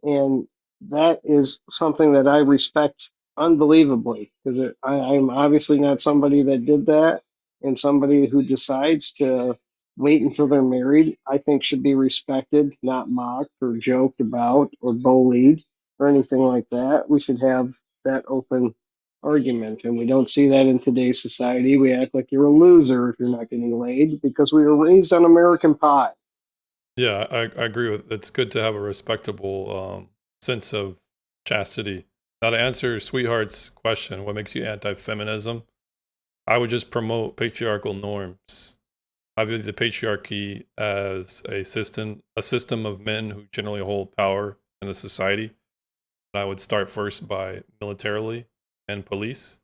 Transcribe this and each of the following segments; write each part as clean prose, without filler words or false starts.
And that is something that I respect unbelievably because I'm obviously not somebody that did that, and somebody who decides to wait until they're married, I think should be respected, not mocked or joked about or bullied or anything like that. We should have that open argument, and we don't see that in today's society. We act like you're a loser if you're not getting laid because we were raised on American pie. Yeah, I agree with. It's good to have a respectable sense of chastity. Now, to answer Sweetheart's question, what makes you anti-feminism? I would just promote patriarchal norms. I view the patriarchy as a system of men who generally hold power in the society. I would start first by militarily and police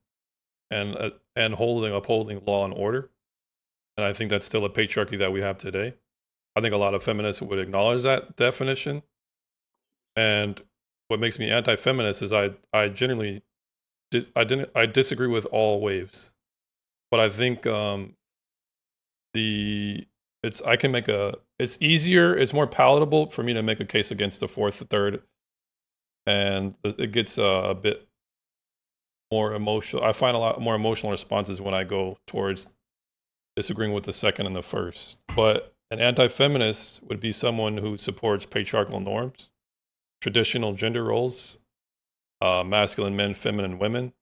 and upholding law and order. And I think that's still a patriarchy that we have today. I think a lot of feminists would acknowledge that definition. And what makes me anti-feminist is I generally I disagree with all waves, but I think the it's I can make a it's easier, it's more palatable for me to make a case against the fourth, the third, and it gets a bit more emotional. I find a lot more emotional responses when I go towards disagreeing with the second and the first. But an anti-feminist would be someone who supports patriarchal norms, traditional gender roles, masculine men, feminine women.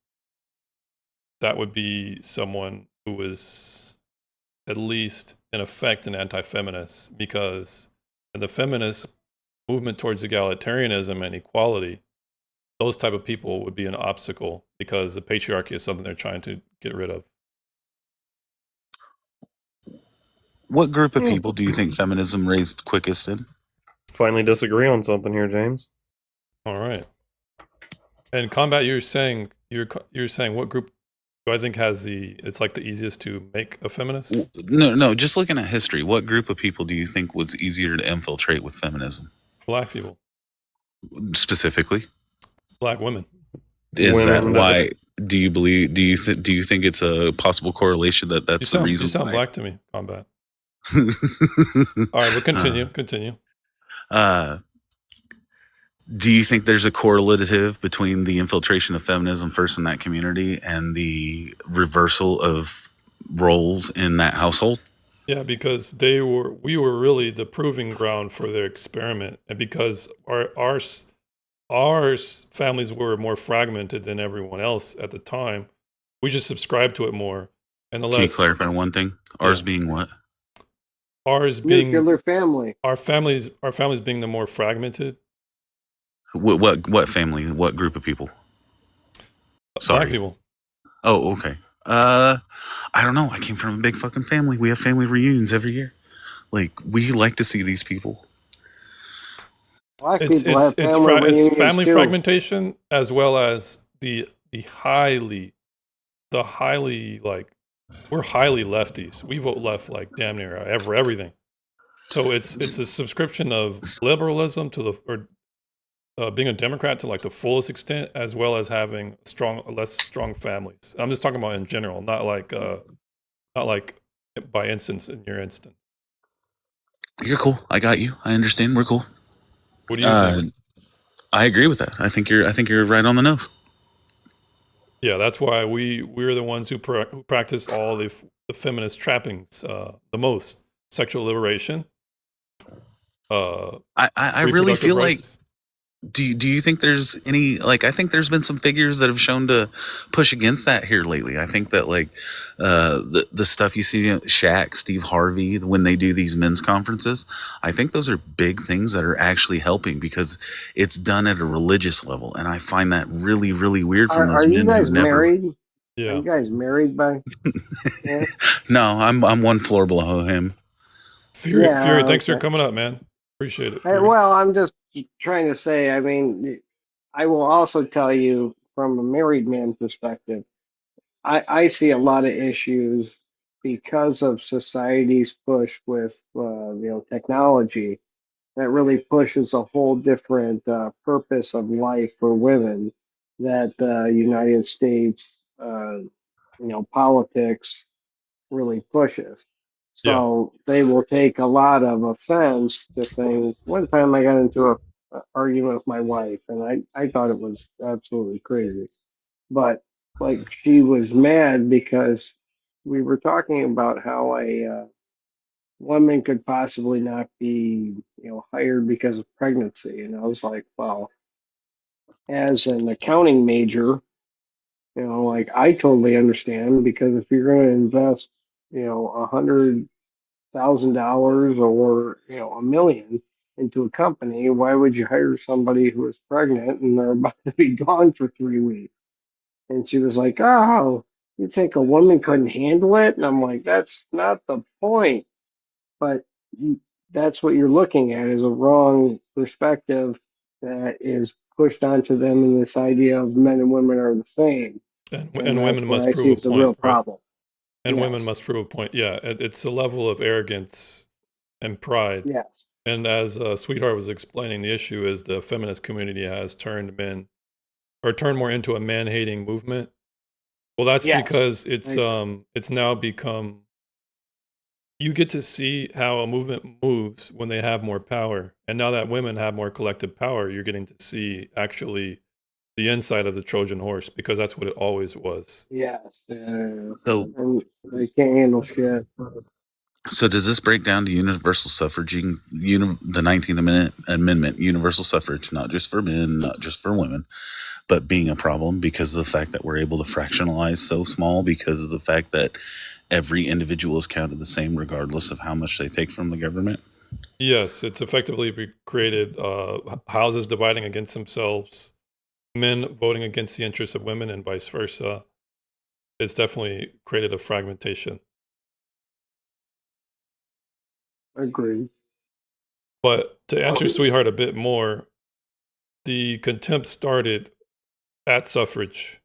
That would be someone who is at least in effect an anti-feminist, because in the feminist movement towards egalitarianism and equality, those type of people would be an obstacle because the patriarchy is something they're trying to get rid of. What group of people do you think feminism raised quickest in? Finally disagree on something here, James. All right. And combat, you're saying what group do I think has it's like the easiest to make a feminist? No, just looking at history, what group of people do you think was easier to infiltrate with feminism? Black people, Specifically, black women. is Women that why? Do you believe? Do you think it's a possible correlation that that's the reason? You sound why? black to me, combat. All right, but continue. Do you think there's a correlative between the infiltration of feminism first in that community and the reversal of roles in that household? Yeah, because we were really the proving ground for their experiment, and because our families were more fragmented than everyone else at the time, we just subscribed to it more. And the Can you less clarify one thing? Ours being what? ours being Nuclear family. our families being the more fragmented. What family? What group of people? Sorry. Black people. Oh, okay. I don't know. I came from a big fucking family. We have family reunions every year. Like, we like to see these people. Black people have family reunions it's family too. fragmentation as well as the highly like we're highly lefties. We vote left like damn near everything. So it's a subscription of liberalism to being a Democrat to like the fullest extent, as well as having less strong families. I'm just talking about in general, not like by instance in your instance. You're cool. I got you. I understand. We're cool. What do you think? I agree with that. I think you're right on the nose. Yeah, that's why we're the ones who practice all the feminist trappings the most: sexual liberation. I really feel rights. like. Do you think there's any, like, I think there's been some figures that have shown to push against that here lately. I think that, like, the stuff you see, Shaq, Steve Harvey, when they do these men's conferences, I think those are big things that are actually helping because it's done at a religious level, and I find that really, really weird from those Are men you guys who never. married? Yeah. Are you guys married by? Yeah. No, I'm one floor below him. Fury, thanks for coming up, man. Appreciate it. Well, I'm just trying to say, I mean, I will also tell you from a married man perspective, I see a lot of issues because of society's push with technology that really pushes a whole different purpose of life for women that the United States politics really pushes. So they will take a lot of offense to things. One time I got into argument with my wife, and I thought it was absolutely crazy. But like she was mad because we were talking about how a woman could possibly not be, hired because of pregnancy, and I was like, well, as an accounting major, like I totally understand because if you're going to invest, $100,000 or $1 million into a company, why would you hire somebody who is pregnant and they're about to be gone for 3 weeks? And she was like, "Oh, you think a woman couldn't handle it?" And I'm like, "That's not the point." But you, that's what you're looking at is a wrong perspective that is pushed onto them in this idea of men and women are the same, and And that's women what must I see prove a as the real point, right? problem. And women Yes, must prove a point. Yeah, it's a level of arrogance and pride. yes, And as Sweetheart was explaining, the issue is the feminist community has turned men or turned more into a man-hating movement. Well, that's yes. because I agree. it's now become you get to see how a movement moves when they have more power. And now that women have more collective power, you're getting to see actually the inside of the Trojan horse because that's what it always was. Yes, So and they can't handle shit. so does this break down to universal suffrage? The 19th Amendment, universal suffrage, not just for men, not just for women, but being a problem because of the fact that we're able to fractionalize so small because of the fact that every individual is counted the same regardless of how much they take from the government. Yes, it's effectively created houses dividing against themselves, men voting against the interests of women, and vice versa. It's definitely created a fragmentation. Agreed. But to answer Sweetheart a bit more, the contempt started at suffrage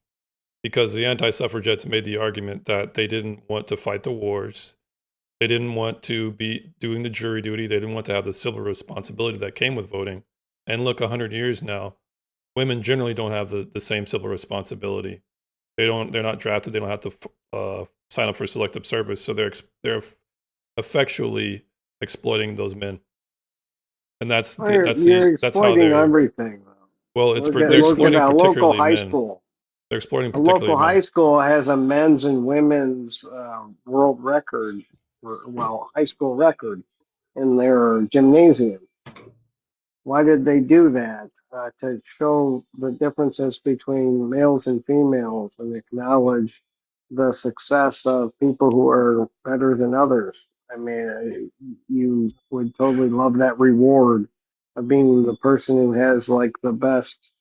because the anti suffragettes made the argument that they didn't want to fight the wars. They didn't want to be doing the jury duty. They didn't want to have the civil responsibility that came with voting. And look, 100 years now, women generally don't have the same civil responsibility. They're not drafted. They don't have to sign up for selective service. So they're effectually exploiting those men. And You're that's how exploiting everything, though. well, they're Look at exploiting a local particularly high men. school. They're exploiting A particularly local high men. school has a men's and women's world record, high school record in their gymnasium. Why did they do that? To show the differences between males and females and acknowledge the success of people who are better than others. I mean, you would totally love that reward of being the person who has like the best,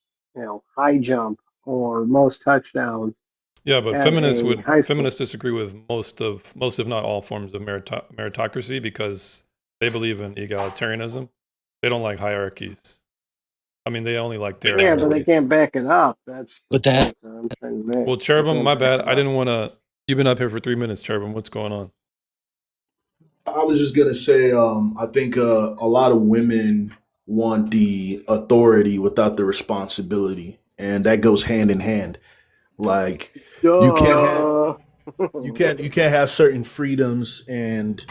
high jump or most touchdowns Yeah, but at a high school. feminists disagree with most if not all forms of meritocracy because they believe in egalitarianism. They don't like hierarchies. I mean, they only like their Yeah, but they abilities. can't back it up. That's the But that point that I'm trying to make. Well, They Cherubim, can't my back bad. it I up. didn't want to. You've been up here for 3 minutes, Cherubim. What's going on? I was just gonna say, I think a lot of women want the authority without the responsibility, and that goes hand in hand. Like you can't have Duh. you can't have certain freedoms and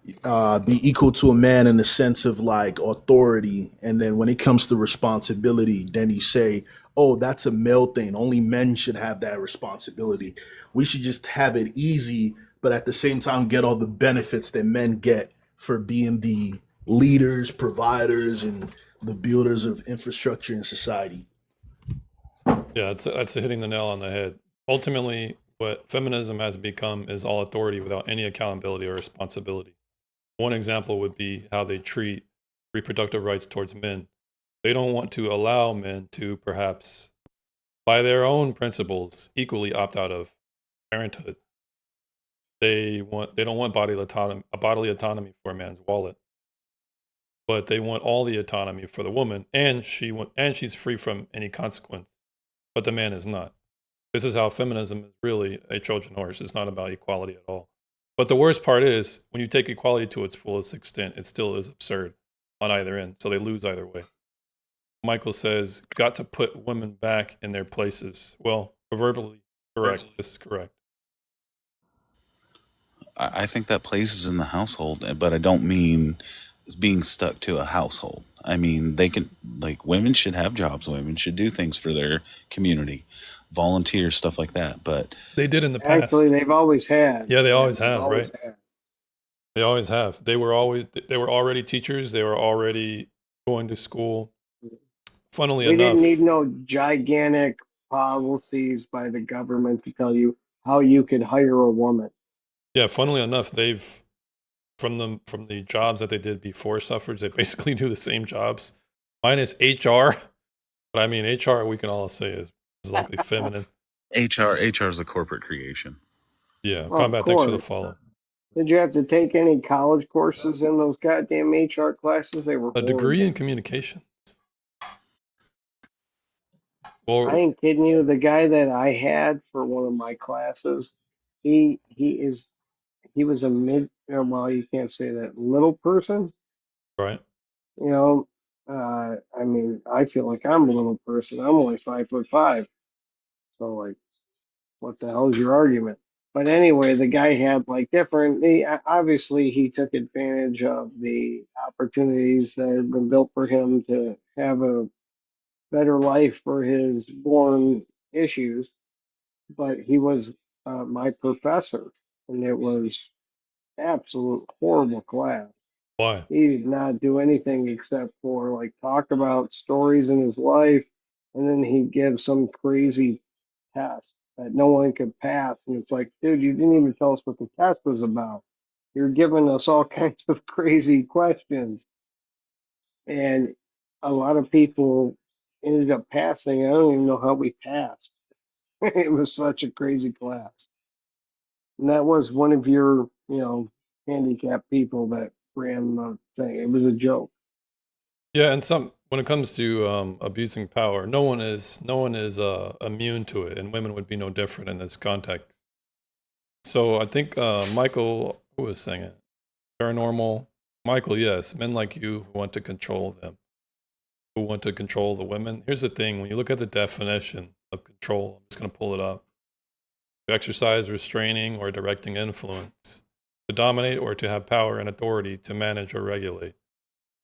be equal to a man in the sense of like authority, and then when it comes to responsibility, then you say, "Oh, that's a male thing. Only men should have that responsibility. We should just have it easy, but at the same time get all the benefits that men get for being the leaders, providers, and the builders of infrastructure in society." Yeah, that's hitting the nail on the head. Ultimately, what feminism has become is all authority without any accountability or responsibility. One example would be how they treat reproductive rights towards men. They don't want to allow men to perhaps, by their own principles, equally opt out of parenthood. They don't want bodily autonomy for a man's wallet, but they want all the autonomy for the woman, and she's free from any consequence, but the man is not. This is how feminism is really a Trojan horse. It's not about equality at all. But the worst part is when you take equality to its fullest extent, it still is absurd on either end. So they lose either way. Michael says, got to put women back in their places. Well, proverbially correct. This is correct. I think that place is in the household, but I don't mean being stuck to a household. I mean, they can, like, women should have jobs. Women should do things for their community, volunteer, stuff like that. But They did in the Actually, past. they've always had. Yeah, they Yeah, always they've have, always right? had. They always have. They were already teachers. They were already going to school. Funnily We didn't need enough, no gigantic policies by the government to tell you how you could hire a woman. yeah, funnily enough, they've from the jobs that they did before suffrage, they basically do the same jobs, minus HR. But I mean, HR we can all say is likely feminine. HR is a corporate creation. Yeah, Well, of combat. Thanks for the course. follow. Did you have to take any college courses in those goddamn HR classes? They were A degree in horrible. communication. I Well, ain't kidding you. The guy that I had for one of my classes, he was a well, you can't say that, little person. right. You know, I mean, I feel like I'm a little person. I'm only 5'5". So like, what the hell is your argument? But anyway, the guy had like different. Obviously he took advantage of the opportunities that had been built for him to have a better life for his born issues. But he was my professor, and it was absolute horrible class. Why? He did not do anything except for like talk about stories in his life, and then he'd give some crazy test that no one could pass. And it's like, dude, you didn't even tell us what the test was about. You're giving us all kinds of crazy questions. And a lot of people ended up passing. I don't even know how we passed. It was such a crazy class. And that was one of your, handicapped people that ran the thing. It was a joke. Yeah, and some when it comes to abusing power, no one is immune to it, and women would be no different in this context. So I think Michael, who was saying it, paranormal. Michael, yes, men like you who want to control them, who want to control the women. Here's the thing: when you look at the definition of control, I'm just going to pull it up. To exercise restraining or directing influence, to dominate or to have power and authority to manage or regulate.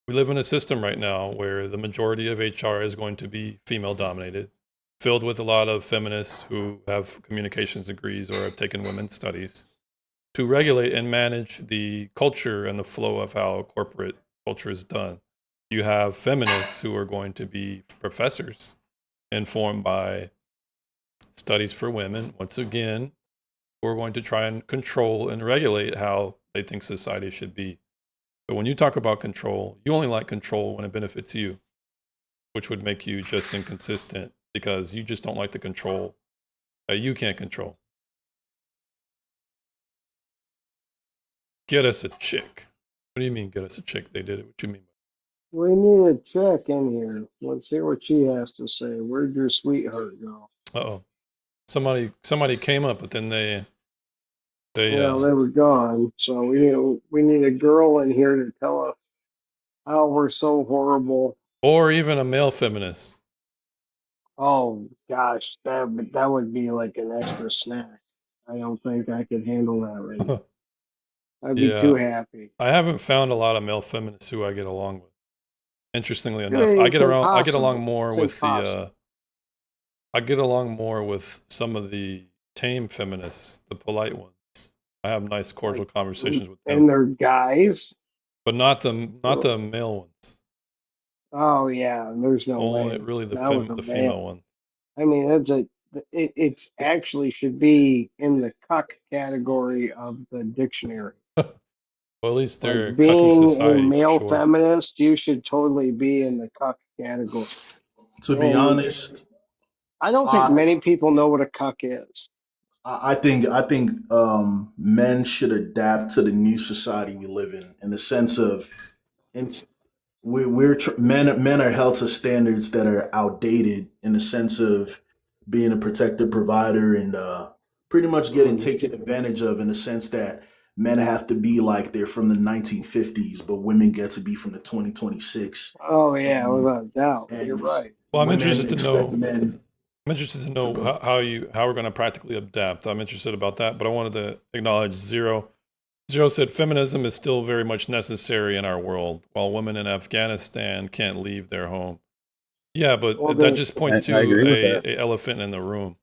We live in a system right now where the majority of HR is going to be female dominated, filled with a lot of feminists who have communications degrees or have taken women's studies to regulate and manage the culture and the flow of how corporate culture is done. You have feminists who are going to be professors informed by studies for women, once again, who are going to try and control and regulate how they think society should be. But when you talk about control, you only like control when it benefits you, which would make you just inconsistent because you just don't like the control that you can't control. Get us a chick. What do you mean, get us a chick? They did it. What you mean? We need a chick in here. Let's hear what she has to say. Where'd your sweetheart go? Uh-oh. Somebody came up, but then they Well, they were gone. So we need a girl in here to tell us how we're so horrible. or even a male feminist. Oh gosh, that would be like an extra snack. I don't think I could handle that right now. I'd be too Yeah. happy. I haven't found a lot of male feminists who I get along with. Interestingly enough, It's I get along impossible. more It's with impossible. I get along more with some of the tame feminists, the polite ones. I have nice cordial conversations with And them, they're guys. but not the male ones. Oh yeah, there's no Only way. really Not with a the man. female one. I mean, it's actually should be in the cuck category of the dictionary. Well, at least they're Like cucking being a society. male Sure. feminist, you should totally be in the cuck category. To be And honest, I don't think I many people know what a cuck is. I think men should adapt to the new society we live in the sense of it's, men are held to standards that are outdated in the sense of being a protected provider and pretty much getting taken advantage of in the sense that men have to be like they're from the 1950s, but women get to be from the 2026. Oh yeah, And, without a doubt. and You're right. Well, I'm women interested to expect know. men I'm interested to to know go. how we're going to practically adapt. I'm interested about that, but I wanted to acknowledge Zero. Zero said feminism is still very much necessary in our world, while women in Afghanistan can't leave their home. Yeah, but Well, that then, just points I agree with to that. a elephant in the room.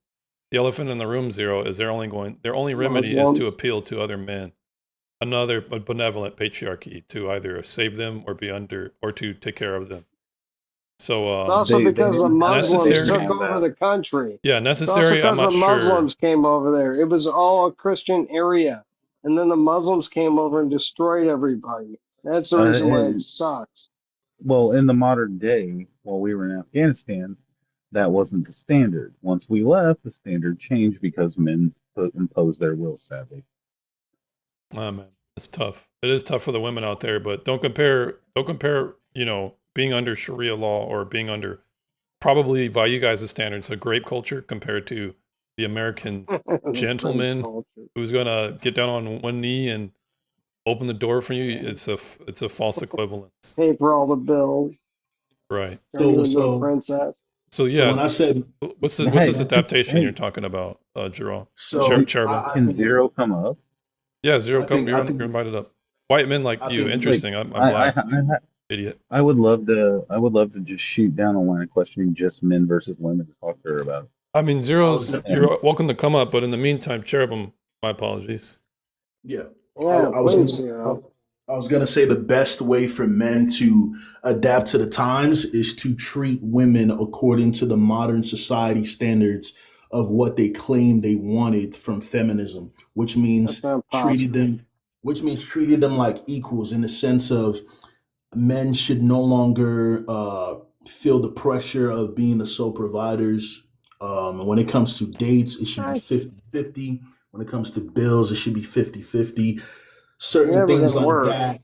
The elephant in the room, Zero, is their only remedy is to Muslims. appeal to other men, another benevolent patriarchy to either save them or be under or to take care of them. So It's also They because the didn't have that. They Muslims didn't necessary, took have over that. the country. yeah, It's also necessary. I'm because the not sure. Muslims came over there. It was all a Christian area. And then the Muslims came over and destroyed everybody. That's the reason why it And sucks. well, in the modern day, while we were in Afghanistan, that wasn't the standard. Once we left, the standard changed because men imposed their will, sadly. Oh man, it's tough. It is tough for the women out there, but don't compare. Being under Sharia law or being under probably by you guys' standards a grape culture compared to the American The great gentleman culture. who's gonna get down on one knee and open the door for you. It's a false equivalence, Pay for all the bills. right? Turn you So into a so princess. So so when yeah, I said what's Hey, this adaptation hey, you're talking about, Jerome? so Cherubim. I can think Zero come up? Yeah, Zero, I come. think I You're think invited up. White men like I you, think Like, interesting. I'm I, I, black, I, idiot. I would love to just shoot down a line of questioning just men versus women to talk to her about. I mean, I was Zero's. gonna, And You're welcome to come up, but in the meantime, Cherubim. My apologies. yeah. Yeah, I was please, gonna, Zero. I was gonna say the best way for men to adapt to the times is to treat women according to the modern society standards of what they claim they wanted from feminism, That's not treated possible. them, treated them like equals in the sense of men should no longer feel the pressure of being the sole providers. When it comes to dates, it should be Right. 50-50. When it comes to bills, it should be 50-50. You're Certain never things gonna like work. that,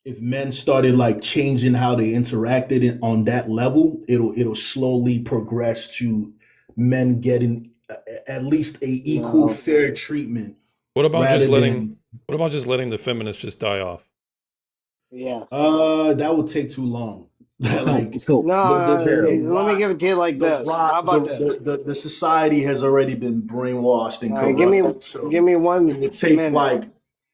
if men started like changing how they interacted on that level, it'll slowly progress to men getting at least a equal No. fair treatment What about rather just letting? than What about just letting the feminists just die off? Yeah. that would take too long. so, Like so No, the let me rot give it to you like the this. How rot about this? the society has already been brainwashed and All right, give me corrupted. So give me 1 it would take minute.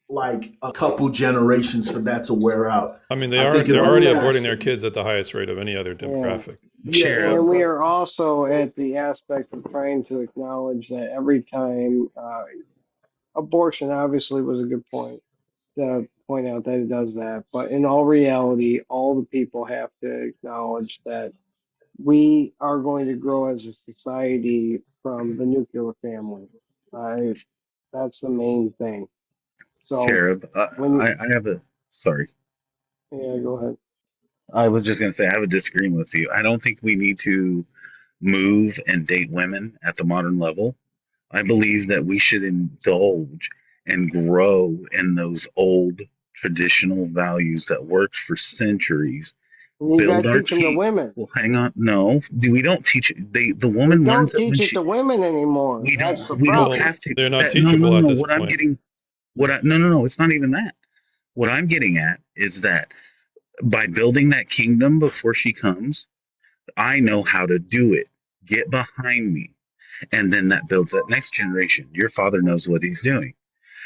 like a couple generations for that to wear out. I mean, I think it they're would already be aborting their faster. kids at the highest rate of any other Yeah. demographic. Yeah, Cherub, And we but are also at the aspect of trying to acknowledge that every time abortion obviously was a good point to point out that it does that. But in all reality, all the people have to acknowledge that we are going to grow as a society from the nuclear family. I, that's the main thing. So Cherub, when I have a sorry. yeah, go ahead. I was just gonna say I have a disagreement with you. I don't think we need to move and date women at the modern level. I believe that we should indulge and grow in those old traditional values that worked for centuries. And you got Build to our teach them to team. women. Well, hang on. No, we don't teach it. The We woman learns don't it when teach it she. to women anymore. We don't. That's the We don't Well, problem. have to. they're not That, no, no, teachable at no. this What I'm point. getting. No, no, no. It's not even that. What I'm getting at is that by building that kingdom before she comes, I know how to do it. Get behind me. And then that builds that next generation. Your father knows what he's doing.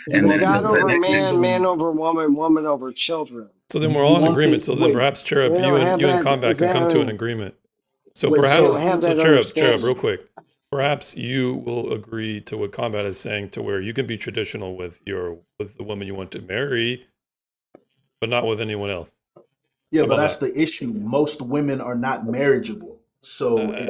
he And It's then wants it to God builds that build over a next man, man kingdom. over woman, woman over children. So then we're He all in wants agreement. it. So then Wait, perhaps Cherub, They don't have you and that. Combat can come to an Exactly. agreement. So wait. They don't perhaps, have that Cherub, real understanding. quick. Perhaps you will agree to what Combat is saying, to where you can be traditional with the woman you want to marry, but not with anyone else. Yeah, How but about that's that? the issue. Most women are not marriageable, so Uh,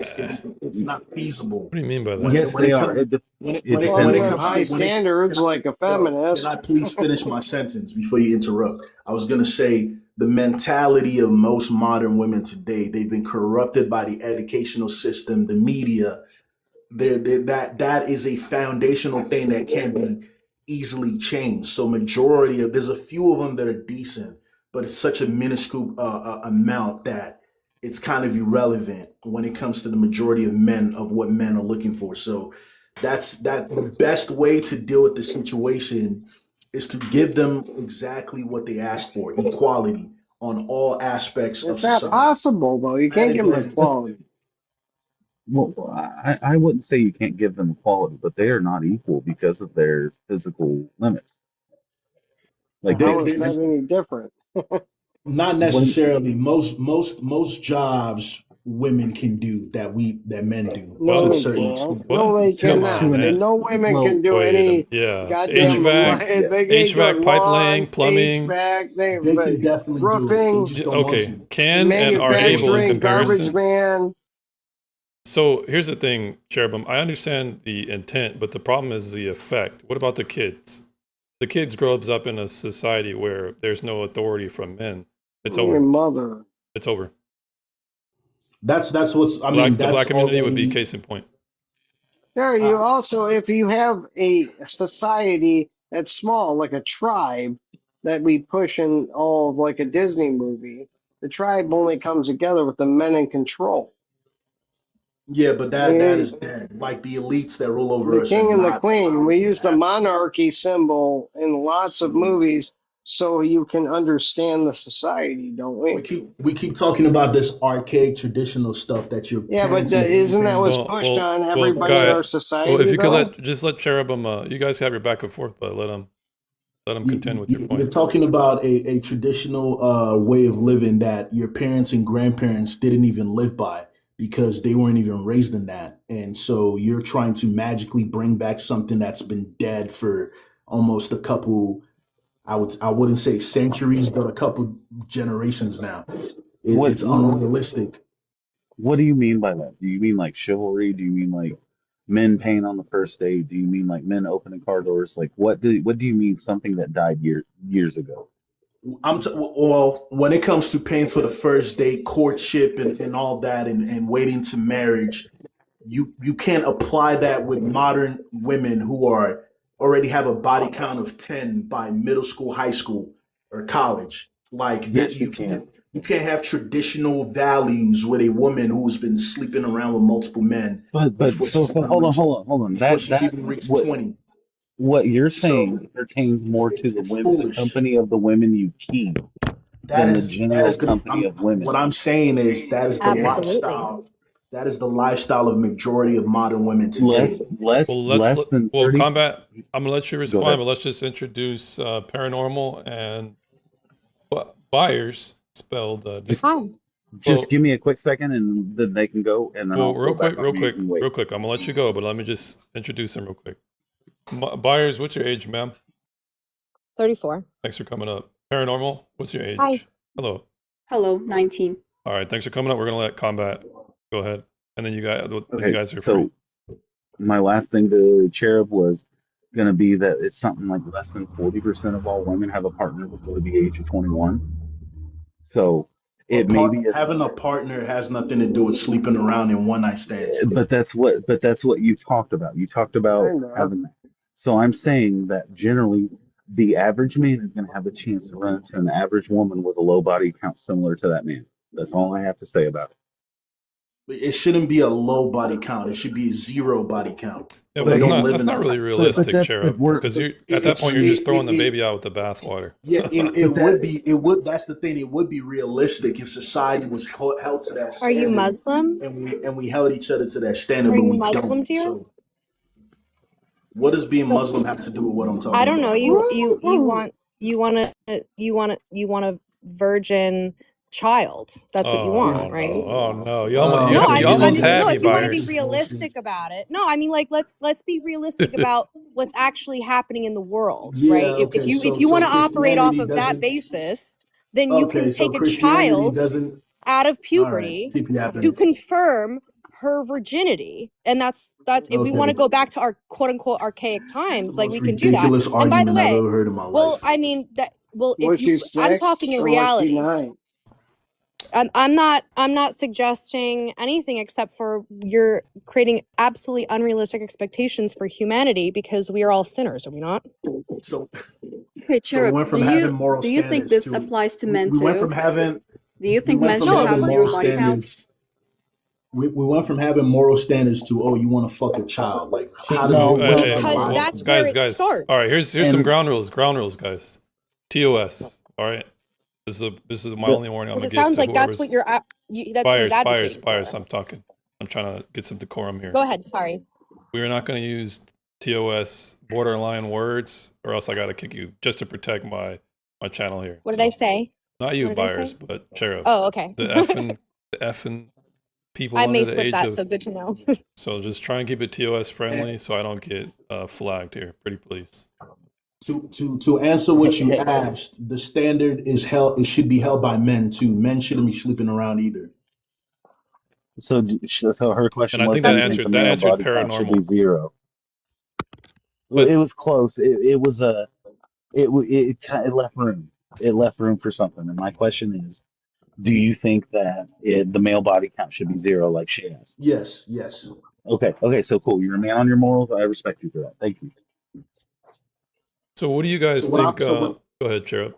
it's not feasible. what do you mean by When that? yes, when it they are. comes It Well, when depends you it have on. comes high to standards like a can feminist. I please finish my sentence before you interrupt? I was gonna say the mentality of most modern women today, they've been corrupted by the educational system, the media. That is a foundational thing that can be easily changed. So majority of there's a few of them that are decent, but it's such a minuscule amount that it's kind of irrelevant when it comes to the majority of men of what men are looking for. So that the best way to deal with the situation is to give them exactly what they asked for, equality on all aspects of It's not society. possible though. You can't Rather give them than equality. Well, I wouldn't say you can't give them equality, but they are not equal because of their physical limits. Like, How They- is that any different? Not when necessarily. Most jobs women can do that men do No, to a What? they certain can't. extent. No, they Come to on, cannot. an And man. no women well, can do Wait a any minute. Yeah. goddamn HVAC, it goes HVAC, lawn, pipeline, plumbing. HVAC, They can definitely do it. They roofing, just Yeah, don't want okay, to. can and are able in manufacturing, garbage comparison. man. So here's the thing, Cherubim. I understand the intent, but the problem is the effect. What about the kids? The kids grows up in a society where there's no authority from men. It's Your over. mother. It's over. That's what's. I mean, The black that's community would be already. case in point. Yeah, you Uh, also, if you have a society that's small, like a tribe that we push in all of like a Disney movie, the tribe only comes together with the men in control. yeah, but that Eh, is dead. Like the elites that rule over The us are king and the not queen. We allowing it to use the happen. monarchy symbol in lots of So movies so you can understand the society, don't we? we keep talking about this archaic traditional stuff that your Yeah, but parents and isn't that what's grandparents. pushed on Well, everybody in guy. our Well, society, if you could though? let Cherubim, you guys have your back and forth, but let them contend with your You're point. talking about a traditional way of living that your parents and grandparents didn't even live by because they weren't even raised in that. And so you're trying to magically bring back something that's been dead for almost a couple, I wouldn't say centuries, but a couple generations now. what It's unrealistic. what do you mean by that? Do you mean like chivalry? Do you mean like men paying on the first date? Do you mean like men opening car doors? Like, what do you mean something that died years ago? Well, when it comes to paying for the first date, courtship, and all that, and waiting to marriage, you can't apply that with modern women who are already have a body count of 10 by middle school, high school, or college. Like that, Yes, you can. you can't have traditional values with a woman who's been sleeping around with multiple men But before so she's so even reached hold on. before That she's that even reached what 20. what you're So saying pertains more to the it's women, the foolish. company of the women you keep, That than the is that general is the company of what women. I'm saying is that is the Absolutely. lifestyle. That is the lifestyle of majority of modern women today. Less than Well, 30. Combat. I'm gonna let you Go respond, ahead. but let's just introduce paranormal and buyers spelled. Hi. Just Well, give me a quick second and then they can go and then well, I'll go back on mute and wait. real quick. I'm gonna let you go, but let me just introduce them real quick. Buyers, what's your age, ma'am? 34. Thanks for coming up. Paranormal, what's your Hi. age? Hello. Hello, 19. All right, thanks for coming up. We're gonna let Combat go ahead, and then you Okay, guys are so free. my last thing to Cherub was going to be that it's something like less than 40% of all women have a partner before the age of 21. So it may be, Having a partner has nothing to do with sleeping around in one night stands. but that's what you talked about. You talked about Kind of. having that. So I'm saying that generally the average man is going to have a chance to run into an average woman with a low body count similar to that man. That's all I have to say about it. It shouldn't be a low body count. It should be a zero body count. Yeah, But but we don't again, live that's in not that really type of realistic, society. Cherub, because you at that point you're just throwing the baby out with the bathwater. Yeah, it would be. It would. That's the thing. It would be realistic if society was held to that Are you standard, Muslim? and we held each other to that standard, Are but you we Muslim, don't. dear? So, what does being Muslim have to do with what I'm talking I don't know. about? You want a virgin child. That's what you want, right? Oh no! You No, Uh, you I'm almost just had no. me, If you want to be buyers. realistic about it, no. I mean, like let's be realistic about what's actually happening in the world, Yeah. right? Okay. If you want to operate off Christianity of that doesn't. basis, then you can Okay. So take a Christianity child doesn't. out of All right. puberty Keep to yapping. confirm her virginity, and that's if we want to Okay. go back to our quote unquote archaic times, like Most we can do that. ridiculous And by the argument I've way, ever heard in my well, life. I mean that. Well, if Was she you, I'm 6 talking in or was she reality. 9? I'm not suggesting anything except for you're creating absolutely unrealistic expectations for humanity because we are all sinners, are we not? So, Hey, we Cherub, went from having moral do you think standards this to applies to men we went too? from having Do you we think went men from should having have of zero moral course. body counts? standards. We went from having moral standards to oh, you want to fuck a child. Like how does No, what well, is the Because logic? that's where it guys. starts. All right, here's some and ground rules, guys. TOS. All right, this is my but only warning I'm Because gonna it give sounds to like that's whoever's what you're that's what he's advocating buyers. for. I'm talking. I'm trying to get some decorum here. Go ahead. Sorry. We are not going to use TOS borderline words, or else I got to kick you just to protect my my channel here. What did I say? Not you, What did I say? buyers, but Cherub. Oh, okay. The effing people I under may the slip age that, of. so good to know. So just try and keep it TOS friendly, so I don't get flagged here. Pretty please. To answer what you asked, the standard is held. It should be held by men too. Men shouldn't be sleeping around either. So, so her question And I was, think do that you think the answered male body count should be paranormal. 0? But It was close. It was a. It left room. It left room for something. And my question is, do you think that the male body count should be 0, like she asked? Yes, yes. Okay, so cool. You're a man on your morals. I respect you for that. Thank you. so what do you guys So what think? I- so what- Go ahead, Cherub.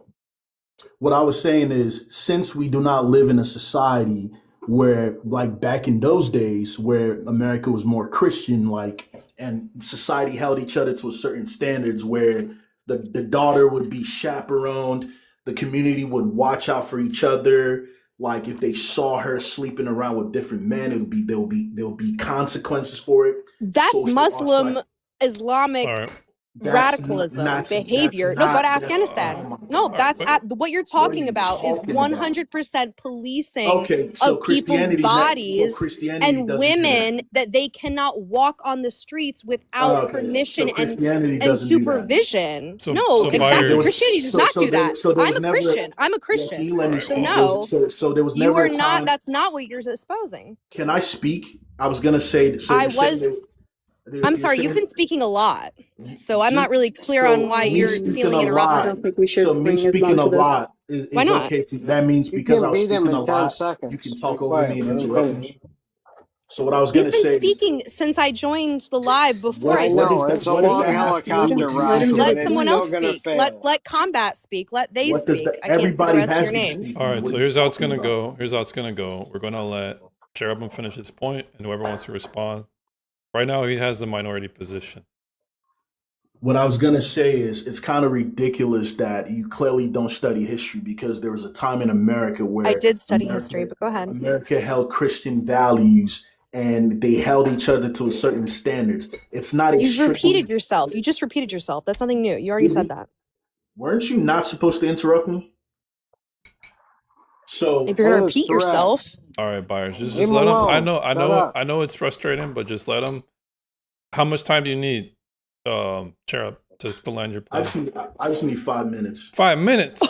What I was saying is, since we do not live in a society where, like back in those days, where America was more Christian, like, and society held each other to a certain standards, where the daughter would be chaperoned, the community would watch out for each other. Like if they saw her sleeping around with different men, there'll be consequences for it. That's Social Muslim ostracism. Islamic All right. radicalism behavior. No, go to Afghanistan. No, right, that's but- what you're What are talking you about is talking about? 100% policing Okay, so of people's Christianity, bodies Christianity and doesn't do that. women that they cannot walk on the streets without Okay, permission so Christianity and doesn't do that. supervision. So- No, so exactly. buyers- Christianity does so- not so do there- that. so there was I'm a never- Christian. I'm a Yeah, Christian. can you let me Alright, So speak? no, So there was you never are a time. not. That's not what you're espousing. Can I speak? I was gonna say. So I you're saying was- that- I'm you're sorry. You've saying- been speaking a lot, so I'm You- not really clear so on why me you're speaking feeling a I interrupted. don't think we should So me bring speaking Islam a to this. lot is Why not? okay. That means You because I can was beat him speaking a in 10 lot, seconds. you can Be talk over quiet, me and let him interrupt finish. me. So what I was He's gonna been say is, speaking since I joined the live before What- I I what started. know, does that- it's a what does long that have to do with helicopter you ride. interrupting? Let and it's someone still else gonna speak. fail. Let combat speak. Let they What does speak. that? I can't see the Everybody rest of has your been name. speaking. All right, What so are here's you how it's talking gonna about? go. Here's how it's gonna go. We're gonna let Cherubim finish his point, and whoever wants to respond. Right now, he has the minority position. What I was gonna say is, it's kind of ridiculous that you clearly don't study history, because there was a time in America where I did study America- history, but go ahead. America held Christian values and they held each other to a certain standards. It's not You've extreme. repeated yourself. You just repeated yourself. That's nothing new. You already said that. Weren't you not supposed to interrupt me? So If you're gonna That is repeat correct. yourself, All right, buyers, Leave just him let him. I alone. know, Shut up. I know it's frustrating, but just let him. How much time do you need, Cherub, to land your I plane? just need 5 minutes. 5 minutes.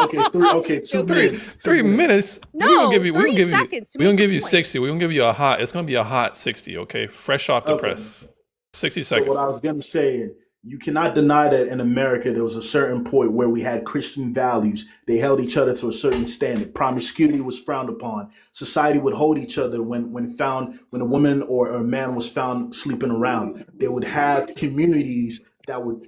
Okay, okay, 2 minutes. 3 minutes. no, We 30 gonna give you. seconds. to We gonna make give the you point. 60. We gonna give you a hot. It's gonna be a hot 60. Okay, fresh off the Okay. press. 60 So seconds. what I was gonna say, you cannot deny that in America there was a certain point where we had Christian values. They held each other to a certain standard. Promiscuity was frowned upon. Society would hold each other when a woman or a man was found sleeping around. They would have communities that would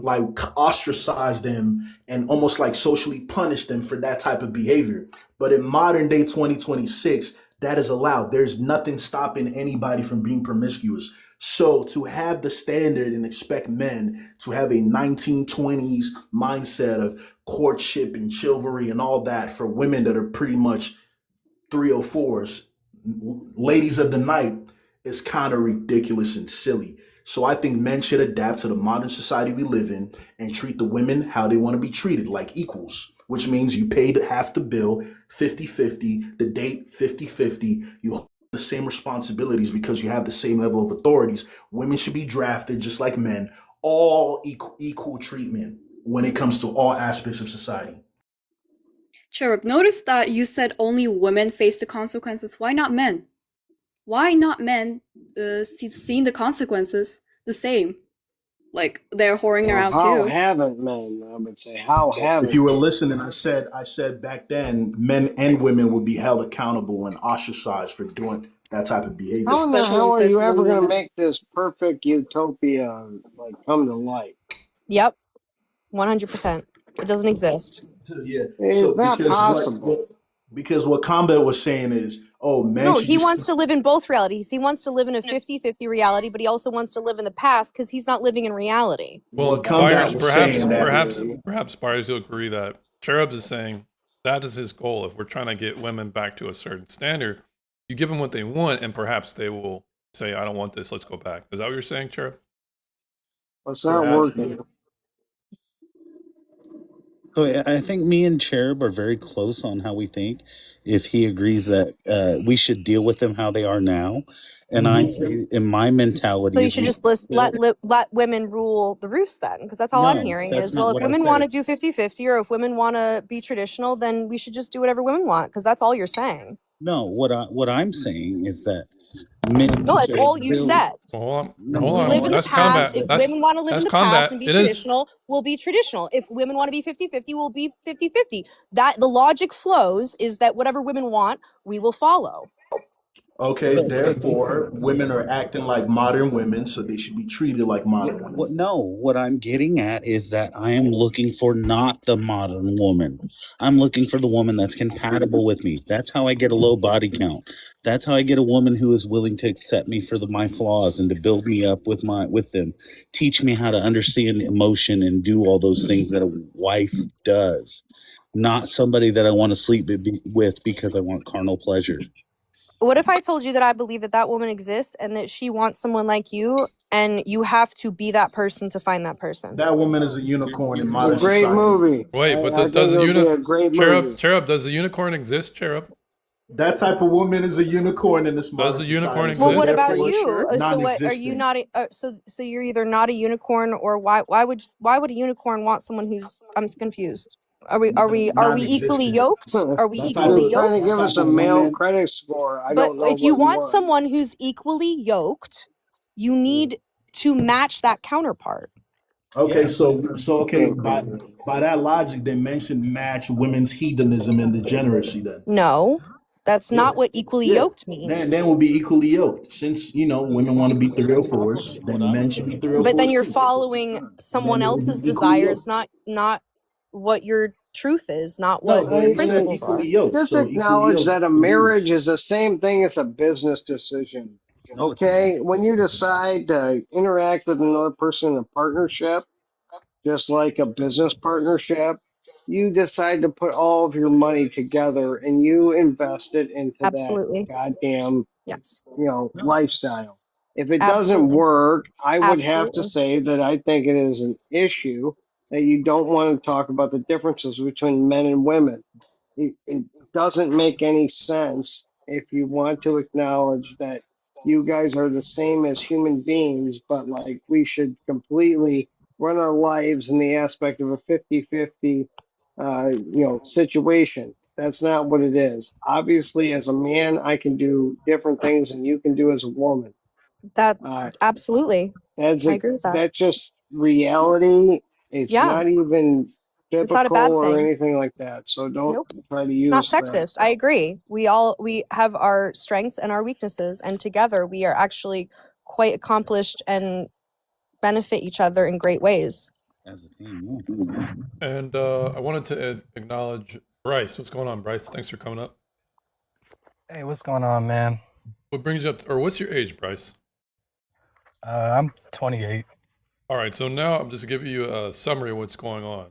like ostracize them and almost like socially punish them for that type of behavior. But in modern day 2026, that is allowed. There's nothing stopping anybody from being promiscuous. So to have the standard and expect men to have a 1920s mindset of courtship and chivalry and all that for women that are pretty much 304s, ladies of the night, is kind of ridiculous and silly. So I think men should adapt to the modern society we live in and treat the women how they want to be treated, like equals, which means you pay half the bill, 50-50, the date 50-50. You hold the same responsibilities because you have the same level of authorities. Women should be drafted just like men, all equal treatment when it comes to all aspects of society. Cherub, notice that you said only women face the consequences. Why not men? Why not men seeing the consequences the same? Like they're whoring around How too. haven't men? I would say, how haven't? If you were listening, I said back then, men and women would be held accountable and ostracized for doing that type of behavior. How in the Special hell are you emphasis on ever going to women. make this perfect utopia like come to life? Yep, 100%. It doesn't exist. Yeah. It's So not possible. because what Combat was saying is, oh, men. No, should he just- wants to live in both realities. He wants to live in a 50-50 reality, but he also wants to live in the past because he's not living in reality. Well, what Combat buyers, was perhaps, saying that- perhaps buyers will agree that Cherubs is saying that is his goal. If we're trying to get women back to a certain standard, you give them what they want, and perhaps they will say, "I don't want this. Let's go back." Is that what you're saying, Cherub? It's not Perhaps. working. So I think me and Cherub are very close on how we think. If he agrees that we should deal with them how they are now, and I say in my mentality So you is should just let women rule the roost then, because that's all I'm No, hearing that's is, not well, if what I women want to said. do 50-50 or if women want to be traditional, then we should just do whatever women want, because that's all you're saying. No, what I'm saying is that men No, that's should all you build- said. Hold No, on. Hold We on. live in the That's past. combat. If That's women want to live in that's the combat. past and be It is. traditional, we'll be traditional. If women want to be 50-50, we'll be 50-50. That the logic flows is that whatever women want, we will follow. Okay, therefore, women are acting like modern women, so they should be treated like modern women. What I'm getting at is that I am looking for not the modern woman. I'm looking for the woman that's compatible with me. That's how I get a low body count. That's how I get a woman who is willing to accept me for my flaws and to build me up with them. Teach me how to understand emotion and do all those things that a wife does. Not somebody that I want to sleep with because I want carnal pleasure. What if I told you that I believe that that woman exists and that she wants someone like you, and you have to be that person to find that person? That woman is a unicorn in It's modern a great society. movie. Wait, but I does think the it'll be a great movie. Cherub? Does the unicorn exist? Cherub? That type of woman is a unicorn in this modern the unicorn society. Well, exist? what about Therefore, you? So what are you non-existent. not? So you're either not a unicorn, or why would a unicorn want someone who's? I'm confused. Are we equally Non-existent. yoked? Are we That type equally of- You're trying to yoked? that give type us a of male woman- credit score. I But don't know if you what want someone who's equally yoked, you need to match that counterpart. Okay, Yeah. so okay, by that logic, they mentioned match women's hedonism and degeneracy. Then No, that's Yeah. not what equally Yeah. yoked means. then we'll be equally yoked. Since women want to be 304s, then men should be 304s. But then you're too. following someone Then it would else's be equally desires, not what your truth is, not No, what but it said principles are. equally yoked. Just so equally acknowledge yoked that a is the marriage rules. is the same thing as a business decision. No, it's Okay? When you decide to interact with another person in a partnership, just like a business partnership, you decide to put all of your money together and you invest it into Absolutely. that goddamn, Yes. lifestyle. If it doesn't Absolutely. work, I would have to Absolutely. say that I think it is an issue that you don't want to talk about the differences between men and women. It doesn't make any sense if you want to acknowledge that you guys are the same as human beings, but like we should completely run our lives in the aspect of a 50-50 situation. That's not what it is. Obviously, as a man, I can do different things than you can do as a woman. That Uh, absolutely. that's I agree with that. that's just reality. It's Yeah. not even It's not a biblical bad or thing. anything like that. So don't Nope. try to It's use not that. sexist. I agree. We have our strengths and our weaknesses, and together we are actually quite accomplished and benefit each other in great ways. as a team. Yeah. And I wanted to acknowledge Bryce. What's going on, Bryce? Thanks for coming up. Hey, what's going on, man? What brings you up, or what's your age, Bryce? I'm 28. All right, so now I'm just giving you a summary of what's going on.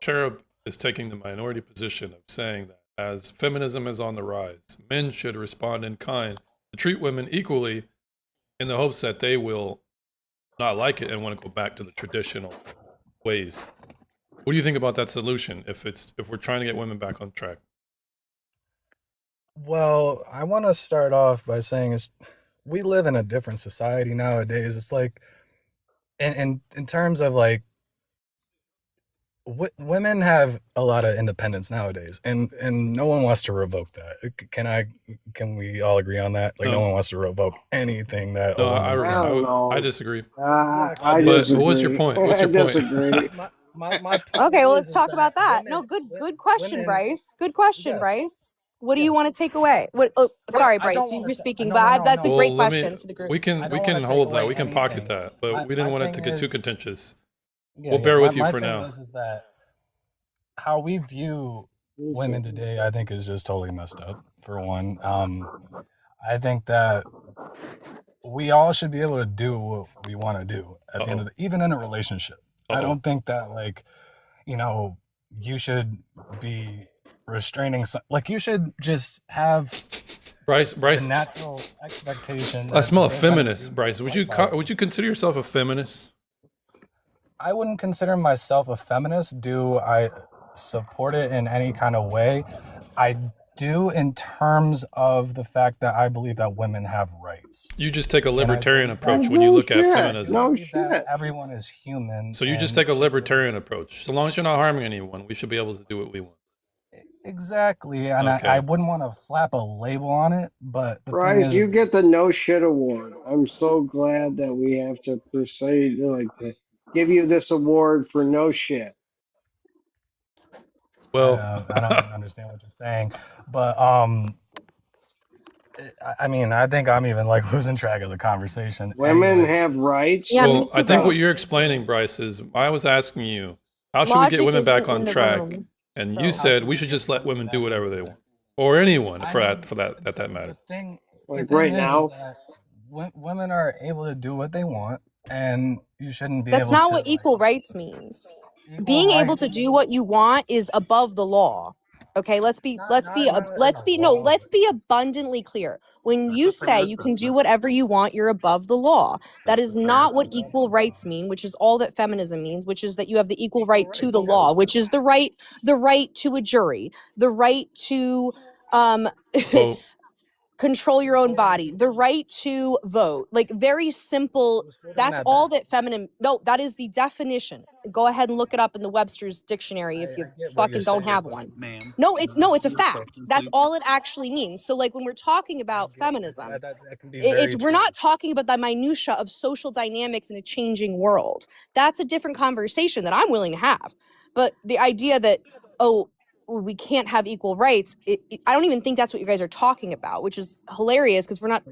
Cherub is taking the minority position of saying that as feminism is on the rise, men should respond in kind to treat women equally in the hopes that they will not like it and want to go back to the traditional ways. What do you think about that solution if we're trying to get women back on track? Well, I want to start off by saying we live in a different society nowadays. It's like, in terms of like, women have a lot of independence nowadays, and no one wants to revoke that. Can we all agree on that? Like, no one wants to revoke anything that. No, I don't know. I disagree. I But disagree. what's your point? What's your I point? disagree. My point Okay, well, let's is talk about that. women- No, good question, women- Bryce. Good question, Yes. Bryce. What do you Yes. want to take away? What? Oh, sorry, I Bryce, don't you wanna were ta- speaking, no, but no, that's no. a great Well, let me- question for the group. We I can don't we wanna can take hold that. away We can pocket anything. that, but we didn't want it to thing get too is- contentious. Yeah, We'll bear with you my for thing now. is that how we view women today, I think, is just totally messed up. For one, I think that we all should be able to do what we want to do at the end of even in a relationship. I don't think that you should be restraining like you should just have Bryce, the natural expectation. I smell a that they're gonna feminist, do Bryce. right by you. Would you consider yourself a feminist? I wouldn't consider myself a feminist. support it in any kind of way. I do in terms of the fact that I believe that women have rights. You just take a And I libertarian believe that approach when you look at Bullshit. feminism. No believe that shit. everyone is human. So you just and take a should libertarian approach. So long as you're not harming anyone, we should be able to do what we want. exactly, and I Okay. wouldn't want to slap a label on it, but the thing Bryce, is, you get the no shit award. I'm so glad that we have to proceed to give you this award for no shit. Well, I don't even understand what you're saying, but I mean, I think I'm even like losing track of the conversation. Women Anyway, have rights. Yeah, me well, I too, think what Bryce. you're explaining, Bryce, is I was asking you, how should we get Logic women back isn't on in the track? room. And So you how said should we we should get just let women women back do on whatever they track? want, or anyone I for mean, that matter. the Like thing right is now. that women are able to do what they want, and you shouldn't be That's able not to what like equal rights means. equal Being able to rights. do what you want is above the law. Okay, let's be Not in the law. let's be abundantly clear. When you say you can do whatever you want, you're above the law. That is not what equal rights mean, which is all that feminism means, which is that you have the equal right to the law, which is the right to a jury, the right to Well, control your own body, the right to vote. Like very simple. That's all that feminine. No, that is the definition. Go ahead and look it up in the Webster's dictionary if you fucking don't have one. Ma'am. No, it's a Your fact. question, That's please. all it actually means. So like when we're talking about feminism, That can be very it's we're not talking about the minutia of social dynamics in a changing world. That's a different conversation that I'm willing to have. But the idea that we can't have equal rights, I don't even think that's what you guys are talking about, which is hilarious because we're not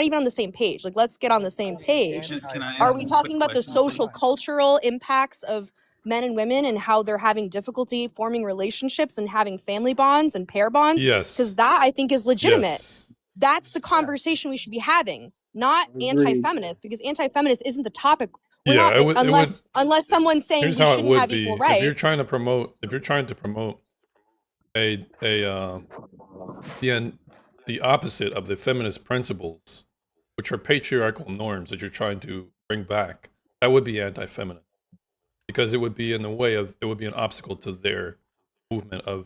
even on the same page. Like let's get on the same page. Can I Are ask we a talking quick about the question, social please? cultural impacts of men and women and how they're having difficulty forming relationships and having family bonds and pair bonds? yes. Because that I think is legitimate. Yes. That's the conversation we should be having, not Agreed. anti-feminist, because anti-feminist isn't the topic. We're Yeah, not it would- unless someone's saying we Here's how it shouldn't would have be. equal If rights. you're trying to promote the opposite of the feminist principles, which are patriarchal norms that you're trying to bring back, that would be anti-feminist, because it would be in the way of, it would be an obstacle to their movement of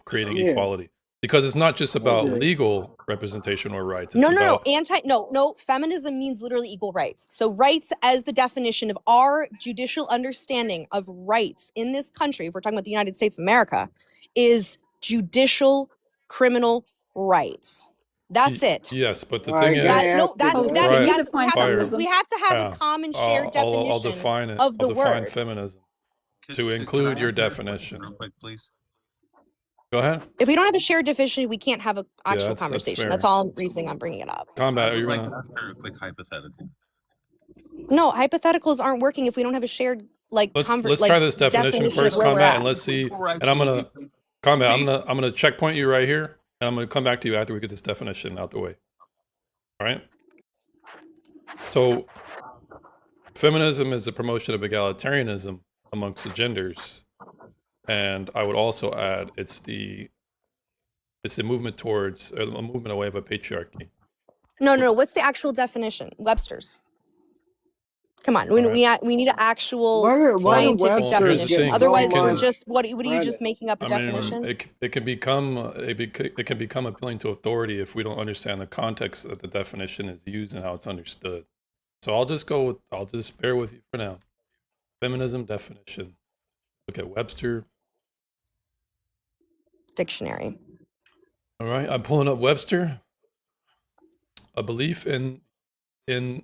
creating Yeah. equality. Because it's not just about agree. legal representation or rights. No, It's no, about, no. Feminism means literally equal rights. So rights as the definition of our judicial understanding of rights in this country, if we're talking about the United States of America, is judicial criminal rights. That's it. Yes, but the I thing gotta is, ask you, Oh, Bryce. so can you that's define feminism? we have to have Yeah. a common shared I'll definition define it. of the I'll define word. feminism Could- to could I include your ask her a question definition. real quick, please? Go ahead. If we don't have a shared definition, we can't have an actual that's conversation. fair. That's all I'm reason I'm bringing it up. Combat, I would you're like gonna. to ask her a quick hypothetical. No, hypotheticals aren't working if we don't have a shared Let's try this definition of first, where we're Combat, at. and let's see. Equal rights And I'm means gonna equal- Combat. I'm gonna checkpoint you right here, and I'm gonna come back to you after we get this definition out the way. All right. So, feminism is the promotion of egalitarianism amongst the genders, and I would also add it's the movement towards a movement away of a patriarchy. No. What's the actual definition? Webster's. Come on, we need an actual Why do scientific Webster's Here's the definition. thing, Otherwise, we we're can- just what are you credit. just making up a definition? It can become appealing to authority if we don't understand the context that the definition is used and how it's understood. So I'll just bear with you for now. Feminism definition. Look at Webster. Dictionary. All right, I'm pulling up Webster. A belief in and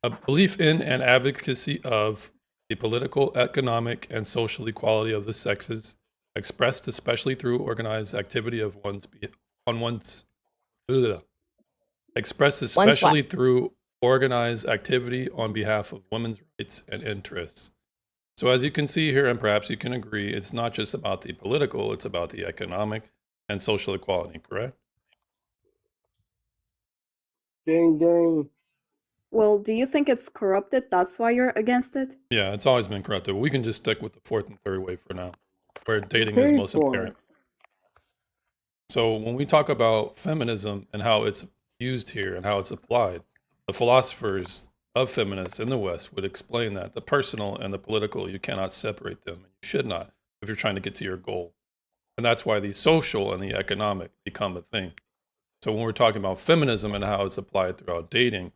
advocacy of the political, economic, and social equality of the sexes, expressed especially through organized activity of expressed especially through organized activity on behalf of women's rights and interests. So as you can see here, and perhaps you can agree, it's not just about the political, it's about the economic and social equality, correct? Ding ding. Well, do you think it's corrupted? That's why you're against it? Yeah, it's always been corrupted. We can just stick with the fourth and third wave for now, where dating is Pays most for apparent. it. So when we talk about feminism and how it's used here and how it's applied, the philosophers of feminists in the West would explain that the personal and the political, you cannot separate them. You should not. if you're trying to get to your goal. And that's why the social and the economic become a thing. So when we're talking about feminism and how it's applied throughout dating,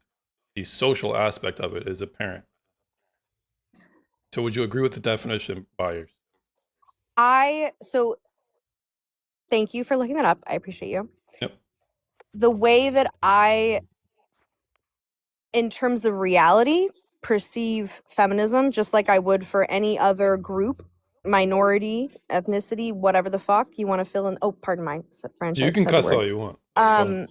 the social aspect of it is apparent. So would you agree with the definition, Byers? So thank you for looking that up. I appreciate you. Yep. The way that I, in terms of reality, perceive feminism, just like I would for any other group, minority, ethnicity, whatever the fuck you want to fill in. Oh, pardon my French. You I can said the cuss word. all you want. That's fine.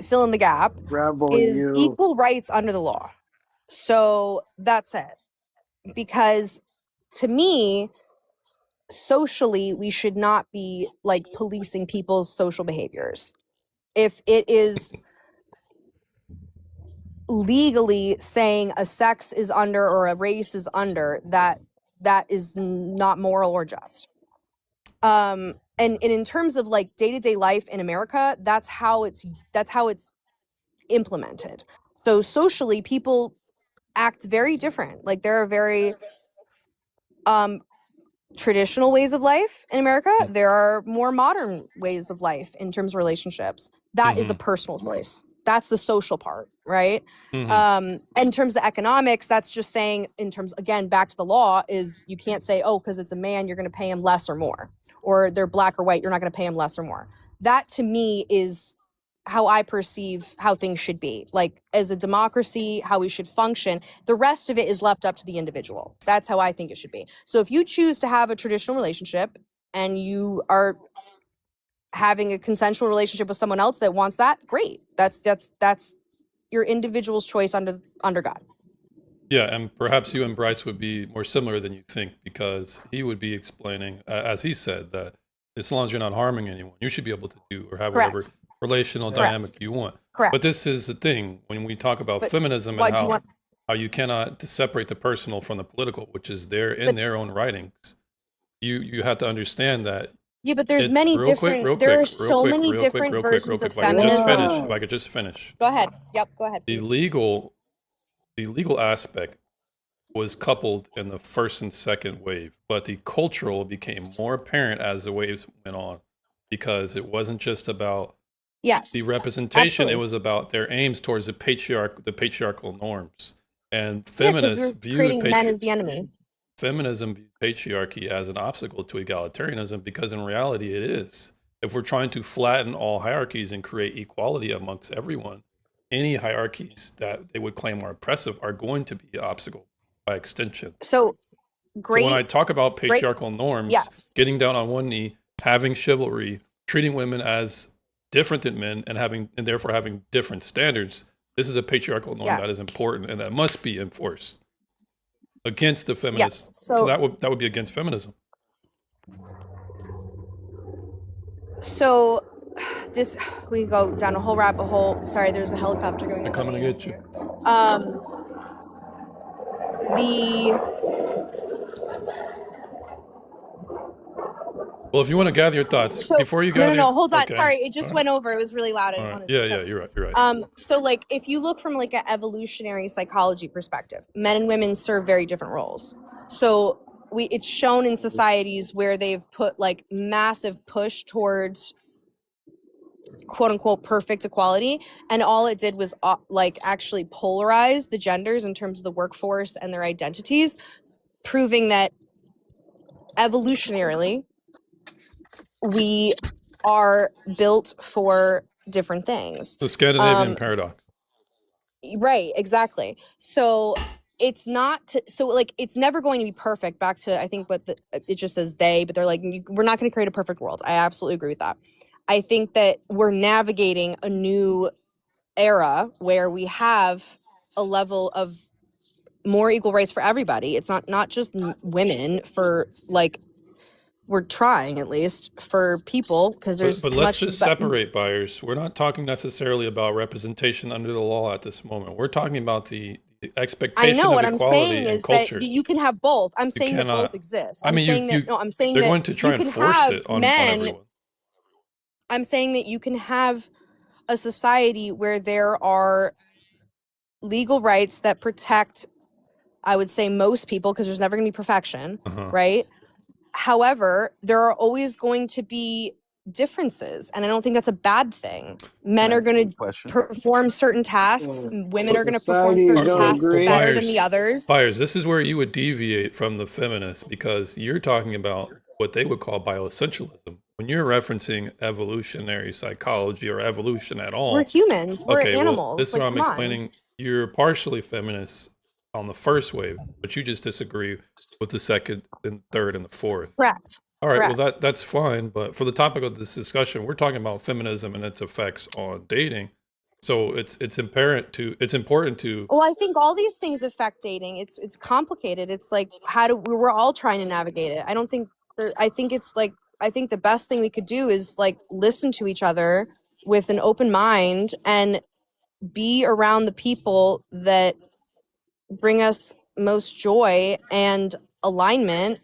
Fill in the gap Rebel is you. equal rights under the law. So that's it. Because to me, socially, we should not be like policing people's social behaviors. If it is legally saying a sex is under or a race is under, that is not moral or just. And in terms of like day-to-day life in America, that's how it's implemented. So socially, people act very different. Like there are very traditional ways of life in America. There are more modern ways of life in terms of relationships. That is a personal choice. That's the social part, right? In terms of economics, that's just saying, in terms, again, back to the law, is you can't say, oh, because it's a man, you're going to pay him less or more, or they're black or white, you're not going to pay him less or more. That to me is how I perceive how things should be. Like as a democracy, how we should function. The rest of it is left up to the individual. That's how I think it should be. So if you choose to have a traditional relationship and you are having a consensual relationship with someone else that wants that, great. That's your individual's choice under God. Yeah, and perhaps you and Bryce would be more similar than you think, because he would be explaining, as he said, that as long as you're not harming anyone, you should be able to do or have Correct. whatever relational Correct. dynamic you want. Correct. But this is the thing, when we talk about But feminism what and do you how want? you cannot separate the personal from the political, which is there in their own writings, you have to understand that. Yeah, but there's many different. There are so many different versions of If I could just finish, feminism. if I could just finish. Go ahead. Yep. Go ahead. The Please. legal aspect was coupled in the first and second wave, but the cultural became more apparent as the waves went on, because it wasn't just about Yes. the representation; Absolutely. it was about their aims towards the patriarchal norms. And Yeah, because feminists we're viewed creating men as the enemy. feminism viewed patriarchy as an obstacle to egalitarianism, because in reality it is. If we're trying to flatten all hierarchies and create equality amongst everyone, any hierarchies that they would claim are oppressive are going to be an obstacle by extension. So So when I great. talk about Great. patriarchal norms, Yes. getting down on one knee, having chivalry, treating women as different than men, and therefore having different standards, this is a patriarchal norm that is Yes. important and that must be enforced against the feminists. Yes. So that would be against feminism. So this, we go down a whole rabbit hole. Sorry, there's a helicopter going They're over coming to me. get you. Well, if you want to gather your thoughts So before you gather. no, hold on. Okay. Sorry, it just All went over. It was really loud. I All didn't right. want to Yeah, disrupt. you're right. So like if you look from like an evolutionary psychology perspective, men and women serve very different roles. So it's shown in societies where they've put like massive push towards quote unquote perfect equality, and all it did was like actually polarize the genders in terms of the workforce and their identities, proving that evolutionarily we are built for different things. The Scandinavian paradox. Right, exactly. So it's not so like it's never going to be perfect. Back to I think what it just says they, but they're like we're not going to create a perfect world. I absolutely agree with that. I think that we're navigating a new era where we have a level of more equal rights for everybody. It's not just women, for like we're trying at least for people, because there's But let's just separate, Byers. We're not talking necessarily about representation under the law at this moment. We're talking about the expectation I know of what I'm equality saying and is culture. that you can have both. I'm saying that cannot- both exist. I I'm mean, saying you- that no, I'm saying They're that going to try you and can force have it on men. everyone. I'm saying that you can have a society where there are legal rights that protect, I would say, most people, because there's never going to be perfection, Uh-huh. right? However, there are always going to be differences, and I don't think that's a bad thing. Men are going to Question. perform certain tasks, women are going to perform Society certain don't tasks agree. better than the others. Fires, this is where you would deviate from the feminists because you're talking about what they would call bioessentialism. When you're referencing evolutionary psychology or evolution at all, We're humans. We're okay, well, animals. this is like, what I'm come on. explaining. You're partially feminist on the first wave, but you just disagree with the second and third and the fourth. Correct. All right, well Correct. that's fine, but for the topic of this discussion, we're talking about feminism and its effects on dating. So it's important to Well, I think all these things affect dating. It's complicated. It's like we're all trying to navigate it. I don't think I think it's like I think the best thing we could do is like listen to each other with an open mind and be around the people that bring us most joy and alignment.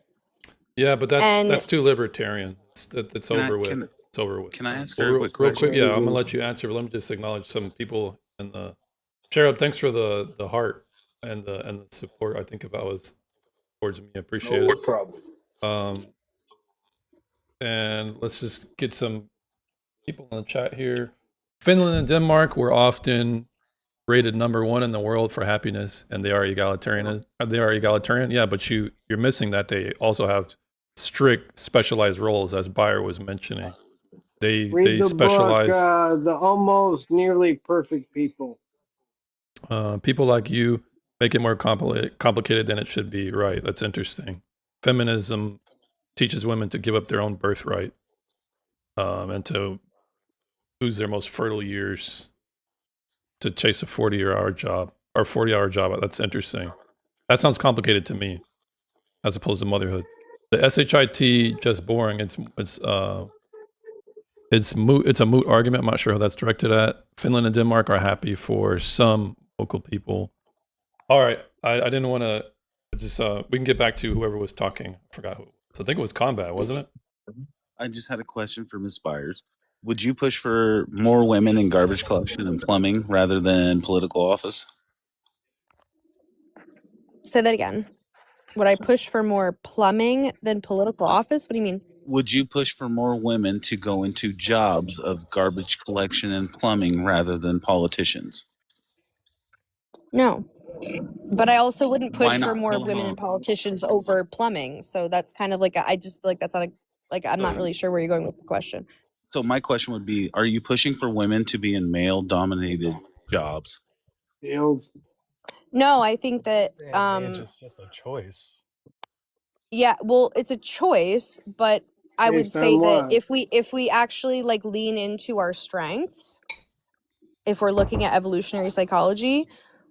Yeah, but And- that's too libertarian. It's Can I- over with. can- It's over with. Can I ask Well, her a real quick quick, question? yeah, I'm gonna let you answer. But let me just acknowledge some people in the Cheryl. Thanks for the heart and the support. I think that was towards me. I appreciate No it. problem. And let's just get some people in the chat here. Finland and Denmark were often rated number 1 in the world for happiness, and they are egalitarian. They are egalitarian, yeah. But you're missing that they also have strict specialized roles, as Bayer was mentioning. They Read the specialize. book, The Almost Nearly Perfect People. People like you make it more complicated than it should be. Right? That's interesting. Feminism teaches women to give up their own birthright and to lose their most fertile years to chase a 40-hour job or 40-hour job. That's interesting. That sounds complicated to me, as opposed to motherhood. The SHIT just boring. It's moot. It's a moot argument. I'm not sure how that's directed at. Finland and Denmark are happy for some local people. All right, I didn't want to just. We can get back to whoever was talking. I forgot who. So I think it was Combat, wasn't it? I just had a question for Ms. Byers. Would you push for more women in garbage collection and plumbing rather than political office? Say that again. Would I push for more plumbing than political office? What do you mean? Would you push for more women to go into jobs of garbage collection and plumbing rather than politicians? No. But I also wouldn't Why push for not? more Hold women on. in politicians over plumbing. So that's kind of like I just feel like that's not I'm not really sure where you're going with the question. So my question would be, are you pushing for women to be in male-dominated jobs? Fields. No, I think that It's just a choice. yeah, well, it's a choice, but I would Based say on that what? if we actually like lean into our strengths, if we're looking at evolutionary psychology,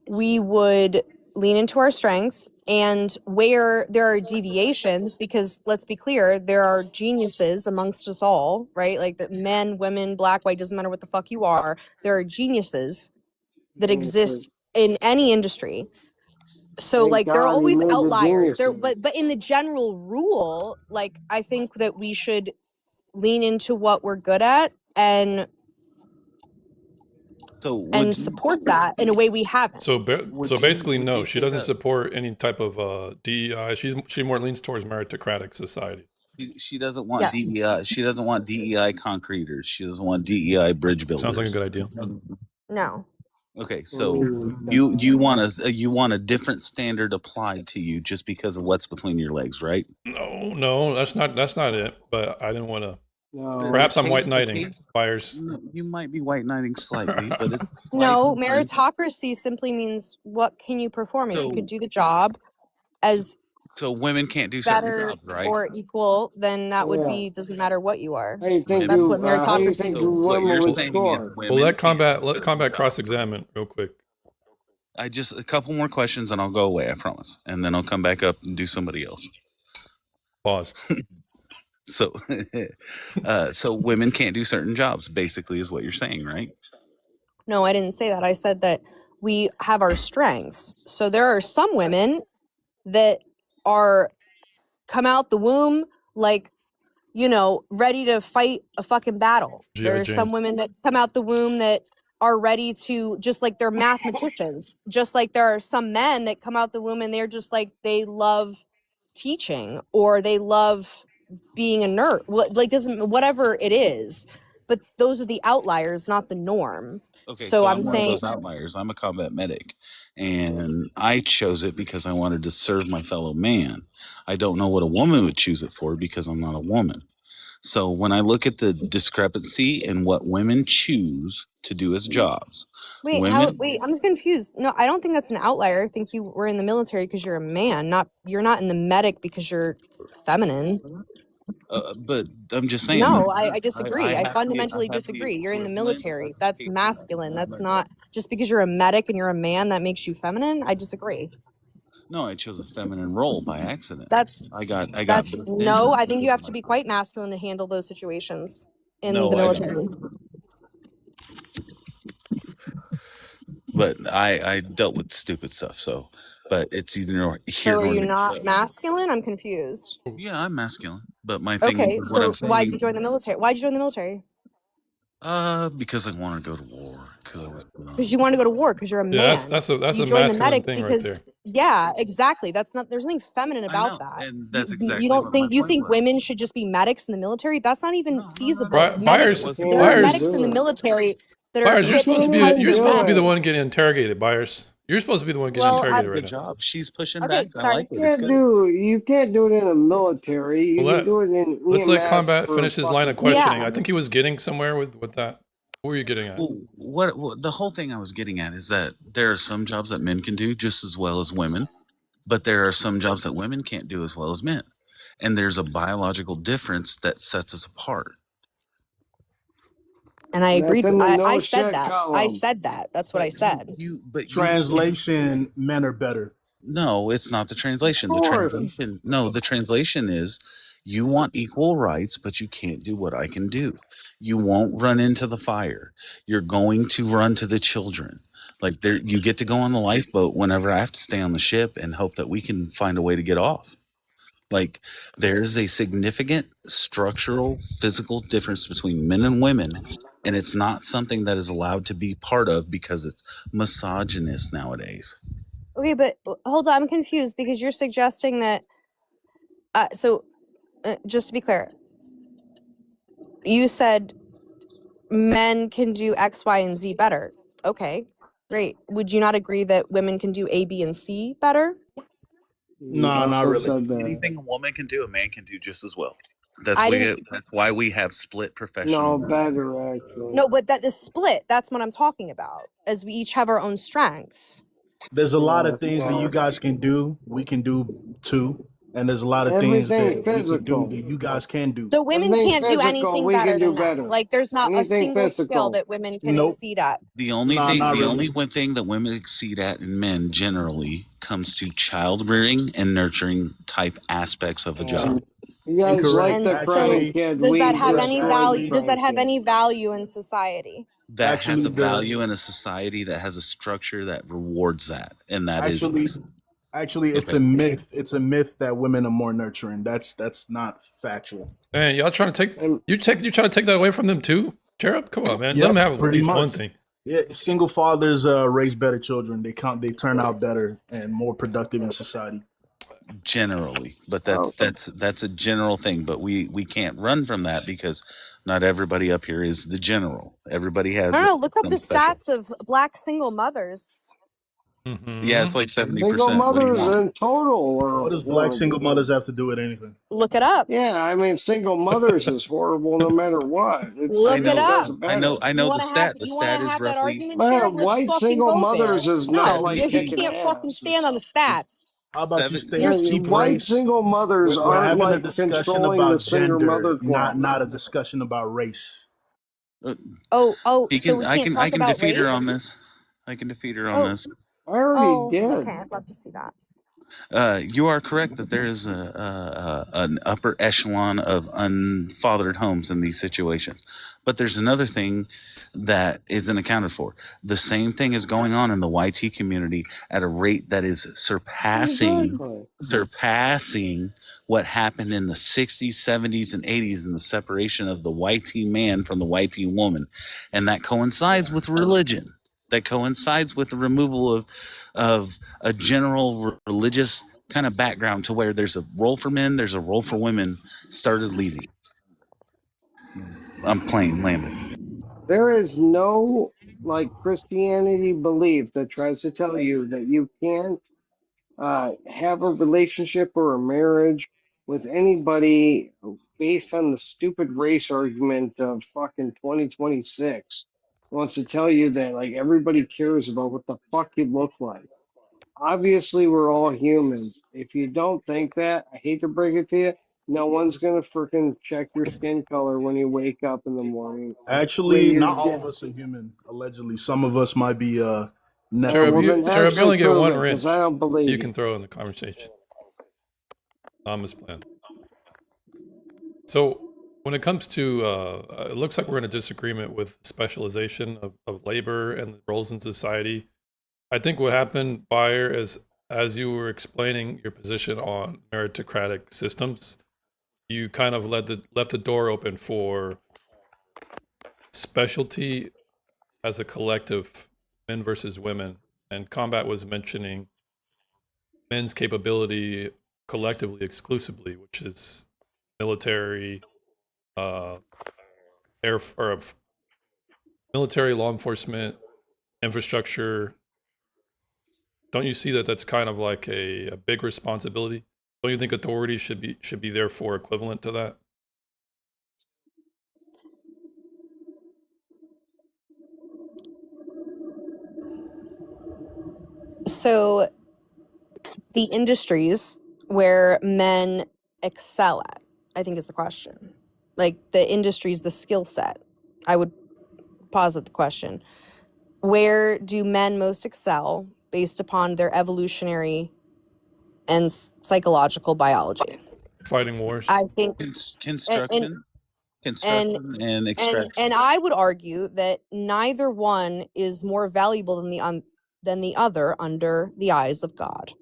we would lean into our strengths, and where there are deviations, because let's be clear, there are geniuses amongst us all, right? Like that men, women, black, white, doesn't matter what the fuck you are. There are geniuses that exist in any industry. So Thank like there are God he always made the outliers there, geniuses. but in the general rule, like I think that we should lean into what we're good at and So would you, support that in a way we haven't. So Would so you- basically, would no. you She take doesn't a- support any type of DEI. She more leans towards meritocratic society. she doesn't want Yes. DEI. She doesn't want DEI concreters. She doesn't want DEI bridge builders. Sounds like a good idea. No. Okay, so Mm. you want a different standard applied to you just because of what's between your legs, right? No, that's not it. But I didn't want to. No. Perhaps I'm case- white the knighting case- buyers. No, you might be white knighting slightly, but it's No, slightly- meritocracy simply means what can you perform? If you So- could do the job as So women can't do certain better jobs, right? or equal, then that would Yeah. be doesn't matter what you are. How do you think That's you, what how do you meritocracy think means. So what women you're would saying is score? women Well, let can't combat do cross-examine real quick. I just a couple more questions and I'll go away, I promise. And then I'll come back up and do somebody else. Pause. So so women can't do certain jobs, basically is what you're saying, right? No, I didn't say that. I said that we have our strengths. So there are some women that are come out the womb like, you know, ready to fight a fucking battle. G.I. There are Jane. some women that come out the womb that are ready to, just like they're mathematicians. Just like there are some men that come out the womb and they're just like they love teaching or they love being a nerd. Like doesn't whatever it is, but those are the outliers, not the norm. Okay, So I'm one of saying those outliers. I'm a combat medic, and I chose it because I wanted to serve my fellow man. I don't know what a woman would choose it for because I'm not a woman. So when I look at the discrepancy in what women choose to do as jobs, wait, I'm confused. No, I don't think that's an outlier. I think you were in the military because you're a man, you're not in the medic because you're feminine. But I'm just saying. No, that's- I disagree. I have the- fundamentally have the disagree. You're in the equivalent military. That's capability. masculine. That's not just because you're a medic and you're a man that makes you feminine. I disagree. No, I chose a feminine role by accident. That's I got. that's no. I think you have to be quite masculine to handle those situations in No, the I don't. military. But I dealt with stupid stuff. So, but it's either here. So are nor you there. not masculine? I'm confused. Yeah, I'm masculine. But my thing. Okay, is, what so I'm saying, why'd you join the military? Why'd you join the military? Because I want to go to war. Because you want to go to war because you're a man. Yeah, that's a you join the masculine medic thing because right there. yeah, exactly. That's not. There's nothing feminine I about know, that. and that's You exactly don't what think my you point think was. women should just be medics in the military? That's not even feasible. Right, Medics, Byers- there are Byers- medics in the military that are Byers, you're equipped supposed to be because you're they're supposed to be the men. one getting interrogated, Byers. You're supposed to be the one getting Well, interrogated The right now. job. She's pushing Okay, back. I sorry. like it. It's good. You can't do it in the military. You Well, can do it in Let's let EMS Combat for finish his line of fucking- questioning. Yeah. I think he was getting somewhere with that. What were you getting at? Well, what the whole thing I was getting at is that there are some jobs that men can do just as well as women, but there are some jobs that women can't do as well as men, and there's a biological difference that sets us apart. And I That's agree. in the I no said shit that. I column. said that. That's what I said. Translation: men are better. No, it's not the translation. Of The course. translation. No, the translation is you want equal rights, but you can't do what I can do. You won't run into the fire. You're going to run to the children. Like there, you get to go on the lifeboat whenever I have to stay on the ship and hope that we can find a way to get off. Like there's a significant structural, physical difference between men and women, and it's not something that is allowed to be part of because it's misogynist nowadays. Okay, but hold on. I'm confused because you're suggesting that. Just to be clear, you said men can do X, Y, and Z better. Okay, great. Would you not agree that women can do A, B, and C better? No, You not also really. said that. Anything a woman can do, a man can do just as well. That's I why didn't- that's why we have split professional. No, better actually. No, but that is split. That's what I'm talking about. As we each have our own strengths. There's a lot Yeah, of things that well- you guys can do. We can do too, and there's a lot of things that Everything we can physical. do that you guys can do. So women Anything can't do physical, anything we can better do than better. that. Like there's not a Anything single skill physical. that women can Nope. exceed at. The only No, thing, not the really. only one thing that women exceed at in men generally comes to child rearing and nurturing type aspects of a job. You guys Incorrect. like And the so, crying kid. Does We that have any destroy the value? Does that crying have kid. any value in society? That has Actually, a the- value in a society that has a structure that rewards that, and that is Actually, it's Okay. a myth. It's a myth that women are more nurturing. That's not factual. Man, y'all trying to take And- you're trying to take that away from them too, Cherub? Come on, man. Yep, Let them have at pretty least one much. thing. Yeah, single fathers raise better children. They turn out better and more productive in society. generally, but Oh. that's a general thing. But we can't run from that because not everybody up here is the general. Everybody has. I don't know. Look up some the special- stats of Black single mothers. Mhm. Yeah, it's like 70%. Single What do you mothers want? in total, or What does black single mothers have to do with anything? Look it up. Yeah, I mean, single mothers is horrible no matter what. Look it up. doesn't I know. matter. I know You the wanna stat. have- The you wanna stat is have that roughly. argument, Man, Sharon? Let's white fucking single go mothers there. is not No, like you kicking can't fucking ass. stand on the stats. How about you Seven- stay Yeah, and keep white race? single mothers We're aren't having a like discussion controlling the about single mother gender, club. not a discussion about race. Oh, He so can, we I can't can. talk I can about defeat her on race? this. I can defeat her on Oh. this. I already Oh, did. okay. I'd love to see that. You are correct that there is an upper echelon of unfathered homes in these situations, but there's another thing that isn't accounted for. The same thing is going on in the YT community at a rate that is surpassing what happened in the 60s, 70s, and 80s in the separation of the YT man from the YT woman, and that coincides with religion. That coincides with the removal of a general religious kind of background to where there's a role for men, there's a role for women, started leaving. I'm playing landed. There is no like Christianity belief that tries to tell you that you can't have a relationship or a marriage with anybody based on the stupid race argument of fucking 2026. Wants to tell you that like everybody cares about what the fuck you look like. Obviously, we're all humans. If you don't think that, I hate to break it to you, no one's gonna freaking check your skin color when you wake up in the morning. Actually, When not you're all of dead. us are human. Allegedly, some of us might be Cherub, Well, Nephilim. then you actually only get prove one it, wrench. because I don't believe You you. can throw in the conversation. His plan. So when it comes to, it looks like we're in a disagreement with specialization of labor and roles in society. I think what happened, Bayer, is as you were explaining your position on meritocratic systems, you kind of left the door open for specialty as a collective, men versus women. And Combat was mentioning men's capability collectively, exclusively, which is military, military, law enforcement, infrastructure. Don't you see that that's kind of like a big responsibility? Don't you think authority should be therefore equivalent to that? So the industries where men excel at, I think is the question. Like the industries, the skill set. I would posit the question. Where do men most excel based upon their evolutionary and psychological biology? Fighting wars. I think Construction, and extraction. and I would argue that neither one is more valuable than the other under the eyes of God.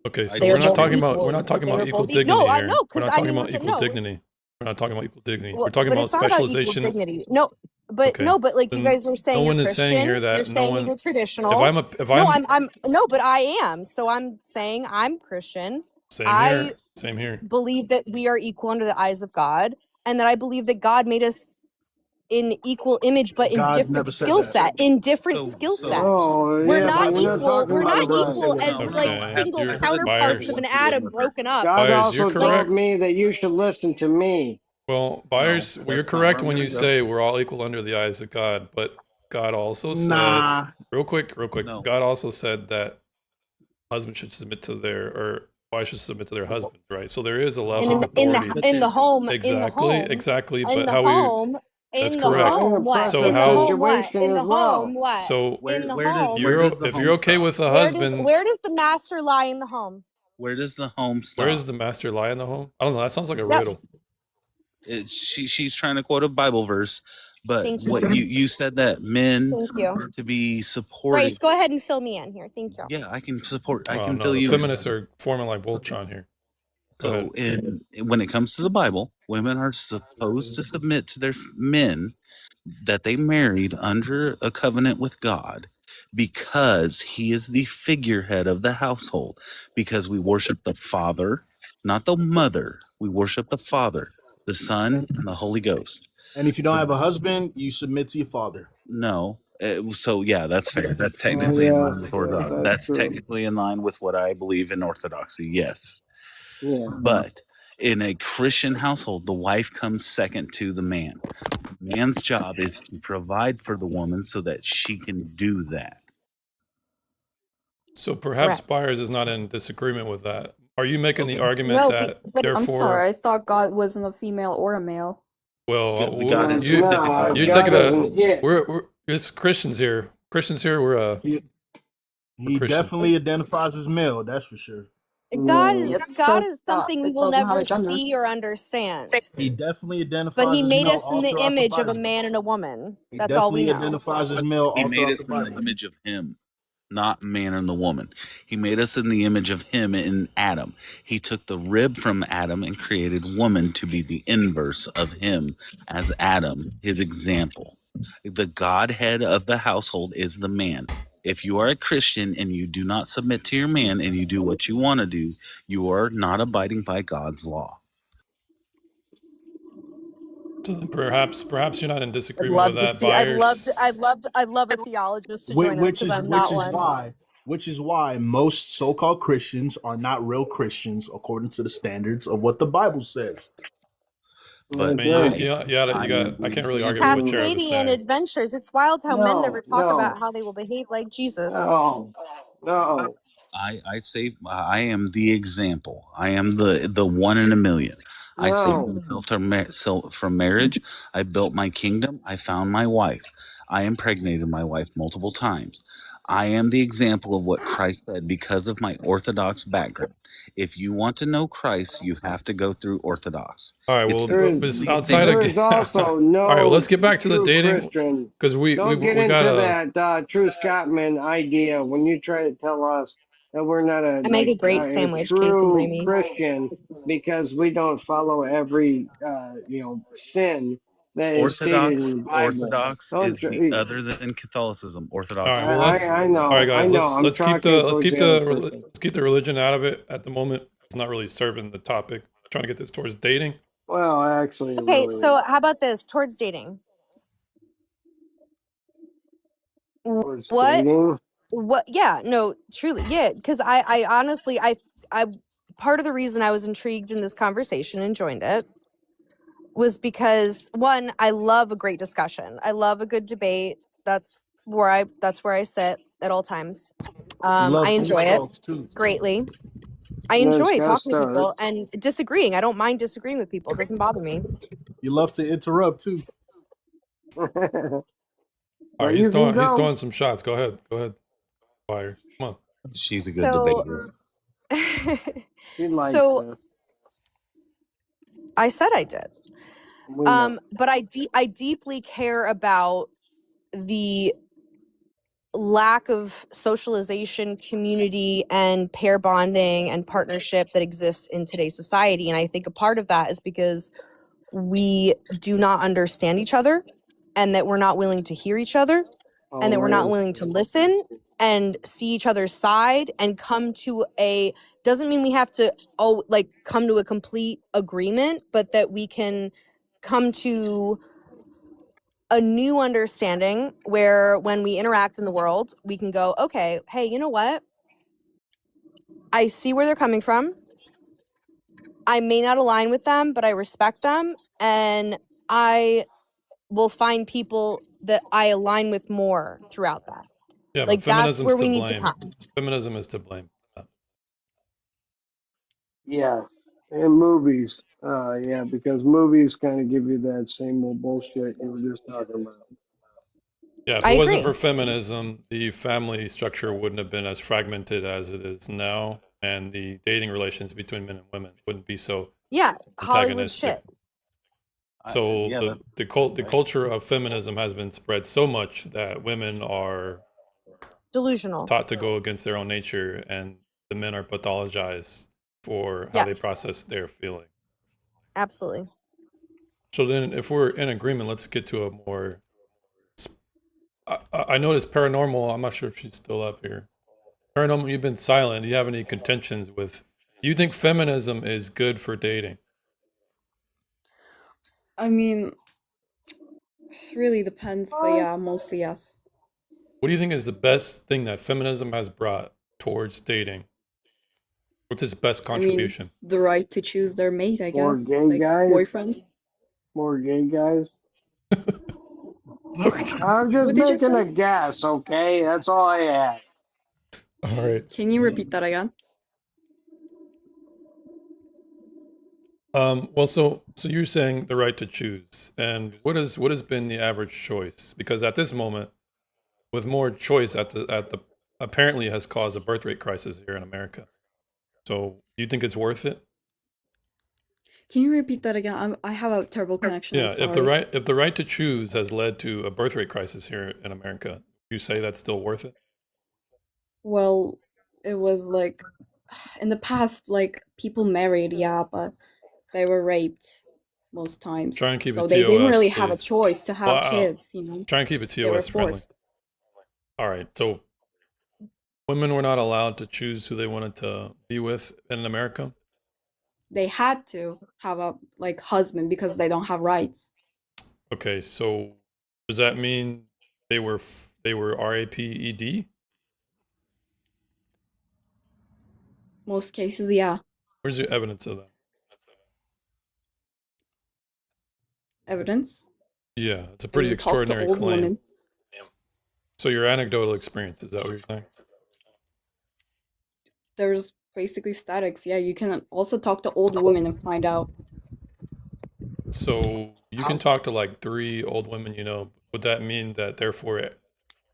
Okay, so They we're are not both talking about equal. we're not talking They about are equal both dignity no, I here. know, We're 'cause not I talking mean, about equal no. dignity. We're not talking about equal dignity. Well, We're talking but about it's not about equal specialization. dignity. No, but Okay. no, but like you Then guys are saying, no you're one is Christian. saying here You're that no saying one. you're traditional. If No, I'm no, but I am. So I'm saying I'm Christian. same I here. Same here. believe that we are equal under the eyes of God, and that I believe that God made us in equal image, but in God different never said skill that. set. In different So- skill so- sets. Oh, We're yeah, not but we're not equal. talking We're about not God. equal as No, like I have- single I have a counterparts of conversation an with atom her. broken up. God Byers, also you're told correct. me that you should listen to me. Well, Byers, No, you're that's not correct where when I'm you gonna go. say we're all equal under the eyes of God, but God also said, Nah. real quick, No. God also said that husbands should submit to or wives should submit to their husbands, right? So there is a level And of authority. in the home, Exactly. in But the how home, that's in the correct. In a home, what? So In the how- home, what? situation In the as well. home, what? So in the Where home. does the if home you're okay stop? with a husband, Where does the master lie in the home? Where does the home stop? where does the master lie in the home? I don't know. That sounds like a That's- riddle. She's trying to quote a Bible verse, but Thank you. what you said that men Thank you. are to be supported. Bryce, go ahead and fill me in here. Thank you. Yeah, I can support. I Oh, can no, fill the you. feminists are forming like Voltron here. Go So, when it comes to the Bible, women are supposed to submit to their men that they married under a covenant with God, because He is the figurehead of the household. Because we worship the Father, not the mother. We worship the Father, the Son, and the Holy Ghost. And if you don't have a husband, you submit to your father. No. So yeah, that's fair. That's technically in line with Orthodoxy. That's true. technically in line with what I believe in Orthodoxy. Yes. Yeah. But in a Christian household, the wife comes second to the man. The man's job is to provide for the woman so that she can do that. So perhaps Correct. Byers is not in disagreement with that. Are you making the argument No, that but I'm therefore, sorry, I thought God wasn't a female or a male. well, The God is- you Nah, you God take it doesn't- yeah. we're it's Christians here. We're He Christian. definitely identifies as male, that's for sure. God Yeah. is something we It will doesn't have never a gender. see or understand. He definitely identifies But he as made male us in all the throughout image of a Bible. man and a woman. He That's all we definitely know. identifies as male He all made throughout us the in the Bible. image of Him, not man and the woman. He made us in the image of Him in Adam. He took the rib from Adam and created woman to be the inverse of him as Adam, his example. The Godhead of the household is the man. If you are a Christian and you do not submit to your man and you do what you want to do, you are not abiding by God's law. So then perhaps you're not in I'd disagreement love with to that, see. Byers. I'd love a theologist to join us Which because is I'm not one. why most so-called Christians are not real Christians according to the standards of what the Bible says. But I mean, I, you got. I can't really argue with what Cherub is Cascadian saying. adventures. It's wild how men never talk about how they will behave like Jesus. No. I say I am the example. I am the one in a million. I saved myself from marriage. I built my kingdom. I found my wife. I impregnated my wife multiple times. I am the example of what Christ said because of my Orthodox background. If you want to know Christ, you have to go through Orthodox. All right. It's Well, There is, the outside there of is also no all right. Well, let's get back to the true dating Christian. because we Don't get into gotta. that true Scotsman idea when you try to tell us that we're not I make a great a sandwich, Casey true Remy. Christian because we don't follow every sin that is stated in the Bible. Orthodox Don't is the other than Catholicism. All Orthodox. right. Well, let's. I know. All right, guys. I know. Let's I'm let's keep talking the towards the other person. let's keep the religion out of it at the moment. It's not really serving the topic. I'm trying to get this towards dating. Well, actually, Okay, really, so how about this towards dating? towards What? dating. What? Yeah, no, truly, yeah. Because I honestly, I part of the reason I was intrigued in this conversation and joined it was because one, I love a great discussion. I love a good debate. That's where I sit at all times. I enjoy it greatly. I Yeah, it's enjoy gotta talking to start. people and disagreeing. I don't mind disagreeing with people. It doesn't bother me. You love to interrupt too. All Well, right, you he's can throwing go. some shots. Go ahead, Byers. Come on. She's a good So- debater. He likes So this. I said I did. We know. But I deeply care about the lack of socialization, community, and pair bonding and partnership that exists in today's society. And I think a part of that is because we do not understand each other and that we're not willing to hear each other and that we're not willing to listen and see each other's side and come to doesn't mean we have to come to a complete agreement, but that we can come to a new understanding where when we interact in the world, we can go, okay, hey, you know what? I see where they're coming from. I may not align with them, but I respect them. And I will find people that I align with more throughout that. Yeah, Like, but that's feminism's where to we need to blame. come. Feminism is to blame. Yeah, and movies. Yeah, because movies kind of give you that same old bullshit you were just talking about. Yeah, if I it wasn't agree. for feminism, the family structure wouldn't have been as fragmented as it is now, and the dating relations between men and women wouldn't be so Yeah, Hollywood antagonistic. shit. So yeah, the culture of feminism has been spread so much that women are Delusional. taught to go against their own nature, and the men are pathologized for how they Yes. process their feeling. Absolutely. So then, if we're in agreement, let's get to a more. I noticed paranormal. I'm not sure if she's still up here. Paranormal, you've been silent. Do you have any contentions with? Do you think feminism is good for dating? I mean, really depends, but yeah, mostly yes. What do you think is the best thing that feminism has brought towards dating? What's its best contribution? I mean, the right to choose their mate, I More guess. gay Like guys? boyfriend. More gay guys. Okay. I'm just What did you making say? a guess, okay? That's all I have. All right. Can you repeat that again? Well, so you're saying the right to choose, and what has been the average choice? Because at this moment, with more choice at the apparently has caused a birth rate crisis here in America. So you think it's worth it? Can you repeat that again? I have a terrible connection. I'm Yeah. sorry. If the right to choose has led to a birth rate crisis here in America, you say that's still worth it? Well, it was like in the past, like people married, yeah, but they were raped most times. Try and keep so it they didn't TOS, really have a please. choice to have Wow. kids, you know. Try and keep it They were TOS friendly. forced. All right. So women were not allowed to choose who they wanted to be with in America? They had to have a like husband because they don't have rights. Okay, so does that mean they were RAPED? Most cases, yeah. Where's your evidence of that? Evidence. Yeah, it's a And pretty you talk to extraordinary old claim. women. So your anecdotal experience, is that what you're saying? There's basically statics. Yeah, you can also talk to old women and find out. So you can talk to like 3 old women, you know. Would that mean that therefore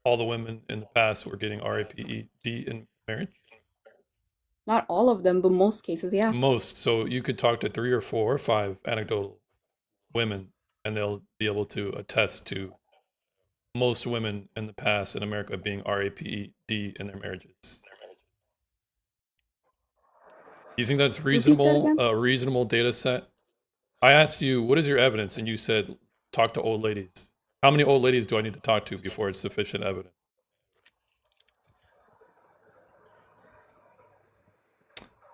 all the women in the past were getting RAPED in marriage? Not all of them, but most cases, yeah. Most. So you could talk to 3 or 4 or 5 anecdotal women, and they'll be able to attest to most women in the past in America being RAPED in their marriages. Do you think that's reasonable? again? A reasonable data set? I asked you, what is your evidence? And you said, talk to old ladies. How many old ladies do I need to talk to before it's sufficient evidence?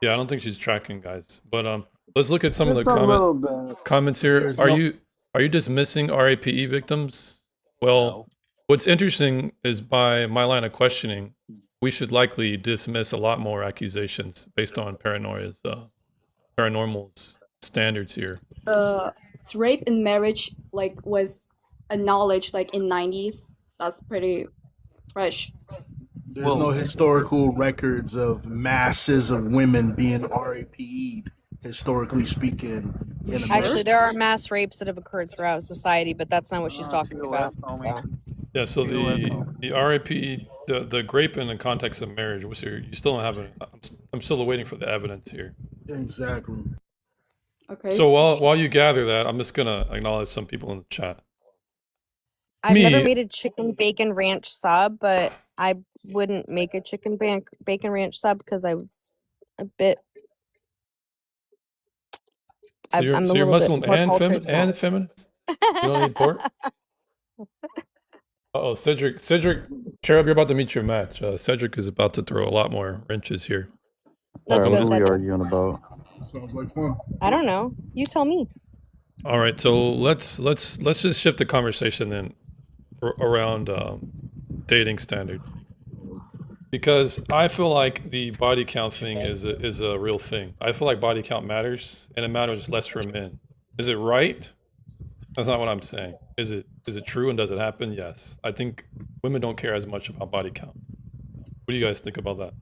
Yeah, I don't think she's tracking, guys. But let's look at some of the Just a little bit. comments here. There's Are no- you dismissing RAPE victims? Well, what's interesting is by my line of questioning, we should likely dismiss a lot more accusations based on paranormal's standards here. Rape in marriage like was acknowledged like in 90s. That's pretty fresh. There's no historical records of masses of women being RAPE'd, historically speaking, in America. Actually, there are mass rapes that have occurred throughout society, but that's not what she's talking about. So. Yeah, so the RAPE, the grape in the context of marriage, what's your, you still don't have it. I'm still waiting for the evidence here. Exactly. Okay. So while you gather that, I'm just gonna acknowledge some people in the chat. I've never Me- made a chicken bacon ranch sub, but I wouldn't make a chicken bacon ranch sub because I'm a bit. So you're, I'm a so you're little bit Muslim more and cultured than and that. feminist? You don't eat pork? Uh-oh, Cedric, Cherub, you're about to meet your match. Cedric is about to throw a lot more wrenches here. Let's Alright, go, what are we Cedric. arguing about? Sounds like fun. I don't know. You tell me. All right, so let's just shift the conversation then around dating standards, because I feel like the body count thing is a real thing. I feel like body count matters, and it matters less for men. Is it right? That's not what I'm saying. Is it true, and does it happen? Yes. I think women don't care as much about body count. What do you guys think about that?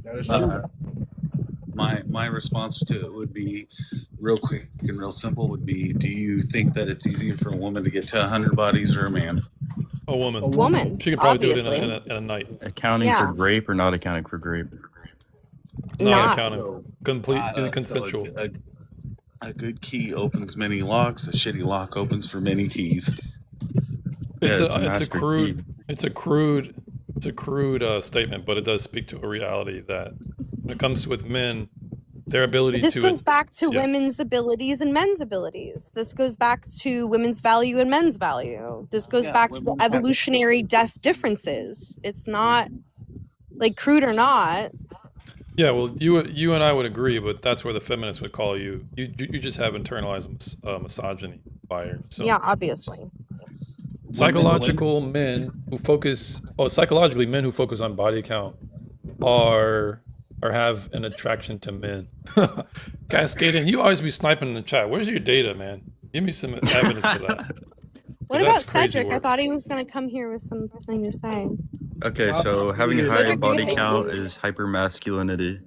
That is true. My response to it would be real quick and real simple would be, do you think that it's easier for a woman to get to 100 bodies or a man? A woman. Woman. She could probably obviously. do it in a night. Accounting Yeah. for grape or not accounting for grape? Not Not. accounting. Completely So consensual. a good key opens many locks. A shitty lock opens for many keys. It's Yeah, a master crude key. it's a crude statement, but it does speak to a reality that when it comes with men, their ability This to goes back to yeah. women's abilities and men's abilities. This goes back to women's value and men's value. This goes back to evolutionary differences. It's not like crude or not. yeah. Well, you and I would agree, but that's where the feminists would call you. You just have internalized misogyny by her. So Yeah, obviously. psychologically, men who focus on body count are have an attraction to men. Cascading, you always be sniping in the chat. Where's your data, man? Give me some evidence of that. What That's about crazy Cedric? I work. thought he was going to come here with something to say. Okay, so having a higher Cedric, do you body hate count me? is hypermasculinity.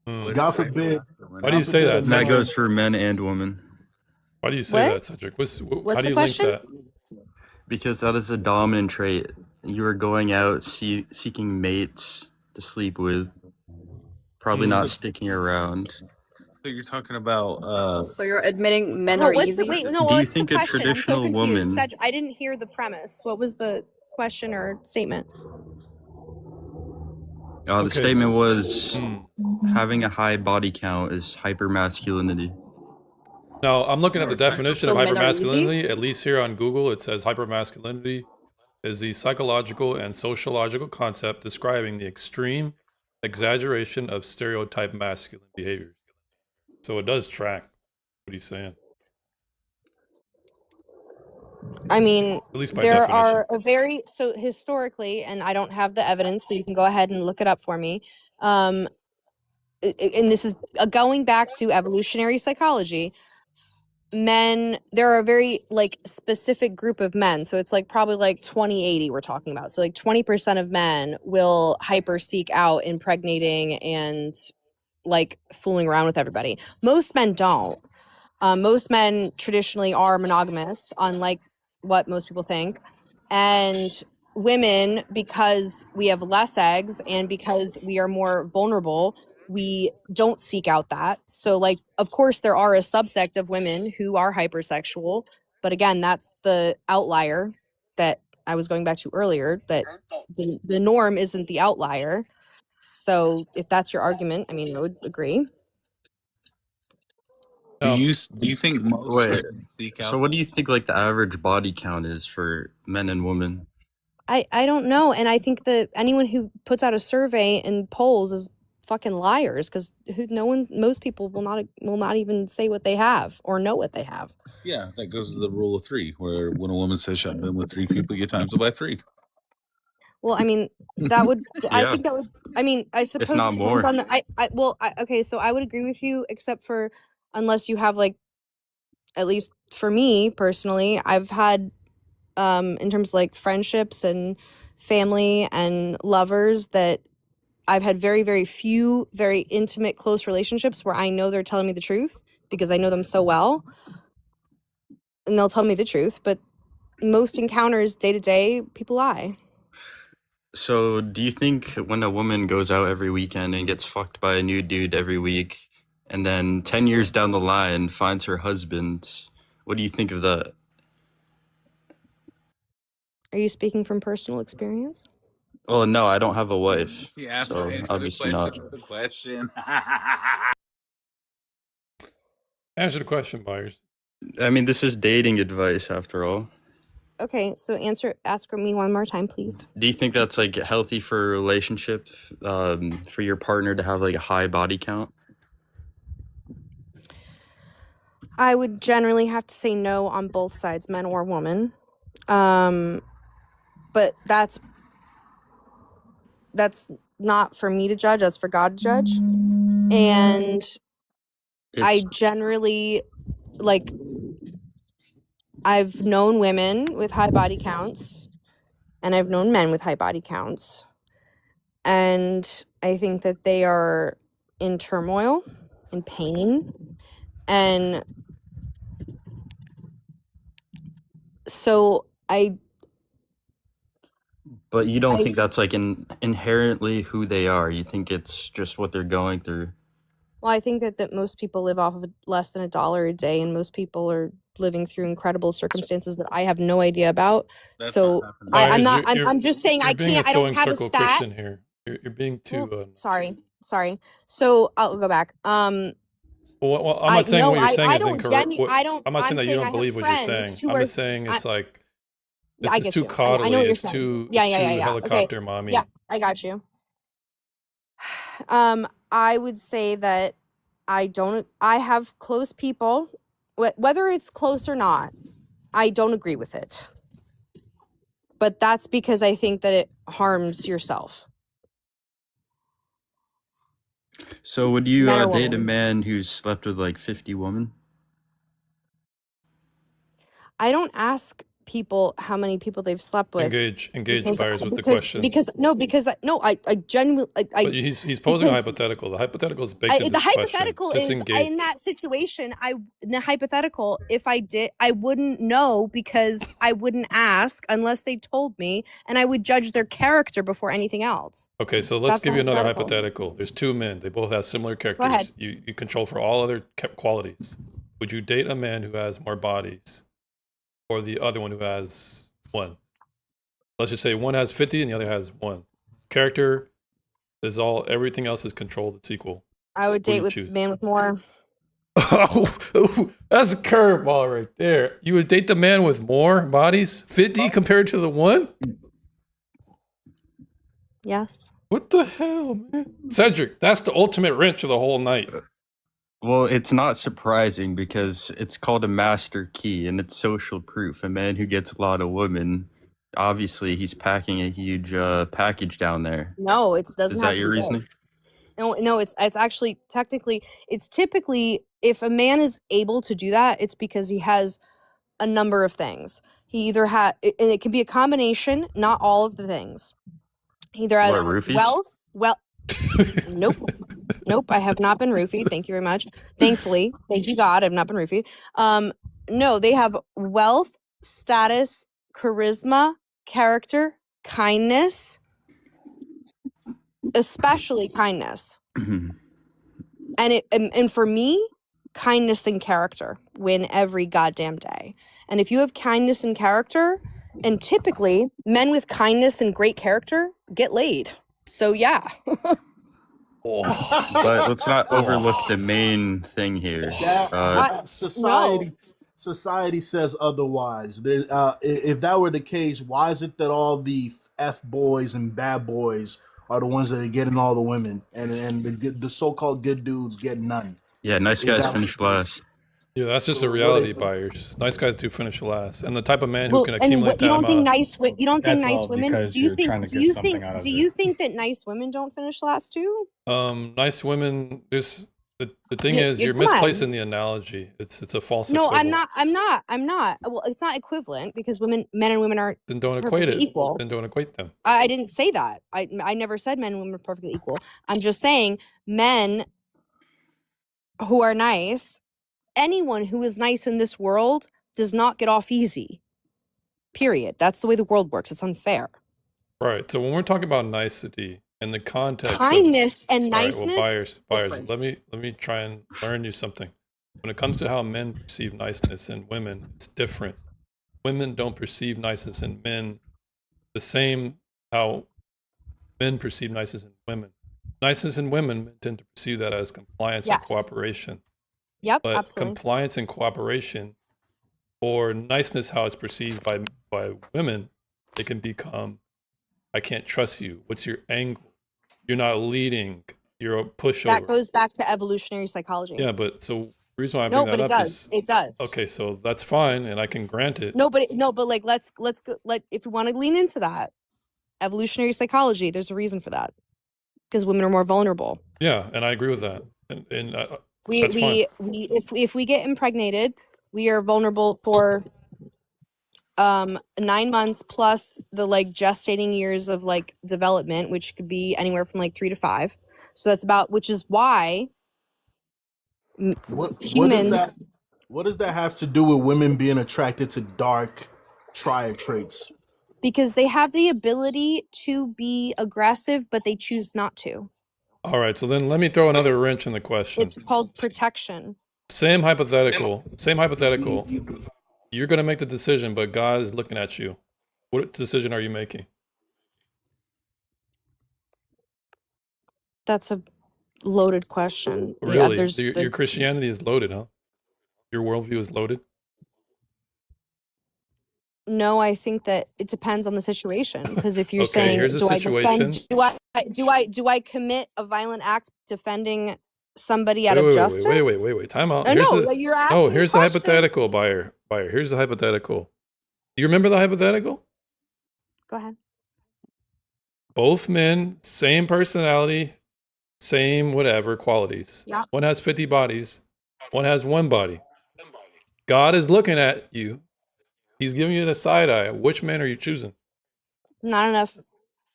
Hmm. God forbid. Why do you say that, And that Cedric? goes for men and women. Why do you say What? that, Cedric? What's how do the you question? link that? Because that is a dominant trait. You are going out seeking mates to sleep with, probably not sticking around. So you're talking about So you're admitting men No, are what's easy? the, wait, no, Do you what's the think a question? I'm so traditional confused. woman- Cedric, I didn't hear the premise. What was the question or statement? The Okay, statement was Hmm. having a high body count is hypermasculinity. Now, I'm looking at the definition So of men are easy? hypermasculinity. At least here on Google, it says hypermasculinity is the psychological and sociological concept describing the extreme exaggeration of stereotype masculine behaviors. So it does track what he's saying, I mean, at least by there definition. are a very so historically, and I don't have the evidence, so you can go ahead and look it up for me. And this is going back to evolutionary psychology. Men, there are a very like specific group of men, so it's like probably like 20-80 we're talking about. So like 20% of men will hyper seek out impregnating and like fooling around with everybody. Most men don't. Most men traditionally are monogamous, unlike what most people think. And women, because we have less eggs and because we are more vulnerable, we don't seek out that. So, like, of course, there are a subsect of women who are hypersexual. But again, that's the outlier that I was going back to earlier, that the norm isn't the outlier. So if that's your argument, I mean, I would agree. Do you think most Wait, women seek out? so what do you think like the average body count is for men and women? I don't know, and I think that anyone who puts out a survey and polls is fucking liars, because most people will not even say what they have or know what they have. Yeah, that goes to the rule of 3, where when a woman says "I've been with 3 people," you times it by 3. Well, I mean, that would I Yeah. think that would I mean, I suppose not it depends more. on the okay, so I would agree with you, except for unless you have like, at least for me personally, I've had in terms of like friendships and family and lovers, that I've had very, very few, very intimate, close relationships where I know they're telling me the truth because I know them so well. And they'll tell me the truth. But most encounters day to day, people lie. So do you think when a woman goes out every weekend and gets fucked by a new dude every week, and then 10 years down the line finds her husband, what do you think of that? Are you speaking from personal experience? Oh no, I don't have a wife, She asked so to answer obviously not. the question. Answer the question, Myers. I mean, this is dating advice after all. Okay, so ask me one more time, please. Do you think that's like healthy for a relationship, for your partner to have like a high body count? I would generally have to say no on both sides, men or women. But that's not for me to judge, that's for God to judge. And I generally, like, I've known women with high body counts and I've known men with high body counts. And I think that they are in turmoil, in pain. And so But you don't think that's like inherently who they are? You think it's just what they're going through? Well, I think that most people live off of less than $1 a day, and most people are living through incredible circumstances that I have no idea about. That's So not I'm Myers, not. I'm just saying you're I being can't. a I don't sewing have a circle stat. Christian here. You're being too. Well, sorry. So I'll go back. Well, I'm not saying what you're saying is incorrect. I'm not saying that you saying I don't have believe what you're saying. friends who I'm are- just saying it's like this I is get too you. I know coddly. what you're It's saying. too Yeah. helicopter Okay. mommy. Yeah, I got you. I would say that I have close people, whether it's close or not, I don't agree with it. But that's because I think that it harms yourself. So would you Men or date a women. man who's slept with like 50 women? I don't ask people how many people they've slept with. Engage because- buyers with the because- question. Because I genuinely But he's posing a because- hypothetical. The hypothetical is baked into the the question. hypothetical Just is engage. in that situation. In the hypothetical, if I did, I wouldn't know because I wouldn't ask unless they told me, and I would judge their character before anything else. Okay, so let's That's give you another hypothetical. hypothetical. There's 2 men. They both have similar ahead. characters. You control for all other qualities. Would you date a man who has more bodies, or the other one who has 1? Let's just say one has 50 and the other has 1. Character is all. Everything else is controlled. It's equal. I would do you date with choose? man with more. Oh, that's a curveball right there. You would date the man with more bodies, 50 compared to the one? Yes. What the hell, man? Cedric, that's the ultimate wrench of the whole night. Well, it's not surprising because it's called a master key and it's social proof. A man who gets a lot of women, obviously, he's packing a huge package down there. No, it doesn't Is have that to your be big. reasoning? No, it's actually technically it's typically if a man is able to do that, it's because he has a number of things. He either and it can be a combination, not all of the things. He either has What, roofies? Nope. Nope, I have not been roofied. Thank you very much. Thankfully, thank you God, I've not been roofied. No, they have wealth, status, charisma, character, kindness, especially kindness. And for me, kindness and character win every goddamn day. And if you have kindness and character, and typically men with kindness and great character get laid. So yeah. But let's not overlook the main thing here. Society says otherwise. If that were the case, why is it that all the F boys and bad boys are the ones that are getting all the women, and the so-called good dudes get none? Yeah, nice If guys that finish were the last. case. Yeah, that's just a So reality, buyers. Nice guys do finish last, and the type of man who Well, can and accumulate you that don't think amount. you don't think That's nice all women? because Do you you're think? trying to Do get you something think? out of Do it. you think that nice women don't finish last too? Nice women. There's the thing Yeah, is, yeah, you're come on. misplacing the analogy. It's a false. No, I'm equivalent. not. I'm not. Well, it's not equivalent because men and women are Then don't equate perfectly it. equal. Then don't equate them. I didn't say that. I never said men and women are perfectly equal. I'm just saying men who are nice, anyone who is nice in this world does not get off easy. Period. That's the way the world works. It's unfair. Right. So when we're talking about nicety in the context of Kindness and all right, niceness. well, buyers, different. let me try and learn you something. When it comes to how men perceive niceness in women, it's different. Women don't perceive niceness in men the same how men perceive niceness in women. Niceness in women tend to perceive that as compliance and Yes. cooperation. Yep, But absolutely. compliance and cooperation, or niceness, how it's perceived by women, it can become, I can't trust you. What's your angle? You're not leading. You're a pushover. That goes back to evolutionary psychology. Yeah, but so the reason why I No, bring but that it up does. is It does. okay. So that's fine, and I can grant it. No, but like let's go. If we want to lean into that, evolutionary psychology. There's a reason for that because women are more vulnerable. Yeah, and I agree with that. And We that's fine. if we get impregnated, we are vulnerable for 9 months plus the like gestating years of like development, which could be anywhere from like 3 to 5. So that's about, which is why humans. What does that have to do with women being attracted to dark triad traits? Because they have the ability to be aggressive, but they choose not to. All right, so then let me throw another wrench in the question. It's called protection. Same hypothetical. You're going to make the decision, but God is looking at you. What decision are you making? That's a loaded question. Really? there's Your Christianity is loaded, huh? Your worldview is loaded? No, I think that it depends on the situation. Because if you're Okay, saying, here's a do situation. do I commit a violent act defending somebody out of justice? Wait. Time out. You're asking. No, me here's a the question. hypothetical, buyer. Here's the hypothetical. You remember the hypothetical? Go ahead. Both men, same personality, same whatever qualities. Yeah. One has 50 bodies, one has one body. God is looking at you. He's giving you the side eye. Which man are you choosing? Not enough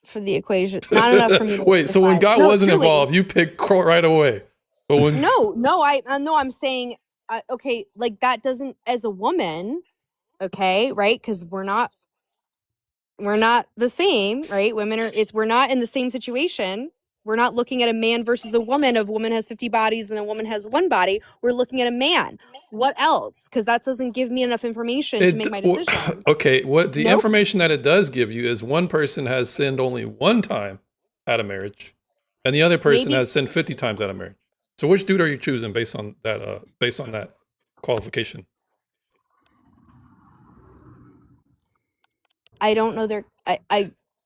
for the equation. Not enough for me. To Wait, so when decide. God No, wasn't truly. involved, you picked right away. But when No, I'm saying, okay, like that doesn't, as a woman, okay, right? Because we're not the same, right? We're not in the same situation. We're not looking at a man versus a woman. A woman has 50 bodies and a woman has one body. We're looking at a man. What else? Because that doesn't give me enough information to make my decision. Okay, what the Nope. information that it does give you is one person has sinned only one time out of marriage, and the other person Maybe- has sinned 50 times out of marriage. So which dude are you choosing based on that qualification? I don't know their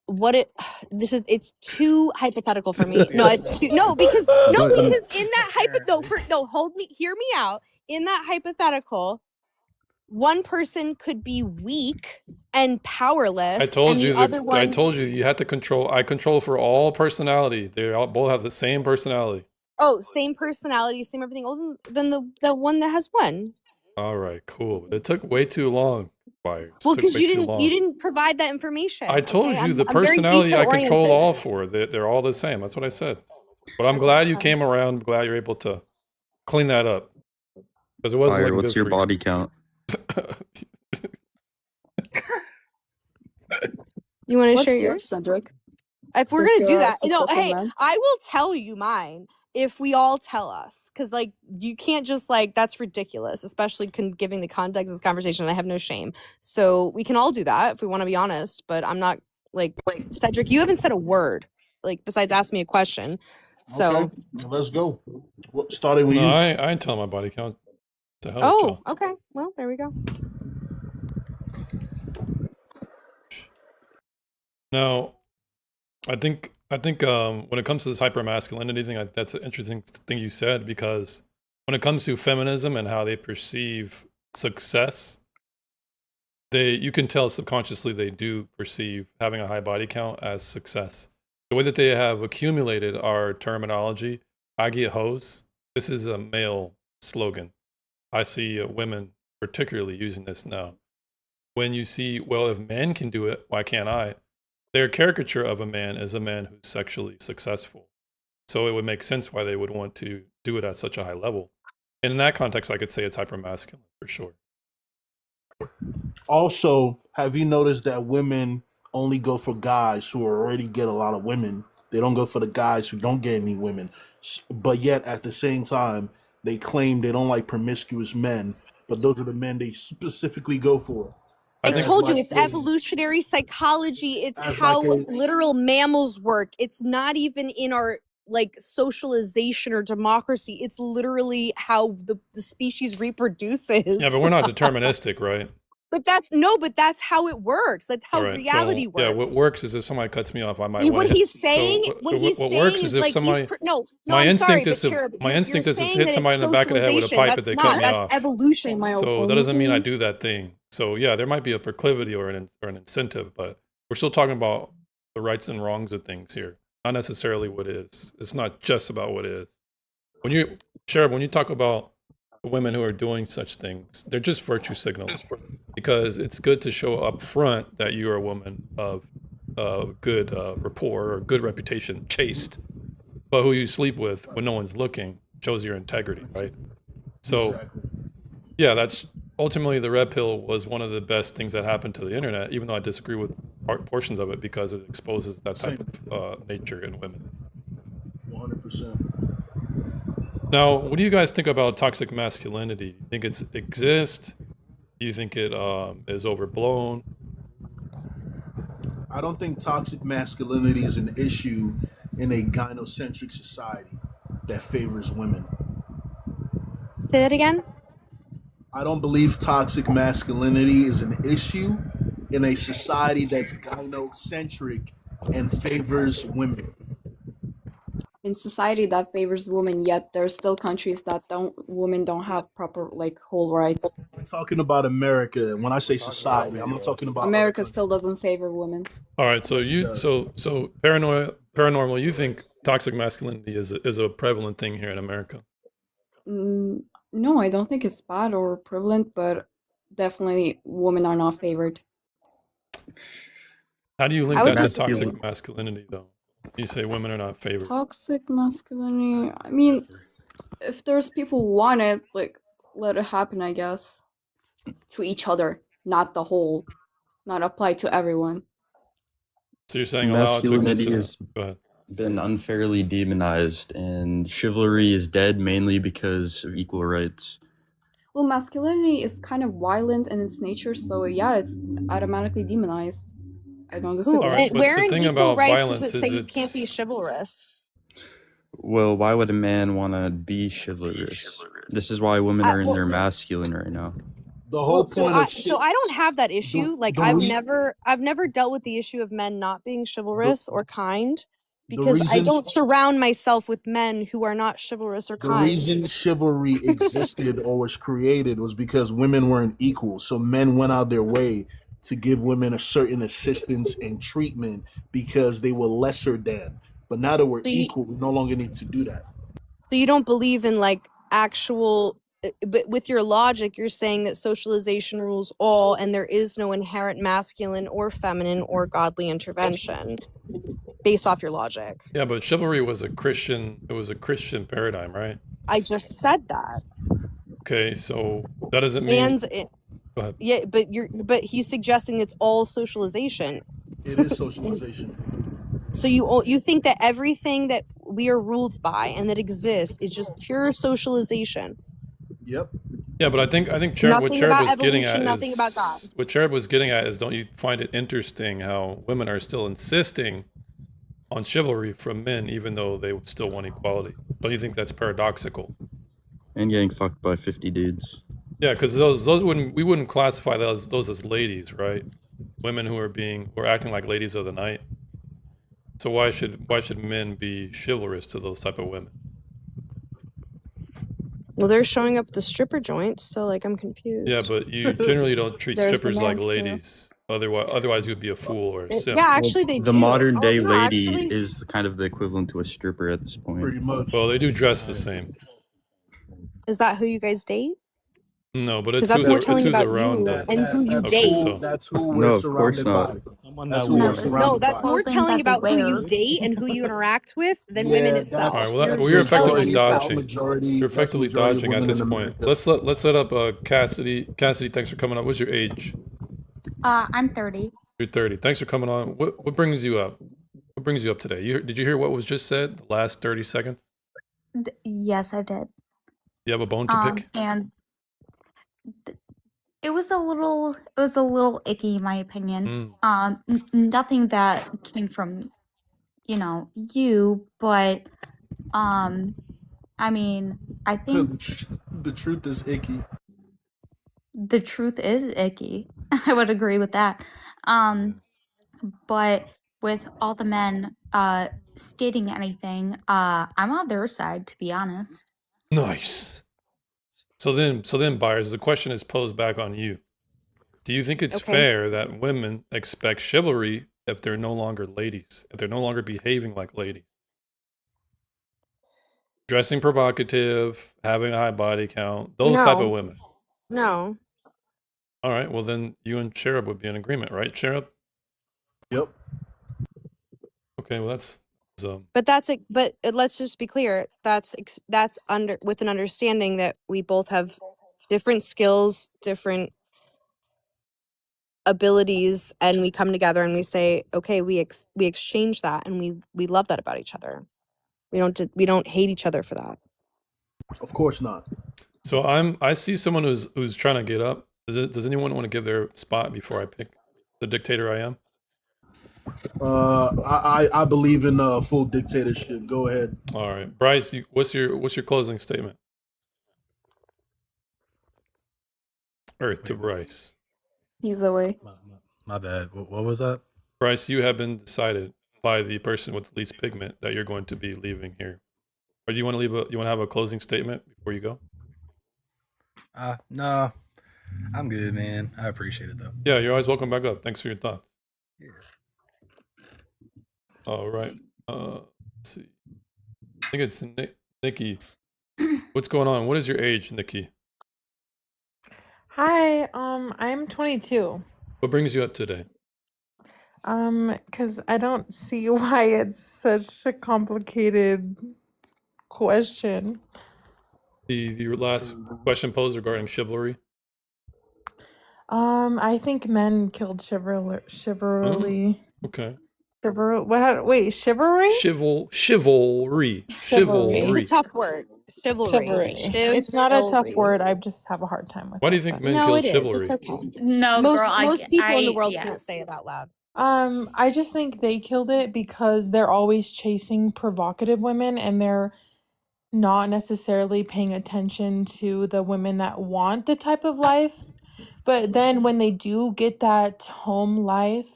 it's too hypothetical for me. No, it's too because in that hear me out. In that hypothetical, one person could be weak and powerless. I told and you the other one, I told you had to control. I control for all personality. They all both have the same personality. oh, same personality, same everything. Other than the one that has one. All right, cool. It took way too long. Fires. Well, Took because way you too didn't long. you didn't provide that information. I told okay? you the I'm very personality I control detail-oriented. all for. They're all the same. That's what I said. But I'm glad you came around. I'm glad you're able to clean that up because it wasn't Fire, looking what's good your for body count? You want to What's share yours, yours? Cedric? If we're Since gonna do you're a that, no, successful hey, man. I will tell you mine if we all tell us, because like you can't just like that's ridiculous, especially giving the context of this conversation. I have no shame, so we can all do that if we want to be honest. But I'm not like Cedric. You haven't said a word like besides ask me a question. So Okay, let's go. What started with No, you? I ain't telling my body count. To hell with oh, y'all. okay, well there we go. Now, I think when it comes to this hypermasculinity thing, that's an interesting thing you said because when it comes to feminism and how they perceive success, you can tell subconsciously they do perceive having a high body count as success. The way that they have accumulated our terminology, I get hoes. This is a male slogan. I see women particularly using this now. When you see, well, if men can do it, why can't I? Their caricature of a man is a man who's sexually successful. So it would make sense why they would want to do it at such a high level. And in that context, I could say it's hypermasculine for sure. Also, have you noticed that women only go for guys who already get a lot of women? They don't go for the guys who don't get any women. But yet, at the same time, they claim they don't like promiscuous men. But those are the men they specifically go for. I As told you like it's a- evolutionary psychology. It's as how like a- literal mammals work. It's not even in our like socialization or democracy. It's literally how the species reproduces. Yeah, but we're not deterministic, right? But that's how it works. That's how All right, reality so, works. Yeah, what works is if somebody cuts me off, I might. What wanna hit- he's saying, so what he's saying works is is if like somebody. no, My I'm instinct sorry, is but to Cherub, my you're instinct is to saying hit that somebody in it's the back of the head with a pipe if socialization. they That's cut me not. off. That's evolution. So that doesn't mean I do that thing. So yeah, there might be a proclivity or an incentive, but we're still talking about the rights and wrongs of things here, not necessarily what is. It's not just about what is. When you, Cherub, when you talk about women who are doing such things, they're just virtue signals because it's good to show up front that you are a woman of good rapport or good reputation, chaste, but who you sleep with when no one's looking shows your integrity, right? So Exactly. yeah, that's ultimately the red pill was one of the best things that happened to the internet, even though I disagree with portions of it because it exposes that type of nature in women. 100%. Now, what do you guys think about toxic masculinity? Do you think it exists? Do you think it is overblown? I don't think toxic masculinity is an issue in a gynocentric society that favors women. Say that again. I don't believe toxic masculinity is an issue in a society that's gynocentric and favors women. In society that favors women, yet there are still countries that women don't have proper like whole rights. I'm talking about America. When I say society, I'm not talking about America still doesn't favor women. All right, so so paranormal, you think toxic masculinity is a prevalent thing here in America? No, I don't think it's bad or prevalent, but definitely women are not favored. How do you link I would that to disagree. toxic masculinity, though? You say women are not favored. Toxic masculinity. I mean, if there's people who want it, like let it happen, I guess. To each other, not the whole, not apply to everyone. So you're saying allow it to Masculinity exist? has Go ahead. been unfairly demonized, and chivalry is dead mainly because of equal rights. Well, masculinity is kind of violent in its nature, so yeah, it's automatically demonized. I don't disagree. All right, but Where the in thing equal about rights violence does it say is you can't be it's- chivalrous? Well, why would a man want to be chivalrous? This is why women are in their masculine right now. The whole Well, so point I of so I don't have that issue. Like the I've re- never dealt with the issue of men not being chivalrous or kind the because I reason don't surround myself with men who are not chivalrous or the kind. reason chivalry existed or was created was because women weren't equal. So men went out their way to give women a certain assistance and treatment because they were lesser than. But now that we're So you, equal, we no longer need to do that. so you don't believe in like actual but with your logic you're saying that socialization rules all and there is no inherent masculine or feminine or godly intervention based off your logic. Yeah, but chivalry was a Christian. It was a Christian paradigm, right? I just said that. Okay, so that doesn't mean. And Go ahead. yeah, but he's suggesting it's all socialization. It is socialization. So you think that everything that we are ruled by and that exists is just pure socialization. Yep. Yeah, but I think Cherub, what Nothing Cherub about was getting evolution, at nothing is about God. what Cherub was getting at is, don't you find it interesting how women are still insisting on chivalry from men even though they still want equality? Don't you think that's paradoxical? And getting fucked by 50 dudes. Yeah, because those we wouldn't classify those as ladies, right? Women who are acting like ladies of the night. So why should men be chivalrous to those type of women? Well, they're showing up at the stripper joints, so like I'm confused. Yeah, but you generally don't treat There's the strippers like mans, too. ladies. Otherwise you'd be a fool or a simp. Yeah, actually they The do. modern day no, lady actually- is kind of the equivalent to a stripper at this point. Pretty much. Well, they do dress the same. Is that who you guys date? No, but 'Cause it's that's who's, more it's telling who's about around you us. and who you Okay, date. so- That's who No, we're of course surrounded not. by. Someone That's that who we're wears. surrounded No, that's by. more Clothing telling that about they who you wear. date and who you interact with than women itself. All right, well, that's you're effectively majority, that's dodging. majority- You're that's effectively majority of dodging at women this in point. America. Let's set up Cassidy. Cassidy, thanks for coming up. What's your age? I'm 30. You're 30. Thanks for coming on. What brings you up? What brings you up today? Did you hear what was just said? The last 30 seconds? Yes, I did. You have a bone to pick? And it was a little icky in my opinion. Nothing that came from, you, but I mean, I think The truth is icky. the truth is icky. I would agree with that. But with all the men stating anything, I'm on their side, to be honest. Nice. So then, buyers, the question is posed back on you. Do you think it's Okay. fair that women expect chivalry if they're no longer ladies, if they're no longer behaving like ladies? Dressing provocative, having a high body count, those type No. of women. No. All right, well then you and Cherub would be in agreement, right, Cherub? Yep. Okay, well that's But let's just be clear. That's under with an understanding that we both have different skills, different abilities, and we come together and we say, okay, we exchange that, and we love that about each other. We don't hate each other for that. Of course not. so I see someone who's trying to get up. Does anyone want to give their spot before I pick the dictator I am? I believe in full dictatorship. Go ahead. All right, Bryce, what's your closing statement? Earth to Bryce. He's away. My bad. What was that? Bryce, you have been decided by the person with the least pigment that you're going to be leaving here. Or do you want to have a closing statement before you go? No, I'm good, man. I appreciate it though. Yeah, you're always welcome back up. Thanks for your thoughts. Yeah. All right. Let's see. I think it's Nikki. What's going on? What is your age, Nikki? Hi, I'm 22. What brings you up today? Because I don't see why it's such a complicated question. The last question posed regarding chivalry. I think men killed chivalry. Okay. Wait, chivalry? Chivalry. It's a tough word. Chivalry. It's not a tough Chivalry. word. I just have a hard time with Why do it. you think but- men No, killed it is. chivalry? It's okay. No, Most girl, most people in the world yeah. can't say it out loud. I just think they killed it because they're always chasing provocative women and they're not necessarily paying attention to the women that want the type of life. But then when they do get that home life,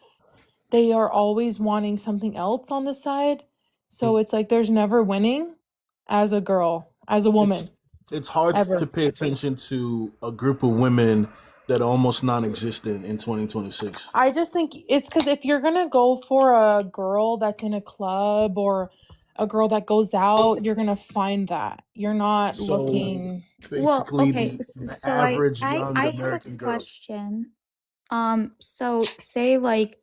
they are always wanting something else on the side. So it's like there's never winning as a girl, as a It's woman, it's hard to ever. pay attention to a group of women that are almost non-existent in 2026. I just think it's because if you're gonna go for a girl that's in a club or a girl that goes out, you're gonna find that. You're not So looking. Well, basically, okay, the so average young I have a American girl. question. So say like,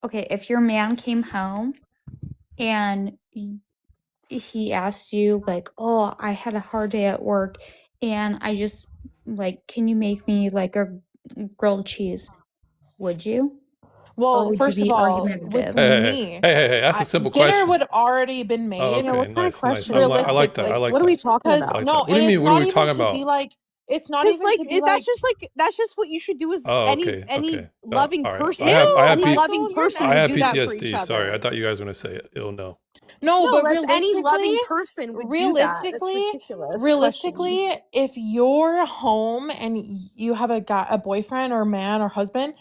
okay, if your man came home and he asked you like, "Oh, I had a hard day at work and I just like, can you make me like a grilled cheese?" Would you? Or Well, would you first of be all, with argumentative? me, That's a simple dinner question. would already been Oh, made. Yeah, okay, what kind of nice, nice. question I is like, I that? like that. I Like, like what are we that. talking Cause I about? like no, that. What do and you it's mean? What are not we even talking to be about? like, it's not Because even like to be that's like, just like that's just what you should do as Oh, any okay, okay. loving All right. person. I have ew, Any P- loving Michael, you're person I would have do that for each PTSD. Sorry, other. I thought you guys were gonna say it. Ill no. No, No, but that's any loving person would do that. That's ridiculous question. realistically, if you're home and you have a boyfriend or man or husband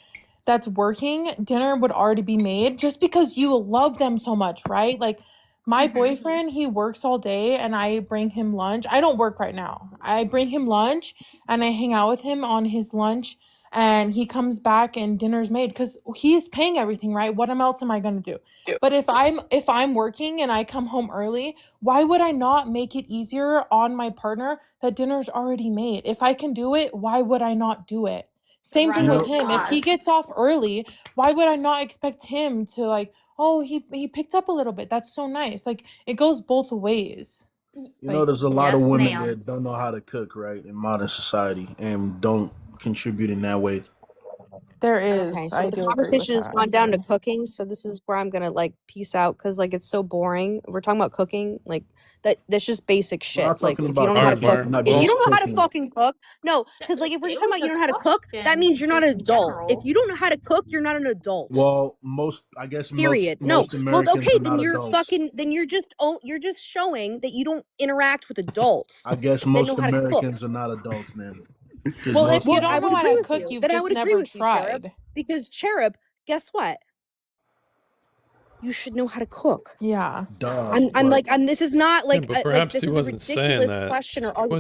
that's working, dinner would already be made just because you love them so much, right? Like my boyfriend, he works all day and I bring him lunch. I don't work right now. I bring him lunch and I hang out with him on his lunch and he comes back and dinner's made because he's paying everything, right? What else am I gonna do? But if I'm working and I come home early, why would I not make it easier on my partner that dinner's already made? If I can do it, why would I not do it? Same thing with him. If he gets off early, why would I not expect him to like, oh, he picked up a little bit. That's so nice. Like it goes both ways. You know, Like there's a lot of Yes, women ma'am. that don't know how to cook, right, in modern society and don't contribute in that way. there Okay, is. so I the do agree with conversation has that. gone down to cooking, so this is where I'm gonna like peace out because like it's so boring. We're talking about cooking, like that's just basic We're not shit. Like talking if you don't about know how to Alright, cooking, cook, not if you just don't know how to cooking. fucking cook, no, because like if we're just talking about you don't know how to cook, that means you're not an adult. If you don't know how to cook, you're not an adult. Well, I guess Period. most Well, Americans okay, are then not you're adults. you're just showing that you don't interact with adults I guess that most know how to cook. Americans are not adults then. Because Well, if you Well, don't I know would how agree to with cook, you. you've Then I just would agree never with you, Cherub, tried. because Cherub, guess what? You should know how to cook. Yeah. duh. I'm but like this is not Yeah, like but like perhaps this he is a wasn't saying ridiculous that. question or He argument.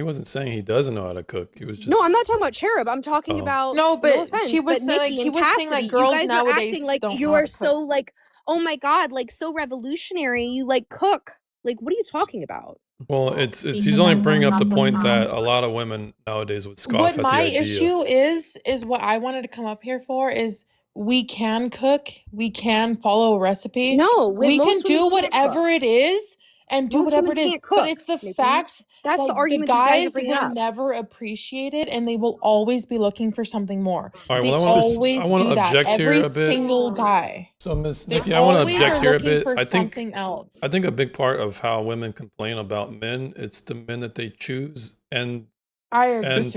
wasn't saying he doesn't know how to cook. He was No, I'm not just talking about Cherub. I'm talking oh. about No, no but she offense, was but saying like Nikki he and was saying Cassidy, like you girls guys are nowadays acting like don't you know how are to so cook. like, oh my god, like so revolutionary. You like cook. Like, what are you talking about? Well, it's he's only bringing up the point that a lot of women nowadays would scoff What at the my idea. issue is what I wanted to come up here for is we can cook, we can follow a recipe, No, we can most women do can't whatever cook. it is and do Most whatever women it is. can't But cook, it's the Nikki. fact That's the that the argument these guys are guys bringing will up. never appreciate it and they will always be looking for something more. All right, They well, I always want do to that. object here Every a bit. single guy. So, Miss They Nikki, I want to always object are here a looking bit. for I think something else. a big part of how women complain about men, it's the men that they choose, and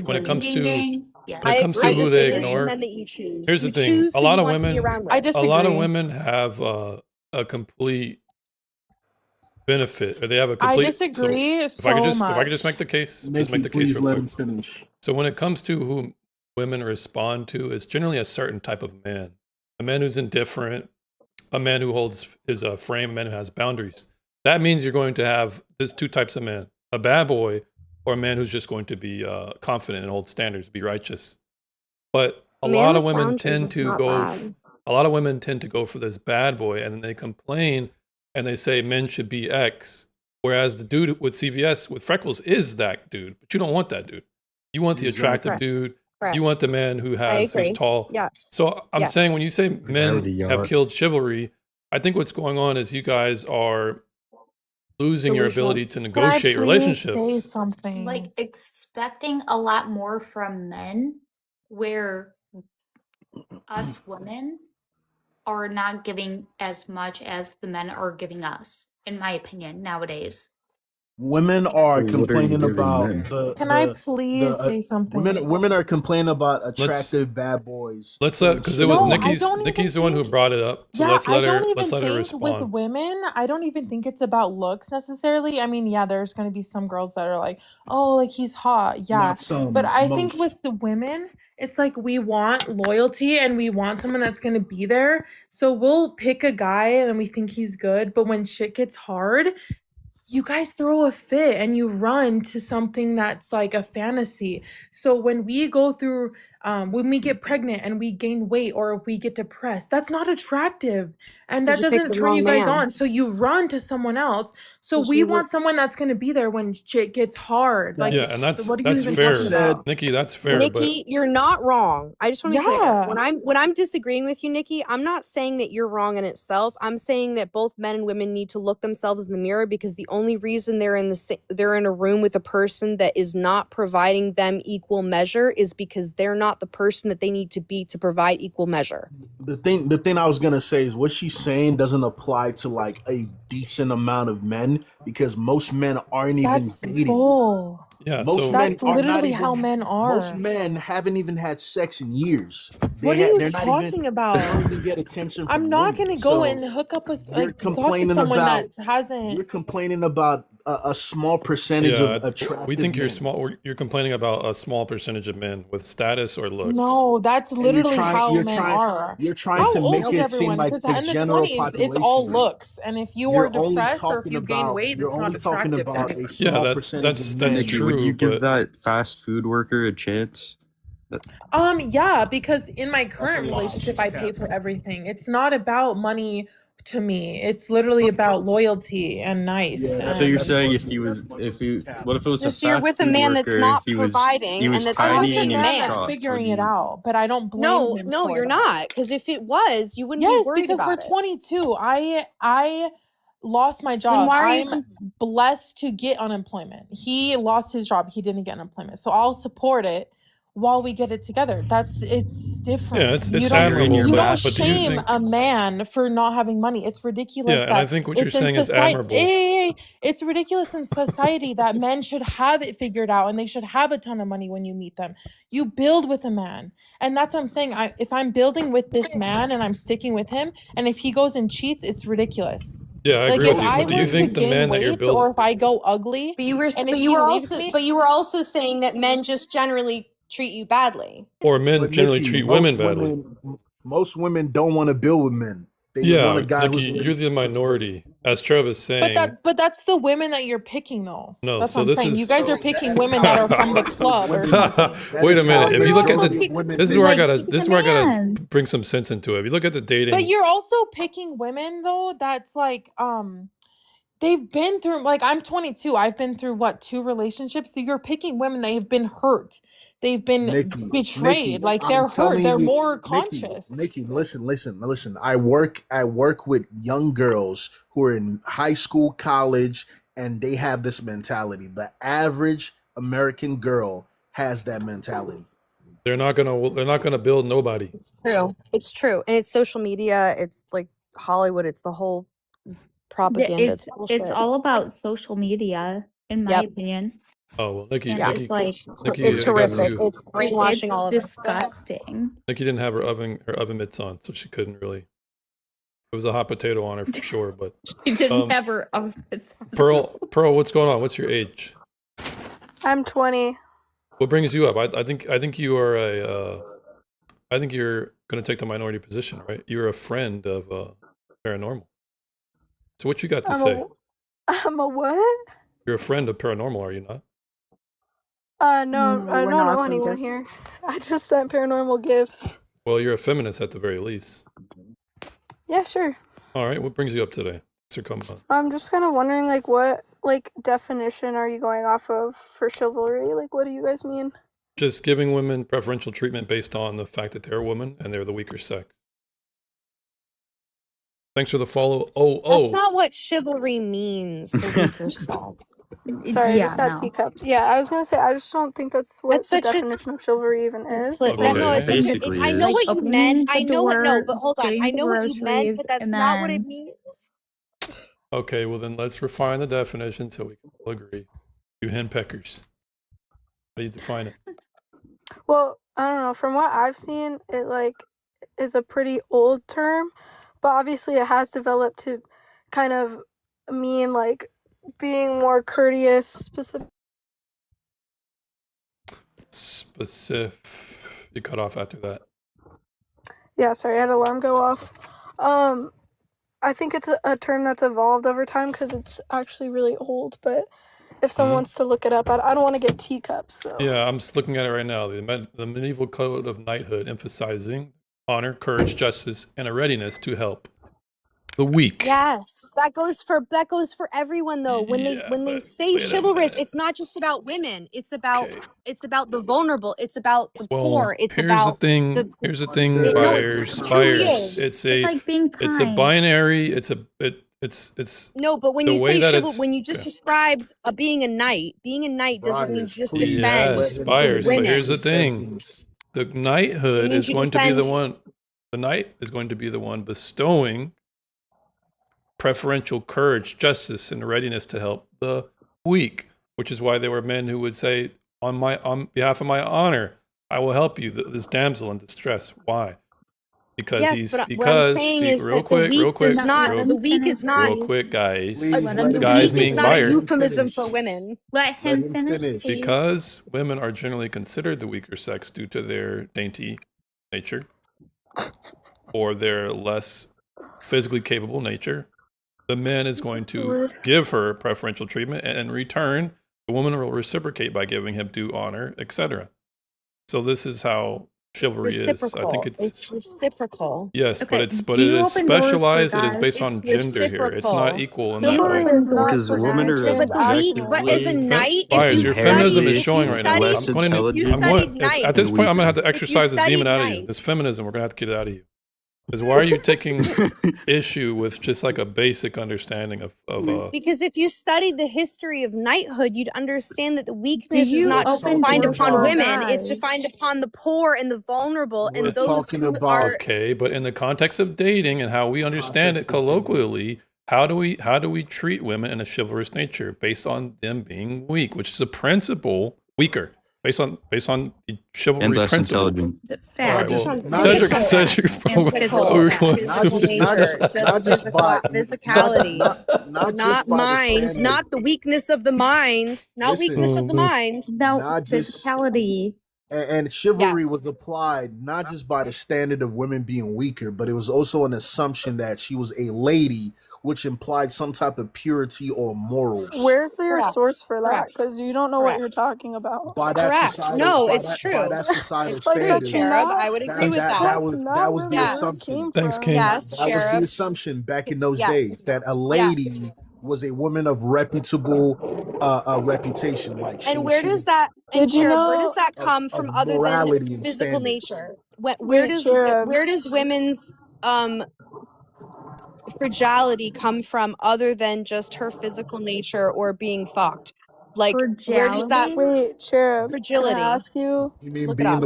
when it disagree. comes Ding to ding. Yes. when it comes to I who they disagree. It's the ignore, men that you choose. here's the You thing: choose a who lot you of want to be women, around I with. a lot of disagree. women have a complete benefit, or they have a I complete. So disagree if I could so just make much. the case, just Nikki, make the case please real let quick. him finish. So when it comes to who women respond to, it's generally a certain type of man. A man who's indifferent, a man who holds his frame, a man who has boundaries. That means you're going to have these two types of men: a bad boy, or a man who's just going to be confident and hold standards, be righteous. But a Man lot of with women boundaries tend is to not go. bad. A lot of women tend to go for this bad boy, and then they complain and they say men should be X. Whereas the dude with CVS with freckles is that dude, but you don't want that dude. You want the attractive Correct. dude. Correct. You want the man who who's agree. tall. Yes. So I'm Yes. saying when you say men with the have yacht. killed chivalry, I think what's going on is you guys are losing your ability to Can I negotiate please say relationships. something? Like expecting a lot more from men where us women are not giving as much as the men are giving us, in my opinion, nowadays. women are What are you complaining giving about men? Can I the please say something? women are complaining about Let's attractive bad boys let's in because it was No, I shows. don't even Nikki's the one who think. brought it up. So Yeah, I don't let's even let her think with respond. women, I don't even think it's about looks necessarily. I mean, yeah, there's going to be some girls that are like, oh, like he's hot. Yeah. Not But some, I think most. with the women, it's like we want loyalty and we want someone that's going to be there. So we'll pick a guy and we think he's good. But when shit gets hard, you guys throw a fit and you run to something that's like a fantasy. So when we go through, when we get pregnant and we gain weight or we get depressed, that's not attractive. And that Because you picked doesn't the turn you wrong guys man. on. So you run to someone else. So Because we you were. want someone that's going to be there when shit gets hard. Like, Yeah, and what are you that's even fair, talking said about? Nikki. That's fair, but Nikki, you're not wrong. I just want to be clear. Yeah. When I'm disagreeing with you, Nikki, I'm not saying that you're wrong in itself. I'm saying that both men and women need to look themselves in the mirror, because the only reason they're in a room with a person that is not providing them equal measure is because they're not the person that they need to be to provide equal measure. the thing I was gonna say is what she's saying doesn't apply to like a decent amount of men, because most men aren't even That's dating. bull. yeah. Most So men That's are not literally how even. men Most are. men haven't even had sex in years. What are you They're not even. talking They about? don't even get attention from I'm not women. gonna go So and hook up with, you're like, talk to complaining someone about. that hasn't. You're complaining about a small percentage yeah, of we attractive think you're men. small. You're complaining about a small percentage of men with status or looks. No, that's And you're literally trying. how You're men trying. are. You're trying How to old make is it seem everyone? like Because the in the general 20s, it's all population. looks. And if you are You're only depressed or if talking you gain about. weight, You're that's not only talking attractive to about anyone. a small percentage of that's men. Nikki, would true, you give but that fast food worker a chance? Yeah, because in my That's a current lie. relationship, She's I pay for capping. everything. It's not about money to me. It's literally about loyalty and nice. Yeah, So you're And saying that's much if of you cap. what if it was a Just you're fast with a food man that's worker, not he providing and was that's I'm with tiny a and he avoiding was man that's man. short? figuring it out, but I don't blame No, him no, for you're that. not. Because if it was, you wouldn't be Yes, worried because we're about it. 22. I lost my So then job. why are you? I'm blessed to get unemployment. He lost his job. He didn't get unemployment. So I'll support it while we get it together. It's different. yeah, it's You don't You're in admirable. your you don't But do you shame think? a man for not having money. It's ridiculous Yeah, and I that think what you're it's in saying is society. admirable. It's ridiculous in society that men should have it figured out and they should have a ton of money when you meet them. You build with a man. And that's what I'm saying. If I'm building with this man and I'm sticking with him, and if he goes and cheats, it's ridiculous. Yeah, I Like agree if with you. I But do you were to think the gain man that you're weight building? or if I go ugly But you were, and but if you he were leaves also, me, but you were also saying that men just generally treat you badly. Or men But generally Nikki, treat women badly. most women don't want to build with men. They want a Yeah, guy who's Nikki, gonna you're be the minority. As Trev is saying, but that's the women that you're picking though. no. That's So what I'm this saying. You is. guys are picking women that are from the club or something. Wait a minute. Well, If you're you look at also the, pick, this is where I Like, gotta. pick This a is where I gotta man. bring some sense into it. If you look at the But dating, you're also picking women though that's like they've been through, like, I'm 22. I've been through what, 2 relationships? So you're picking women that have been hurt. They've been Nikki. betrayed. Like I'm they're hurt. telling They're you, more Nikki, conscious. listen. I work with young girls who are in high school, college, and they have this mentality. The average American girl has that mentality. they're not gonna build nobody. It's true. It's true. And it's social media. It's like Hollywood. It's the whole propaganda. It's bullshit. all about social media, in my Yep. opinion. Oh well, Nikki. And Yeah. Nikki, it's like Nikki It's got horrific. to. It's brainwashing it's all of us. disgusting. Nikki didn't have her oven mitts on, so she couldn't really. It was a hot potato on her for sure. But She didn't Um, have her outfits on. Pearl, what's going on? What's your age? I'm 20. What brings you up? I think you are a. I think you're going to take the minority position, right? You're a friend of paranormal. So what you got to say? I'm a what? You're a friend of paranormal, are you not? No, I we're don't not know anyone acquainted. here. I just sent paranormal gifts. Well, you're a feminist at the very least. Yeah, sure. All right, what brings you up today? So come on. I'm just kind of wondering, like, what, like, definition are you going off of for chivalry? Like, what do you guys mean? Just giving women preferential treatment based on the fact that they're a woman and they're the weaker sex. Thanks for the follow. That's not what chivalry means. The weaker sex. Sorry, I Yeah, just got no. teacups. Yeah, I was gonna say, I just don't think that's what That's the such a- definition of chivalry even is. Like, Okay. No, it's such a, Basically I know is. what you opening meant. the I know what. No, door, but hold on. getting I the know what you meant, groceries, but that's and not what it then means. Okay, well then let's refine the definition so we can all agree. You henpeckers. How do you define it? Well, I don't know. From what I've seen, it like is a pretty old term, but obviously it has developed to kind of mean like being more courteous, specific. You cut off after that. Yeah, sorry, I had alarm go off. I think it's a term that's evolved over time because it's actually really old. But if someone wants to look it up, I don't want to get teacups. So. Yeah, I'm just looking at it right now. The medieval code of knighthood emphasizing honor, courage, justice, and a readiness to help the weak. Yes, that goes for everyone though. When Yeah, they but say wait a chivalrous, minute. it's not just about women. It's about Okay. the vulnerable. It's about the Well, poor. It's here's about the thing. the Here's the thing, no, buyers. it truly Buyers. is. It's It's like being kind. a binary. It's No, but when the you way say that when you just described being a knight doesn't mean Briars, just please. defend Yes, Let him buyers. But women. here's the finish thing. sentence. The knighthood It means is you going to be the defend- one. The knight is going to be the one bestowing preferential courage, justice, and readiness to help the weak. Which is why there were men who would say, on behalf of my honor, I will help you, this damsel in distress. Why? Because Yes, but what I'm saying is real that quick, the weak does not. real The weak is not. real quick, guys. Please let him Guys The weak being is not a buyers. euphemism for women. Let him him finish, finish. please. Because women are generally considered the weaker sex due to their dainty nature or their less physically capable nature, the man is going to give her preferential treatment, and in return, the woman will reciprocate by giving him due honor, etc. So this is how chivalry is. I Reciprocal. think it's reciprocal. yes, Okay, but do it you is open doors for specialized. It is guys? based on It's gender here. It's not reciprocal. equal in that Chivalry way. is not Because supposed women to are say But the weak, but as a objectively knight, if Buyers, you your studied, feminism is if showing you right now. studied, less I'm putting it. if you intelligent I'm studied going, at knights, this point, I'm gonna have to if you exercise this demon studied out of you. This knights, feminism, we're gonna have to get it out of you. Because why are you taking issue with just like a basic understanding of because if you studied the history of knighthood, you'd understand that the Do weakness is you not just open defined doors upon for women; it's guys? defined upon the poor and the vulnerable We're and those talking who about are. okay, but in the context of dating and how we understand it context of dating. colloquially, how do we treat women in a chivalrous nature based on them being weak, which is a principle weaker based on the chivalry and less principle. intelligent. The All right, facts. well, not Cedric, just- Cedric, and physical Physical facts. not just- nature, not just physical, by- physicality, not just not by the mind, standard. not the weakness of the mind, not Listen. weakness of the mind. No, Not just- physicality. And chivalry was applied not just by the standard of women being weaker, but it was also an assumption that she was a lady, which implied some type of purity or morals. Where's your Correct. source for that? Correct. Because you don't know Correct. what you're talking about. By that Correct. societal, No, by it's that, true. By that societal It's Like, true, standard. that's Cherub. not- I would agree with that. That was not the where it assumption. came Thanks, from. King. Yes, That was Cherub. the assumption back in those Yes. days that a lady was a woman of reputable reputation. Like she, And where she does was that? And Did you Cherub, where know- does that come of from other morality than and physical standard. nature? Where Wait, does Cherub. women's fragility come from other than just her physical nature or being fucked? Like where does that Fragility? Wait, Cherub. fragility? Can I ask you? You mean Look it being up.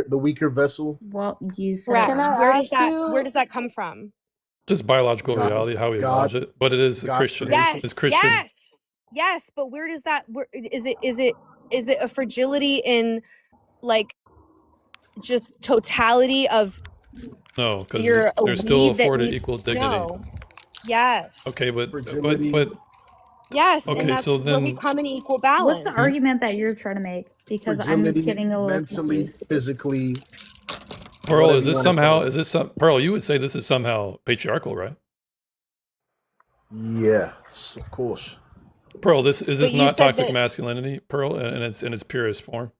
the weaker vessel? Well, you said Correct. Can I Where does ask that? you- Where does that come from? Just biological God- reality, how we God- acknowledge it, but it is God's Christian. creation. Yes. It's Christian. Yes. But where does that? Where is it? Is it a fragility in like just totality of No, because you're a they're still weed that afforded needs- equal dignity. No. Yes. Okay, but Fragility. Yes. Okay, and that's so where we then- come in equal balance. What's the argument that you're trying to make? Because I'm Fragility, getting a little mentally, confused. physically. Pearl, whatever is you this wanna somehow? call it. Is this some Pearl? You would say this is somehow patriarchal, right? Yes, of course. Pearl, is this But you not said toxic that- masculinity? Pearl, in its purest form.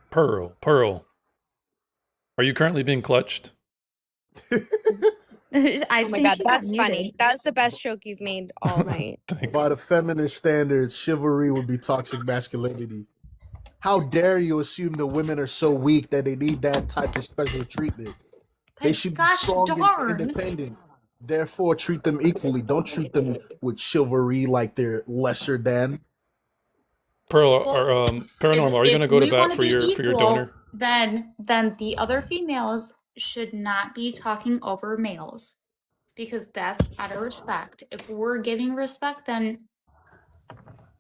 Pearl, are you currently being clutched? I Oh my think god, she got that's funny. muted. That's the best joke you've made all night. Thanks. By the feminist standards, chivalry would be toxic masculinity. How dare you assume that women are so weak that they need that type of special treatment? They should be Gosh strong darn. and independent. Therefore, treat them equally. Don't treat them with chivalry like they're lesser than. Pearl, or paranormal, are you going to go to bat for your donor? Then the other females should not be talking over males because that's out of respect. If we're giving respect, then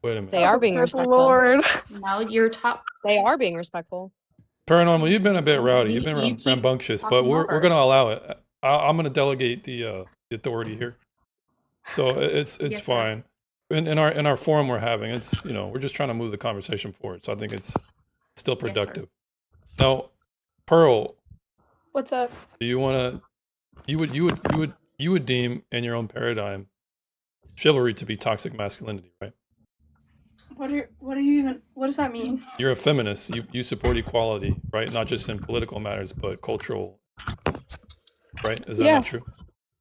Wait a minute. They are being Good respectful. Lord. now you're talking. They are being respectful. Paranormal, you've been a bit rowdy. You've You been keep rambunctious, but talking we're over. going to allow it. I'm going to delegate the authority here. So it's Yes, sir. fine. In our forum we're having, it's, you know, we're just trying to move the conversation forward. So I think it's still Yes, sir. productive. Now, Pearl, What's up? do you want to, you would deem in your own paradigm chivalry to be toxic masculinity, right? What are you even, what does that mean? You're a feminist. You support equality, right? Not just in political matters, but cultural, right? Is that Yeah. not true?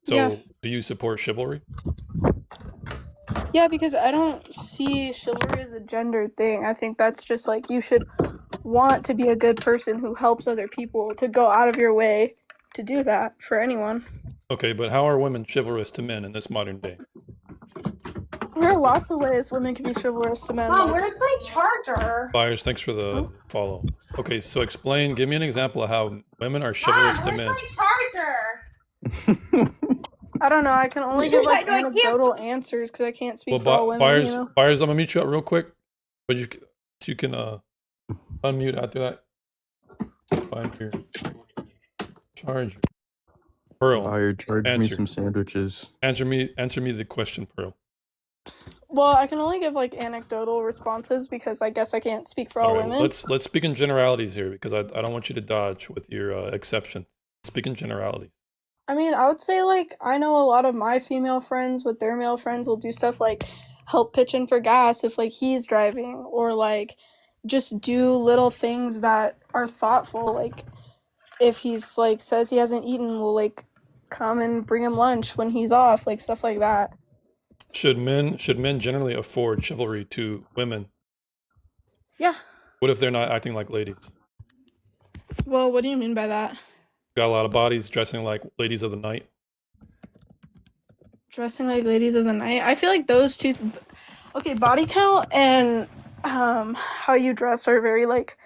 So Yeah. do you support chivalry? Yeah, because I don't see chivalry as a gendered thing. I think that's just like you should want to be a good person who helps other people to go out of your way to do that for anyone. Okay, but how are women chivalrous to men in this modern day? There are lots of ways women can be chivalrous to men. Mom, like- where's my charger? Buyers, thanks for the follow. Okay, so give me an example of how women are chivalrous to men. charger? I don't know. I can only give like I can't- anecdotal answers because I can't speak Well, for all women. buyers, You know? buyers, I'm gonna mute you up real quick, but you can unmute after that. Find your charger. Pearl, Buyer, charge me answer. some sandwiches. Answer me the question, Pearl. Well, I can only give like anecdotal responses because I guess I can't speak for all All right, women. let's speak in generalities here because I don't want you to dodge with your exception. Speak in generalities. I mean, I would say like I know a lot of my female friends with their male friends will do stuff like help pitch in for gas if like he's driving, or like just do little things that are thoughtful. Like if he's like says he hasn't eaten, we'll like come and bring him lunch when he's off, like stuff like that. Should men generally afford chivalry to women? Yeah. What if they're not acting like ladies? Well, what do you mean by that? Got a lot of bodies, dressing like ladies of the night. Dressing like ladies of the night. I feel like those two. Okay, body count and how you dress are very like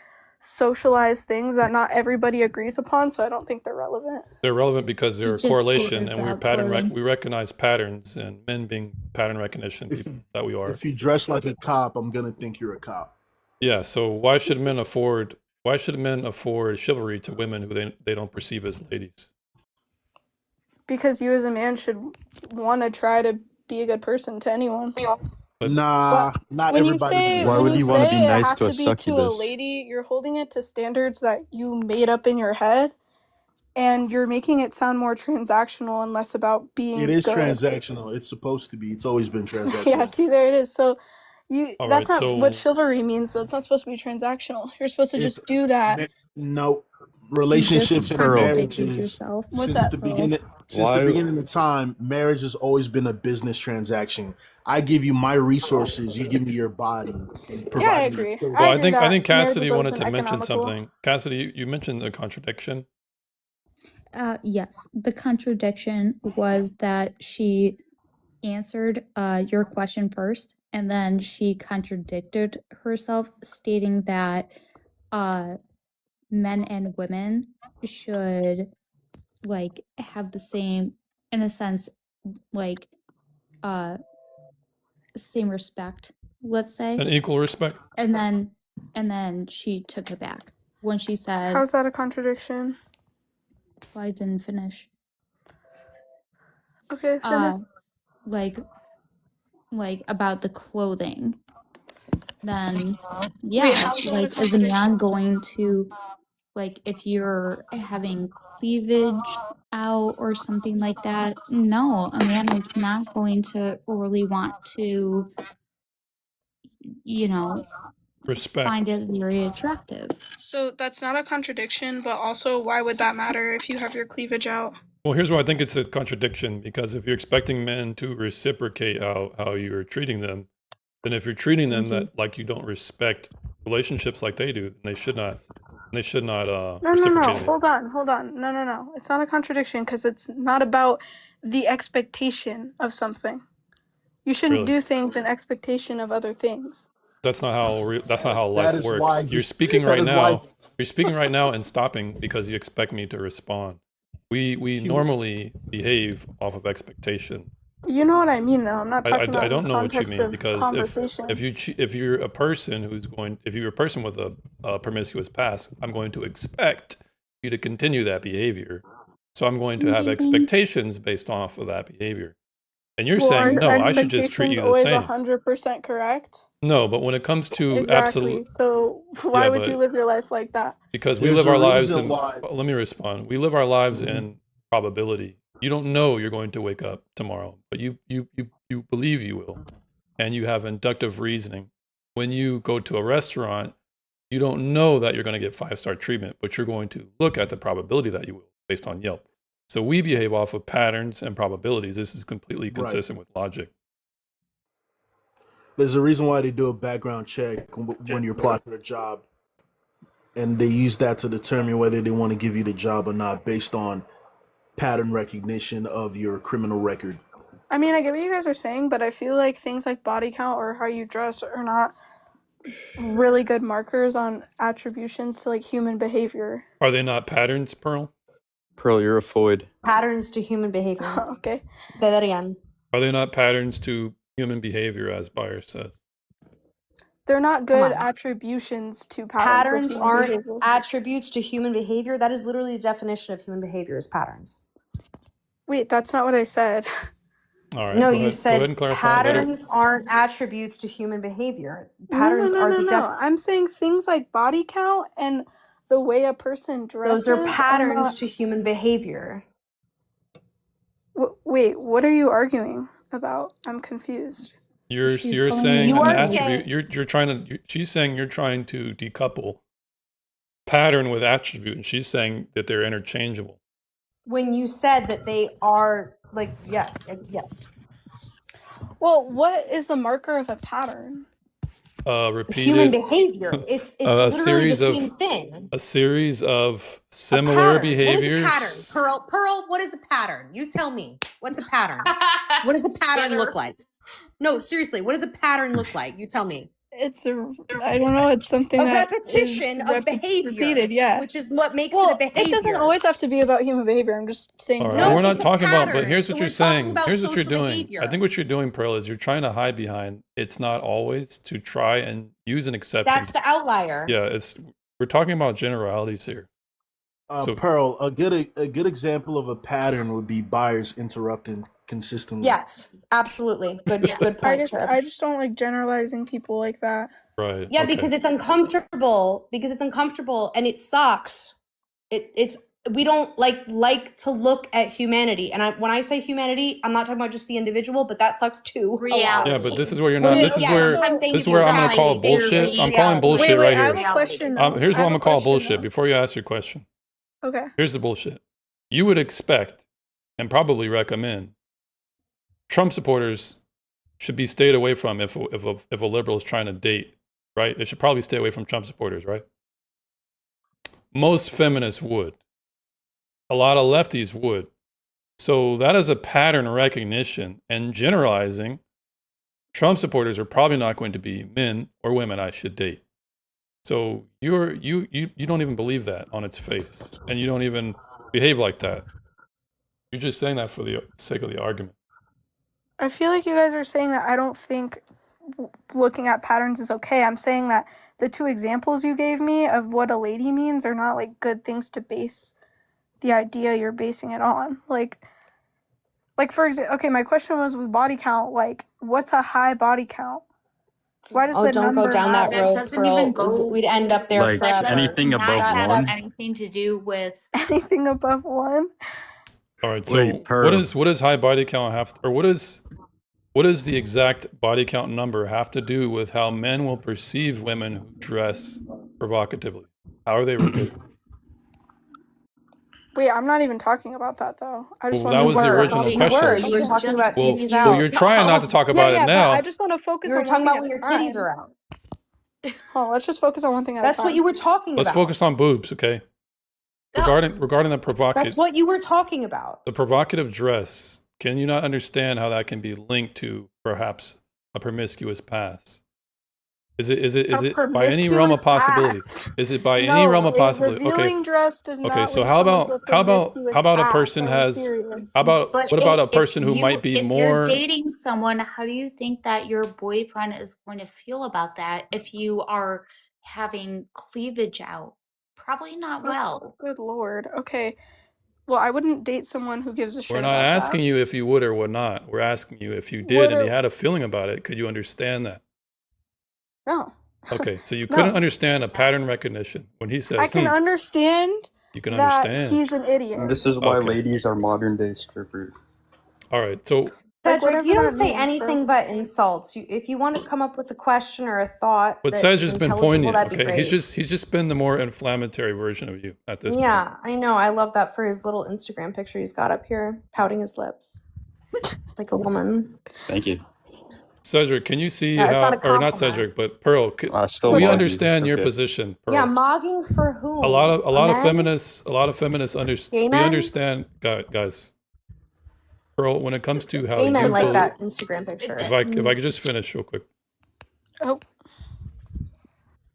socialized things that not everybody agrees upon. So I don't think they're relevant. They're relevant because they're a just correlation, stated and we're that we recognize patterns, and men being pattern recognition If- people that we are. If you dress like a cop, I'm gonna think you're a cop. Yeah. So why should men afford chivalry to women who they don't perceive as ladies? Because you as a man should want to try to be a good person to anyone. But- Nah, not When you everybody. say does. Why when would you you wanna say be it nice has to a to be to a succubus? lady, you're holding it to standards that you made up in your head, and you're making it sound more transactional and less about being. It is good. transactional. It's supposed to be. It's always been transactional. Yeah, see, there it is. So All that's right, not what so- chivalry means. So it's not supposed to be transactional. You're supposed to It's- just do that. No, relationships and contradicted marriages. yourself. What's since that, the Pearl? beginning, since Why- the beginning of time, marriage has always been a business transaction. I give you my resources, you give me your body. and Yeah, I provide me agree. with- Well, I agree think that Cassidy marriage has always wanted been to mention economical. something. Cassidy, you mentioned the contradiction. Yes, the contradiction was that she answered your question first, and then she contradicted herself, stating that men and women should like have the same, in a sense, like same respect, let's say. An equal respect. And then she took it back when she said, How's that a contradiction? well, I didn't finish. Okay, finish. Like about the clothing, then Wait, yeah, how's that a like is a man contradiction? going to, like, if you're having cleavage out or something like that, no, a man is not going to really want to, you know, Respect. find it very attractive. So that's not a contradiction, but also why would that matter if you have your cleavage out? Well, here's why I think it's a contradiction, because if you're expecting men to reciprocate how you're treating them, then if you're treating them that like you don't respect relationships like they do, then they should not No. reciprocate it. Hold on. No. It's not a contradiction because it's not about the expectation of something. You shouldn't Really? do things in expectation of other things. That's not how That life is works. why You're speaking that right is why- now. You're speaking right now and stopping because you expect me to respond. We normally behave off of expectation. You know what I mean, though. I'm not I talking about don't in the know what you context mean of because conversation. if you're a person if you're a person with a promiscuous past, I'm going to expect you to continue that behavior. So I'm going to have expectations based off of that behavior. And you're Well, saying, are no, I should just treat expectations you the always same. 100% correct? No, but when it comes to Exactly. absolute, So why yeah, would you but live your life like that? because we There's live a our lives reason in, why. let me respond. We live our lives in probability. You don't know you're going to wake up tomorrow, but you believe you will. And you have inductive reasoning. When you go to a restaurant, you don't know that you're going to get 5-star treatment, but you're going to look at the probability that you will based on Yelp. So we behave off of patterns and probabilities. This is completely consistent with logic. There's a reason why they do a background check when you're applying for a job, and they use that to determine whether they want to give you the job or not based on pattern recognition of your criminal record. I mean, I get what you guys are saying, but I feel like things like body count or how you dress are not really good markers on attributions to like human behavior. Are they not patterns, Pearl? Pearl, you're a Foyd. Patterns to human behavior. Okay. Say that again. Are they not patterns to human behavior, as Byers says? They're not good on. attributions to Patterns human aren't behavior. attributes to human behavior. That is literally the definition of human behavior is patterns. Wait, that's not what I said. All right. No, go you ahead. Go ahead said and clarify better. patterns aren't attributes to human behavior. Patterns are the No. I'm saying things like body count and the way a person dresses. Those are patterns not... to human behavior. Wait, what are you arguing about? I'm confused. You're saying an attribute. You're trying to. She's saying you're trying to decouple pattern with attribute, and she's saying that they're interchangeable. When you said that they are like, yes. Well, what is the marker of a pattern? Repeated Human behavior. It's literally the same thing. A series of similar behaviors. What is a pattern? Pearl, what is a pattern? You tell me. What's a pattern? What does a pattern look like? No, seriously, what does a pattern look like? You tell me. I don't know, it's something that repetition of behavior. Repeated, yeah. Which is what makes it a behavior. It doesn't always have to be about human behavior. I'm just saying. All right. No, we're not it's a talking about, but pattern. here's what So you're we're talking saying. about Here's what you're social doing. behavior. I think what you're doing, Pearl, is you're trying to hide behind it's not always to try and use an exception. That's the outlier. Yeah, we're talking about generalities here. Pearl, a good example of a pattern would be buyers interrupting consistently. Yes, absolutely. Good point. I just don't like generalizing people like that. Right. Yeah, okay. because it's uncomfortable. And it sucks. We don't like to look at humanity. And when I say humanity, I'm not talking about just the individual, but that sucks too. Reality. Yeah, but this is where you're not. This is where I'm gonna call bullshit. I'm calling bullshit right I here. have a question. Here's what I'm gonna call bullshit. Though. Before you ask your question, Okay. here's the bullshit. You would expect and probably recommend Trump supporters should be stayed away from if a liberal is trying to date, right? They should probably stay away from Trump supporters, right? Most feminists would. A lot of lefties would. So that is a pattern recognition and generalizing. Trump supporters are probably not going to be men or women I should date. So you don't even believe that on its face, and you don't even behave like that. You're just saying that for the sake of the argument. I feel like you guys are saying that I don't think looking at patterns is okay. I'm saying that the two examples you gave me of what a lady means are not like good things to base the idea you're basing it on. Like for example, okay, my question was with body count, like what's a high body count? Why does the don't number go down that matter? road. doesn't even go. We'd end up there Like forever. anything Not above have one? anything to do with. Anything above one? All right. So Wait, Pearl. what does high body count have, or what does the exact body count number have to do with how men will perceive women who dress provocatively? How are they rated? Wait, I'm not even talking about that though. I just Well, want that was the original question. You were talking about Well, titties well, out. you're trying not to talk about it now. I just want to focus You were on talking one about thing when at your a titties time. are out. Oh, let's just focus on one thing at That's a time. what you were talking Let's about. focus on boobs, okay? Regarding the provocative. That's what you were talking about. The provocative dress, can you not understand how that can be linked to perhaps a promiscuous past? Is A it by any realm of promiscuous possibility? act. Is it by any No, realm of a possibility? Okay. revealing dress does Okay, not so link how someone to a about promiscuous how about a act. person Are you has serious? how about But what about a if person who might be if you're more dating someone, how do you think that your boyfriend is going to feel about that if you are having cleavage out? Probably not Oh, well. good lord. Okay. Well, I wouldn't date someone who gives a We're shit not about that. asking you if you would or would not. We're asking you if you Would did and you or had a feeling about it, could you understand that? no. Okay, so you couldn't No. understand a pattern recognition when he I says, can understand you can that understand. he's an idiot. This is why Okay. ladies are modern day strippers. All right. So Like, Cedric, whatever you don't that say means, bro. anything but insults. If you want to come up with a question or a thought but that's Cedric's been intelligible, poignant, that'd be okay? great. He's just been the more inflammatory version of you at this point. Yeah, I know. I love that for his little Instagram picture he's got up here, pouting his lips like a woman. Thank you. Cedric, can you see Yeah, it's how, not a or not compliment. Cedric, but Pearl, I still we love you. understand It's your okay. position, Pearl. Yeah, mogging for whom? a lot of Men? feminists Gay we men? understand, guys. Pearl, when it comes to how Gay men you like believe, that Instagram picture. if I could just finish real quick. Oh,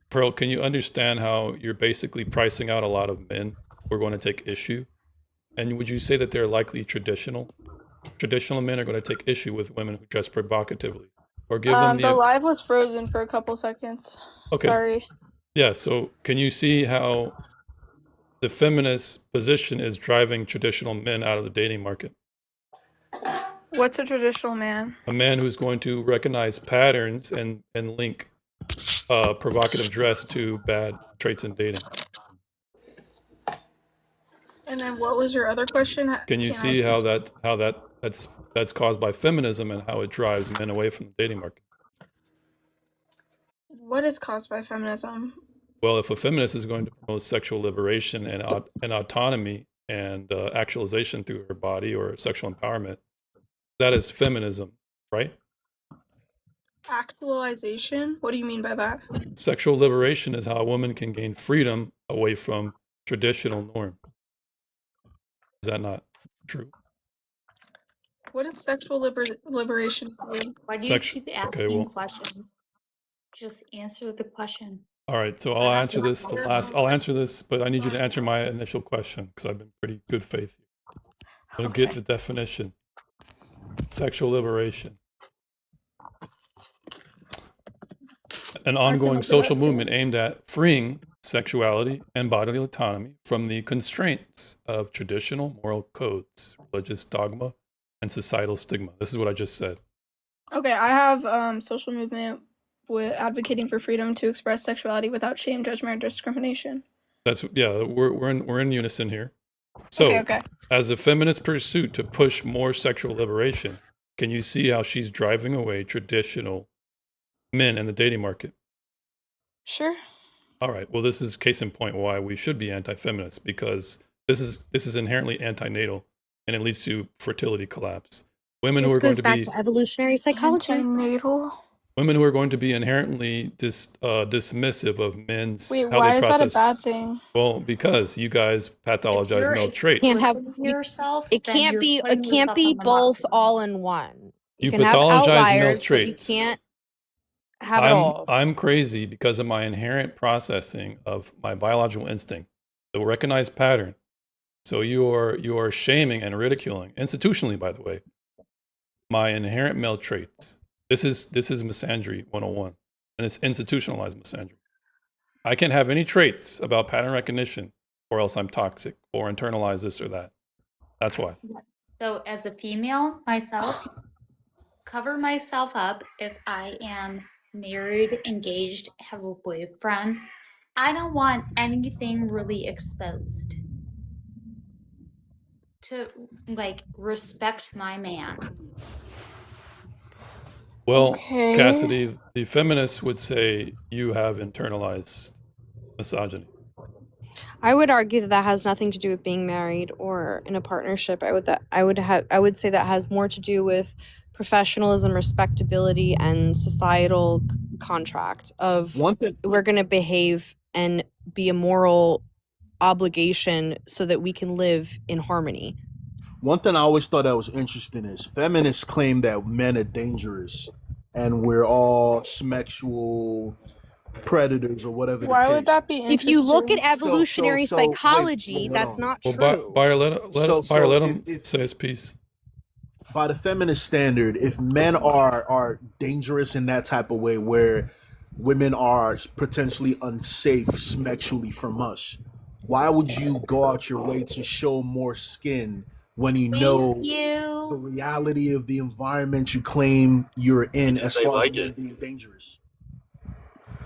Pearl, can you understand how you're basically pricing out a lot of men who are going to take issue? And would you say that they're likely traditional? Traditional men are going to take issue with women who dress provocatively, or give them the live was frozen for a couple seconds. Okay. Sorry. Yeah. So can you see how the feminist position is driving traditional men out of the dating market? What's a traditional man? A man who's going to recognize patterns and link provocative dress to bad traits in dating. And then what was your other question? Can you see how that's caused by feminism and how it drives men away from the dating market? What is caused by feminism? Well, if a feminist is going to promote sexual liberation and autonomy and actualization through her body or sexual empowerment, that is feminism, right? Actualization? What do you mean by that? Sexual liberation is how a woman can gain freedom away from traditional norms. Is that not true? What is sexual liberation? Why do you keep asking questions? Just answer the question. All right, so I'll answer this. I'll answer this, but I need you to answer my initial question because I've been pretty good faith. I'm gonna get the definition. Sexual liberation. An ongoing social movement aimed at freeing sexuality and bodily autonomy from the constraints of traditional moral codes, religious dogma, and societal stigma. This is what I just said. Okay, I have social movement with advocating for freedom to express sexuality without shame, judgment, or discrimination. We're in unison here. So, okay. As a feminist pursuit to push more sexual liberation, can you see how she's driving away traditional men in the dating market? Sure. All right. Well, this is case in point why we should be anti-feminist, because this is inherently antinatal and it leads to fertility collapse. Women This who are going goes to back be to evolutionary psychology. Antinatal. women who are going to be inherently dismissive of men's Wait, how why they is process. that a bad thing? Well, because you guys pathologize male traits. Can't have yourself. it can't be both all in one. You can have pathologize male outliers, but you traits. can't have it all. I'm crazy because of my inherent processing of my biological instinct. It will recognize pattern. So you are shaming and ridiculing, institutionally, by the way, my inherent male traits. This is misandry 101, and it's institutionalized misandry. I can't have any traits about pattern recognition, or else I'm toxic or internalize this or that. That's why. So as a female myself, cover myself up if I am married, engaged, have a boyfriend. I don't want anything really exposed. To respect my man. Well, Okay. Cassidy, the feminists would say you have internalized misogyny. I would argue that has nothing to do with being married or in a partnership. I would say that has more to do with professionalism, respectability, and societal contract of One thing, we're going to behave and be a moral obligation so that we can live in harmony. one thing I always thought that was interesting is feminists claim that men are dangerous and we're all sexual predators or whatever Why the would case. that be If you look at interesting? evolutionary So wait, psychology, hold that's on. not Well, true. Buyer, let So him if say his piece. by the feminist standard, if men are dangerous in that type of way where women are potentially unsafe sexually from us, why would you go out your way to show more skin when you know Thank the you. reality of the environment you claim you're in as They far as like men it. being dangerous?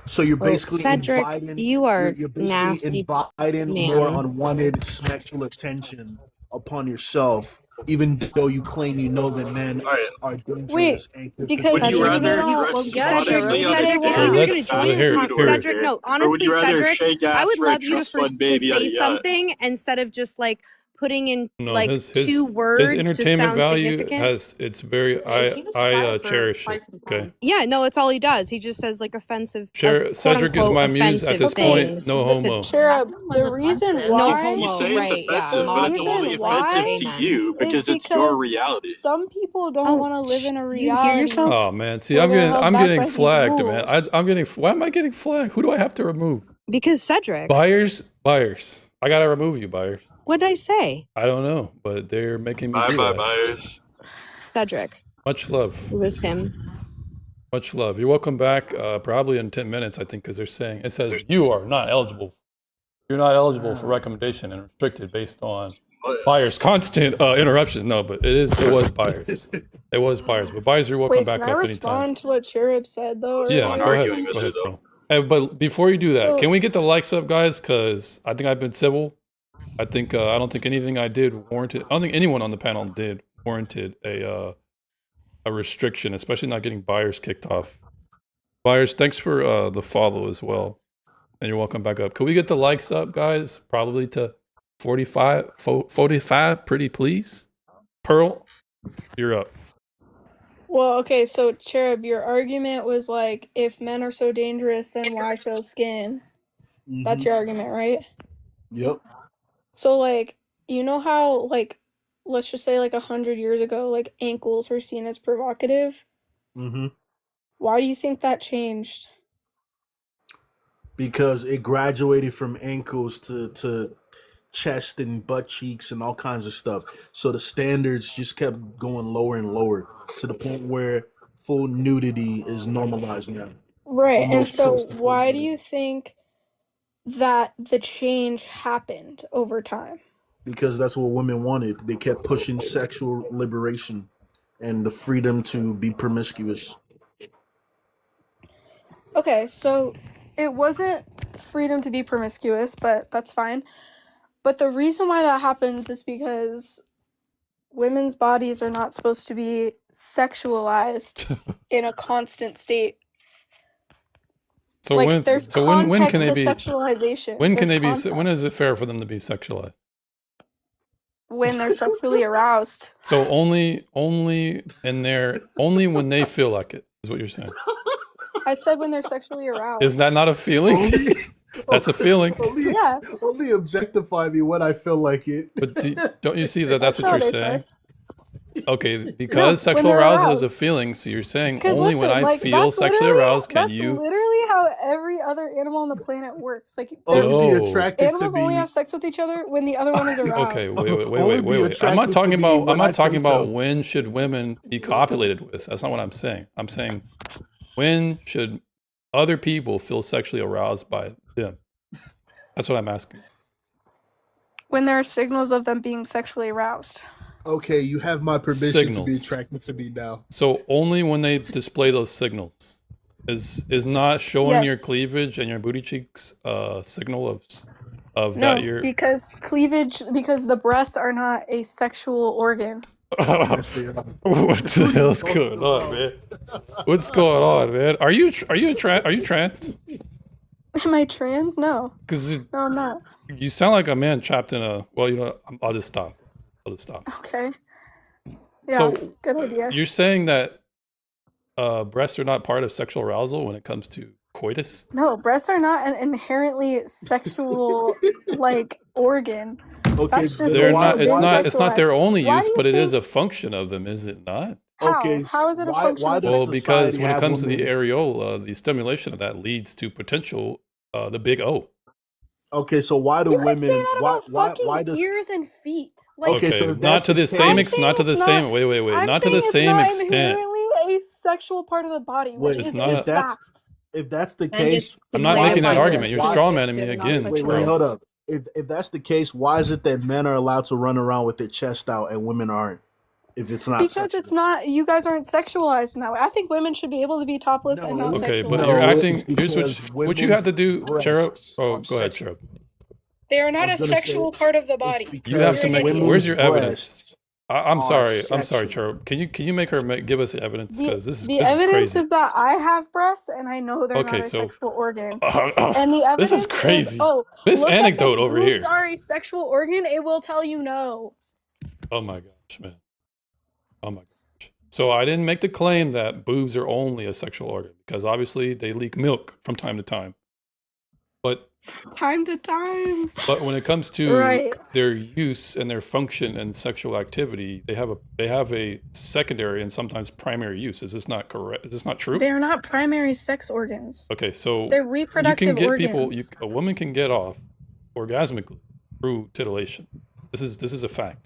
So you're Well, basically Cedric, inviting you are you're basically nasty inviting more man. unwanted sexual attention upon yourself, even though you claim you know that men All right. are Wait, dangerous and could because Would you Cedric, maybe they rather don't. well, dress Cedric, modestly on Cedric, if occasion you were let's gonna join as here the food, here. Cedric, no, or would you honestly, rather Cedric, shake I ass would for a love you to trust fund first to baby yada say yada? something instead of just like putting in No, like his two his words to entertainment sound value significant. has it's very Hey, he was I quiet for cherish quite it. some Okay, time. Yeah, no, it's all he does. He just says like offensive, quote Cedric is unquote my muse at offensive this Okay, point. things. No but homo. Cherub, Nothing the was reason offensive. No why You homo, say it's right? Yeah, offensive, but the it's non. only reason offensive why to Amen. you is because it's your because reality. some people don't Oh, want to live in a do you hear yourself? reality Oh man, see, where they're held I'm back getting by these flagged, man. rules. I'm getting. Why am I getting flagged? Who do I have to remove? Because Cedric. Buyers. I gotta remove you, buyers. What did I say? I don't know, but they're making me Bye do bye that. buyers. Cedric. Much love. It was him. Much love. You're welcome back. Probably in 10 minutes, I think, because they're saying it says you are not eligible. You're not eligible for recommendation and restricted based on buyers. Constant interruptions. No, but it was buyers. It was buyers. But buyers, you're welcome Wait, back can I up anytime. respond to what Cherub said though Yeah, Fun go earlier? ahead. arguing with Go you ahead, though. bro. Hey, but before you do that, So, can we get the likes up, guys? Because I think I've been civil. I think I don't think anything I did warranted. I don't think anyone on the panel did warranted a restriction, especially not getting buyers kicked off. Buyers, thanks for the follow as well, and you're welcome back up. Can we get the likes up, guys? Probably to 45, 45, pretty please. Pearl, you're up. well, okay, so Cherub, your argument was like, if men are so dangerous, then why show skin? That's your argument, right? Yep. So, like, you know how, like, let's just say, like, 100 years ago, like, ankles were seen as provocative? Mm-hmm. Why do you think that changed? Because it graduated from ankles to chest and butt cheeks and all kinds of stuff. So the standards just kept going lower and lower to the point where full nudity is normalized now. Right, and Almost so close to full why do nudity. you think that the change happened over time? Because that's what women wanted. They kept pushing sexual liberation and the freedom to be promiscuous. Okay, so it wasn't freedom to be promiscuous, but that's fine. But the reason why that happens is because women's bodies are not supposed to be sexualized in a constant state. So Like, there's when context can they to be? sexualization. When can There's they be? context. When is it fair for them to be sexualized? When they're sexually aroused. So only when they feel like it is what you're saying. I said when they're sexually aroused. Is that not a feeling? Only, That's a feeling. only, Yeah. only objectify me when I feel like it. But don't you see that that's what not you're what I saying? said. Okay, No, because when sexual they're arousal is a aroused. feeling, so you're saying Because only when listen, I like, feel that's sexually literally aroused can that's you. literally how every other animal on the planet works. Like, Only be Oh. attracted to animals only me. have sex with each other when the other one is aroused. Okay, Only be wait. I'm not attracted to talking me about. I'm when I not talking say about so. when should women be copulated with. That's not what I'm saying. I'm saying when should other people feel sexually aroused by them. That's what I'm asking. When there are signals of them being sexually aroused. Okay, you have my permission to be Signals. attracted to me now. So only when they display those signals is not showing your Yes. cleavage and your booty cheeks a signal of No, that you're. because the breasts are not a sexual organ. Yes, they are. What the hell's going on, man? What's going on, man? Are you trans? Am I trans? No. Because No, I'm not. you sound like a man trapped in a. Well, you know, I'll just stop. Okay. Yeah, So good idea. you're saying that breasts are not part of sexual arousal when it comes to coitus? No, breasts are not an inherently sexual like organ. Okay, That's just They're why- not. It's why- not. It's not their only Why use, do you but it is think- a function of them, is it not? Okay, How is it a why functional does Well, thing? because society when it have comes to the women? areola, the stimulation of that leads to potential the big O. Okay, so why do You could say women? that about Why fucking does? ears and feet. Like, Okay, so Okay, if not that's to the the same I'm case, saying not to the it's not. same wait, I'm not to saying the it's same not extent. inherently a sexual part of the body, which wait, It's is not a if a fact. that's the Men get case, I'm not why stimulated making is that by it that argument. things You're that why? straw that manning me are not again, Wait, bro. hold sexualized. up. If that's the case, why is it that men are allowed to run around with their chest out and women aren't? If it's not Because it's sexual. not. You guys aren't sexualized in that way. I think women should be able to be topless and not No, Okay, but sexualized. you're no, it's acting here's because what you have women's to do, Cherub. breasts Oh, are go ahead, sexual. Cherub. They are I not was a gonna say sexual part of the it's body. You have because to make Ridiculous. where's women's your evidence? breasts I'm are sorry. I'm sorry, sexual. Cherub. Can you make her give us the evidence? The Because the this is evidence crazy. is that I have breasts and I know they're not Okay, a so sexual organ. And the this is evidence is, crazy. oh, This look up anecdote if over boobs here. are a sexual organ. It will tell you no. Oh my gosh, man. Oh my gosh. So I didn't make the claim that boobs are only a sexual organ because obviously they leak milk from time to time. But Time to time. when it comes to Right. their use and their function and sexual activity, they have a secondary and sometimes primary use. Is this not correct? Is this not true? They're not primary sex organs. Okay, so They're you can reproductive get organs. a woman can get off orgasmically through titillation. This is a fact.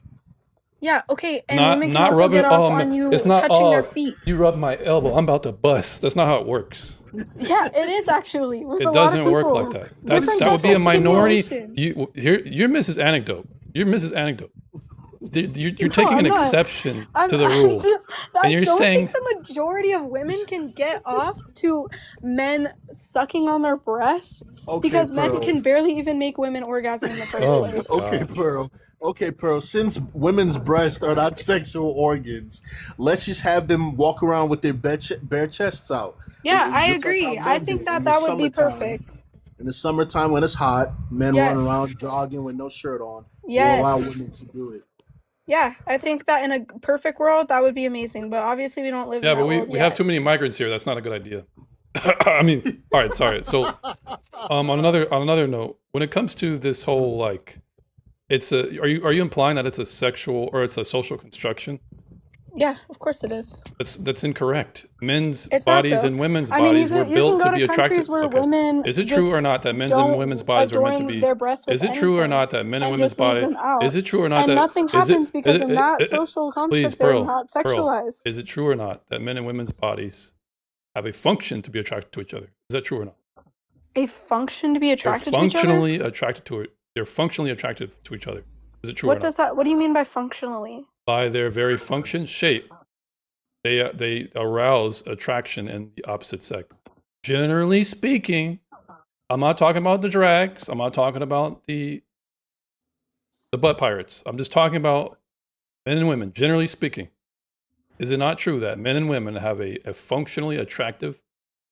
Yeah, okay, and Not women can not also rubbing. get off Oh, on man. you It's not. touching their Oh, feet. you rub my elbow. I'm about to bust. That's not how it works. Yeah, it is actually. With a It lot of doesn't work people. like that. Different That would types be a of minority. stimulation. You're Mrs. Anecdote. You're Mrs. Anecdote. You're No, taking an I'm not. exception I'm, to the rule, I and you're don't saying think the majority of women can get off to men sucking on their breasts Okay, because men Pearl. can barely even make women orgasm in the first Oh my place. Okay, gosh. Pearl. Okay, Pearl. Since women's breasts are not sexual organs, let's just have them walk around with their bare chests out. Yeah, I Just like agree. how I men think do that in the that would be summertime. perfect. In the summertime when it's hot, men run Yes. around jogging with no shirt on. We'll allow Yes. women to do it. Yeah, I think that in a perfect world, that would be amazing. But obviously, we don't live Yeah, in but that world we have yet. too many migrants here. That's not a good idea. I mean, all right, sorry. So, on another note, when it comes to this whole like, are you implying that it's a sexual or it's a social construction? Yeah, of course it is. That's incorrect. Men's It's not, bodies though. and women's I mean, bodies were you can built go to to be attracted. countries where Okay. women Is it true just or not that men's and don't women's bodies are meant to adorn be? their breasts with Is it true or anything not that men and and women's just leave bodies? them out? Is it true or not And that? nothing Is happens it? because in that social Please, construct, they're Pearl. not Pearl. sexualized. Is it true or not that men and women's bodies have a function to be attracted to each other? Is that true or not? A function to be They're attracted to each other? functionally attracted to it. They're functionally attracted to each other. Is it true or What not? does that? What do you mean by functionally? By their very function, shape, they arouse attraction in the opposite sex. Generally speaking, I'm not talking about the drags. I'm not talking about the butt pirates. I'm just talking about men and women. Generally speaking, is it not true that men and women have a functionally attractive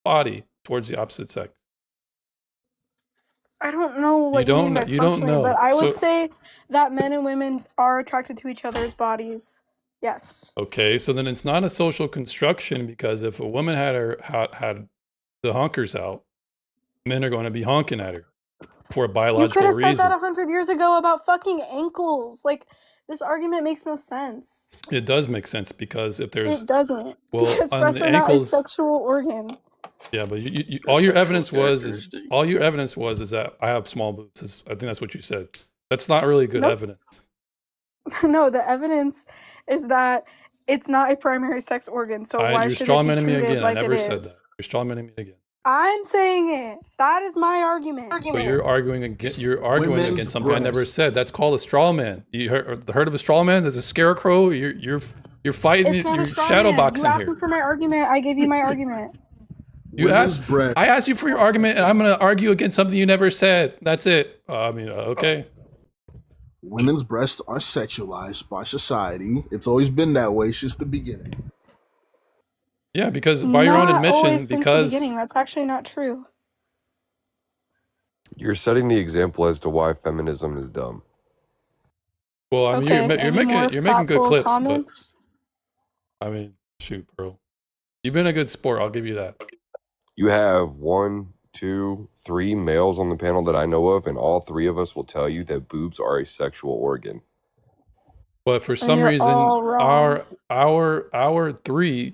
body towards the opposite sex? I don't know what you don't mean by know- you don't functionally, know. but I would So- say that men and women are attracted to each other's bodies. Yes. Okay, so then it's not a social construction because if a woman had the honkers out, men are going to be honking at her for a You could biological have said reason. that 100 years ago about fucking ankles. Like, this argument makes no sense. It does make sense because if there's It doesn't. well, Because on breasts the are not a ankles, sexual organ. yeah, but They're all your sexual evidence was is characteristic. all your evidence was is that I have small boobs. I think that's what you said. That's not really good Nope. evidence. No, the evidence is that it's not a primary sex organ, so why You're should straw it be manning me treated again. like I never it said is? that. You're straw manning me again. I'm saying it. That is my argument. But you're arguing against Women's against something I never breasts. said. That's called a straw man. You heard of a straw man? There's a scarecrow. You're fighting. It's not You're a straw shadow man. You boxing asked me here. for my argument. I gave you my argument. You Women's asked. breasts. I asked you for your argument, and I'm going to argue against something you never said. That's it. Okay. Women's breasts are sexualized by society. It's always been that way since the beginning. Yeah, because by your own Not admission, always since the because beginning. That's actually not true. You're setting the example as to why feminism is dumb. well, I mean, Okay. you're Any more making good thoughtful clips, comments? but I mean, shoot, bro, you've been a good sport. I'll give you that. You have 1, 2, 3 males on the panel that I know of, and all 3 of us will tell you that boobs are a sexual organ. But for And some you're reason, all wrong. our three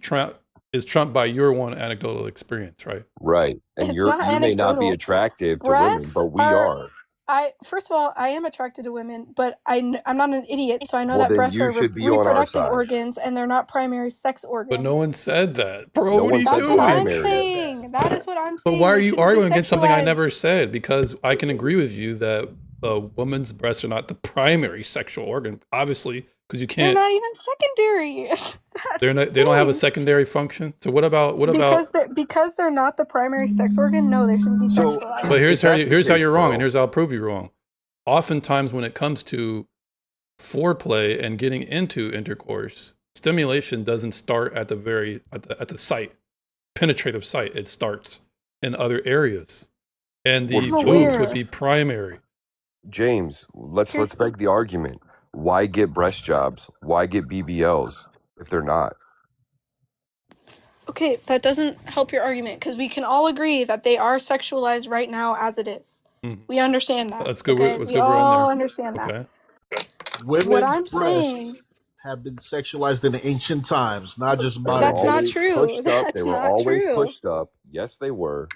is trumped by your one anecdotal experience, right? Right. And It's not you may not be anecdotal. attractive to women, Breasts but we are. are. First of all, I am attracted to women, but I'm not an idiot, so I know Well, that then breasts you are should be on our reproductive side. organs and they're not primary sex But no organs. one said that. Bro, No what are one you said That's what I'm doing? primary. saying. That is what I'm But saying. why are They you shouldn't be arguing against something I never sexualized. said? Because I can agree with you that a woman's breasts are not the primary sexual organ, obviously, because you They're can't. not even secondary. That's They're the not. They don't have a thing. secondary function. So what about Because they're not the primary sex organ, no, they shouldn't be So sexualized. But if that's the here's how case, you're wrong, and bro, here's how I'll prove you wrong. Oftentimes, when it comes to foreplay and getting into intercourse, stimulation doesn't start at the site, penetrative site. It starts in other areas, and the well, boobs would James, be primary. James, let's Here's make the argument. Why get breast jobs? Why get BBLs if they're not? Okay, that doesn't help your argument because we can all agree that they are sexualized right now as it is. Mhm. We understand that. Let's go. Okay, Let's we go. We're all on there. understand that. Okay. What Women's I'm saying, breasts have been sexualized in the ancient times, not just They were modern that's not day. always true. pushed up. They That's were not always true. pushed up. Yes, they were.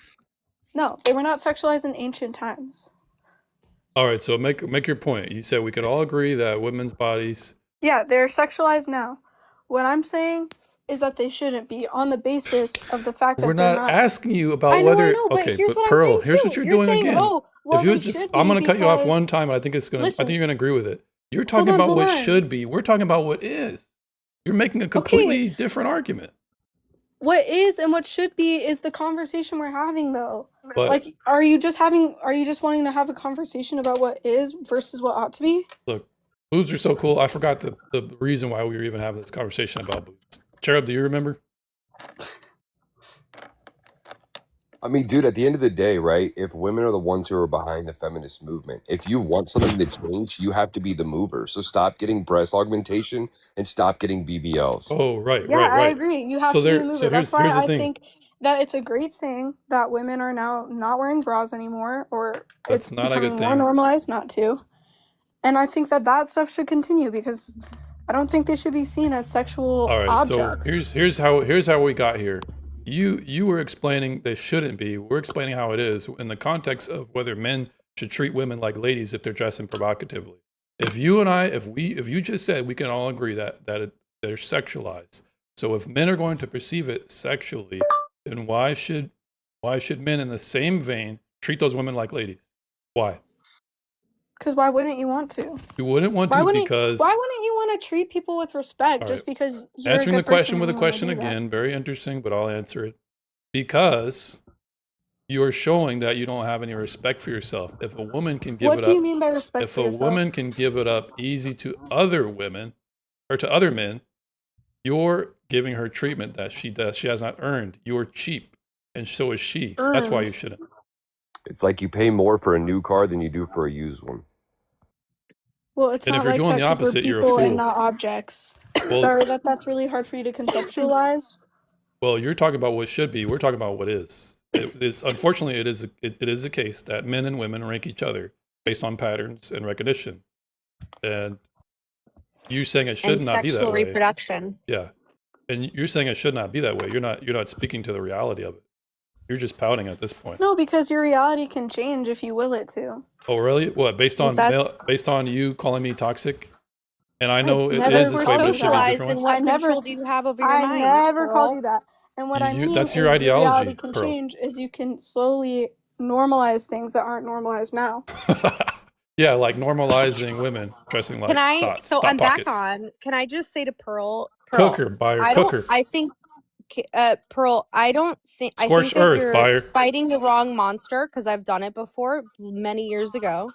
No, they were not sexualized in ancient times. All right. So make your point. You said we could all agree that women's bodies. Yeah, they're sexualized now. What I'm saying is that they shouldn't be on the basis of the fact We're that they're not not. asking you about I whether. know, but Okay, here's but what I'm Pearl, saying here's too. what you're You're doing saying, again. oh, well, If you, they should I'm be going to cut you off because. one time, and I think it's gonna. I Listen, think you're going to agree with it. You're hold talking on, about hold what on. should be. We're talking about what is. You're making a Okay, completely different argument. what is and what should be is the conversation we're having, though. But Like, are you just wanting to have a conversation about what is versus what ought to be? look, boobs are so cool. I forgot the reason why we were even having this conversation about boobs. Cherub, do you remember? I mean, dude, at the end of the day, right? If women are the ones who are behind the feminist movement, if you want something to change, you have to be the mover. So stop getting breast augmentation and stop getting BBLs. Oh, right, Yeah, right, I right. agree. You have So to be the there. mover. So That's why here's the I thing. think that it's a great thing that women are now not wearing bras anymore, or That's it's not a becoming good more thing. normalized not to. And I think that stuff should continue because I don't think they should be seen as sexual All right. So objects. here's how we got here. You were explaining they shouldn't be. We're explaining how it is in the context of whether men should treat women like ladies if they're dressing provocatively. If you just said we can all agree that they're sexualized. So if men are going to perceive it sexually, then why should men in the same vein treat those women like ladies? Why? Because why wouldn't you want to? You wouldn't want Why to wouldn't because Why wouldn't you want to treat people with respect all just right. because you're Answering a the good person question and with a you want to question do that? again, very interesting, but I'll answer it. Because you are showing that you don't have any respect for yourself. If a woman can give What it do you up, mean by respect if for a yourself? woman can give it up easy to other women or to other men, you're giving her treatment that she has not earned. You're cheap, and so is she. That's why you Earned. shouldn't. It's like you pay more for a new car than you do for a used one. Well, it's And if not you're like doing that the because we're opposite, you're a people and fool. not objects. Well, Sorry that's really hard for you to conceptualize. well, you're talking about what should be. We're talking about what is. It's unfortunately it is the case that men and women rank each other based on patterns and recognition. And you're saying it should And not be that sexual way. reproduction. Yeah. And you're saying it should not be that way. You're not speaking to the reality of it. You're just pouting at this point. No, because your reality can change if you will it to. Oh, really? What? Based Well, on that's based on you calling me toxic? And I know it never is because this we're way, but it called you should be a that. socialized, different and way. what I never, control do you have over your I mind, never called Pearl? you that. And what I mean That's is your your reality ideology, can Pearl. change is you can slowly normalize things that aren't normalized now. Yeah, like normalizing women dressing Can like I? So thought I'm back pockets. on. Can I just say to Pearl, Cooker, buyer, I don't. cooker. I think, Pearl. I don't think. I think Scorched that earth, you're buyer. fighting the wrong monster because I've done it before many years ago.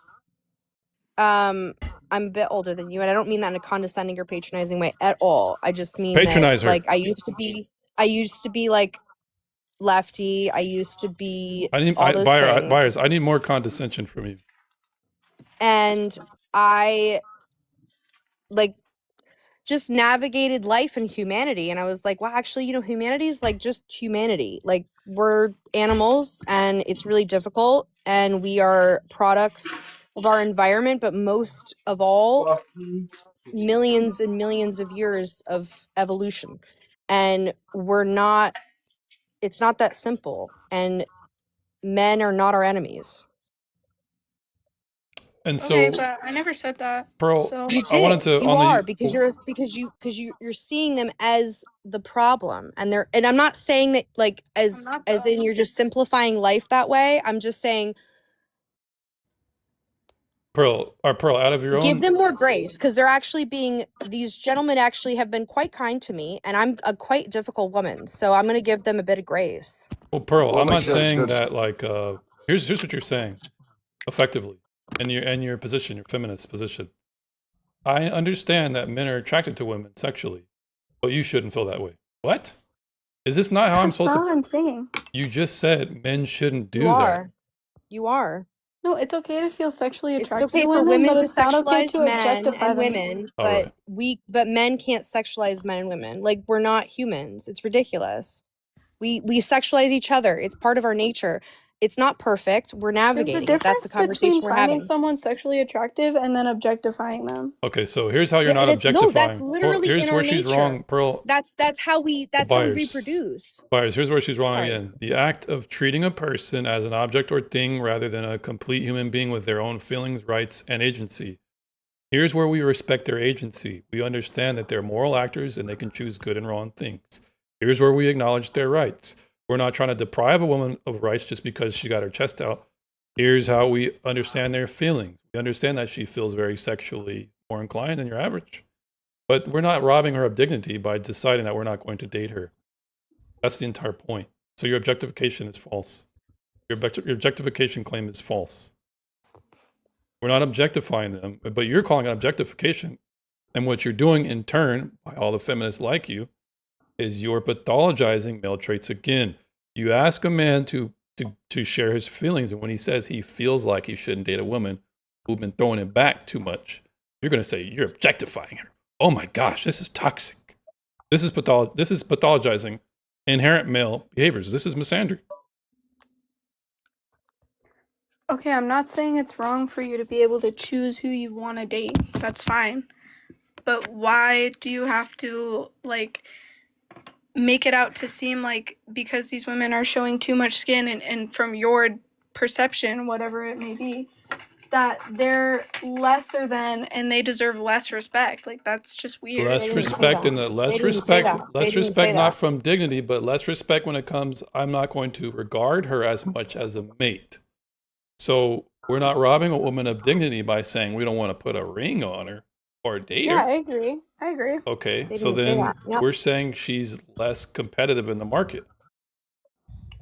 I'm a bit older than you, and I don't mean that in a condescending or patronizing way at all. I just mean Patronize that, her. like, I used to be like lefty. I used to be all those things, Buyers, I need more condescension from you. and I like just navigated life and humanity, and I was like, wow, actually, humanity is like just humanity. Like, we're animals, and it's really difficult, and we are products of our environment, but most of all, millions and millions of years of evolution, and it's not that simple, and men are not our enemies. And Okay, so, but I never said that. Pearl, So You I wanted did. to You on are, the because you're seeing them as the problem, and I'm not saying that like I'm as not in you're just simplifying life that way. I'm just saying Pearl, out of your give own. them more grace, because these gentlemen actually have been quite kind to me, and I'm a quite difficult woman, so I'm going to give them a bit of grace. Well, Pearl, Well, I'm like not saying the that like here's what you're saying effectively, and your position, your feminist position. I understand that men are attracted to women sexually, but you shouldn't feel that way. What? Is this not how I'm that's supposed not to? what I'm saying. You just said men shouldn't do You that. are. You are. No, it's okay to feel sexually It's attracted okay to for women, women but to it's not okay sexualize to men objectify and them. women, All right. but men can't sexualize men and women. Like, we're not humans. It's ridiculous. We sexualize each other. It's part of our nature. It's not perfect. We're There's a navigating it. That's the difference conversation between we're finding having. someone sexually attractive and then objectifying them. Okay, so here's how you're Yeah, not that's objectifying. literally Here's in where our she's nature. wrong, Pearl. That's how we Buyers. reproduce. Buyers, here's where she's wrong Sorry. again. The act of treating a person as an object or thing rather than a complete human being with their own feelings, rights, and agency. Here's where we respect their agency. We understand that they're moral actors and they can choose good and wrong things. Here's where we acknowledge their rights. We're not trying to deprive a woman of rights just because she got her chest out. Here's how we understand their feelings. We understand that she feels very sexually more inclined than your average. But we're not robbing her of dignity by deciding that we're not going to date her. That's the entire point. So your objectification is false. Your objectification claim is false. We're not objectifying them, but you're calling it objectification. And what you're doing in turn, by all the feminists like you, is you're pathologizing male traits again. You ask a man to share his feelings, and when he says he feels like he shouldn't date a woman who's been throwing it back too much, you're going to say you're objectifying her. Oh my gosh, this is toxic. This is pathologizing inherent male behaviors. This is misandry. Okay, I'm not saying it's wrong for you to be able to choose who you want to date. That's fine. But why do you have to, like, make it out to seem like because these women are showing too much skin and from your perception, whatever it may be, that they're lesser than and they deserve less respect? Like, that's just weird. Less respect and the less respect, not from dignity, but less respect when it comes, I'm not going to regard her as much as a mate. So we're not robbing a woman of dignity by saying we don't want to put a ring on her or date her. Yeah, I agree. Okay, so then we're saying she's less competitive in the market.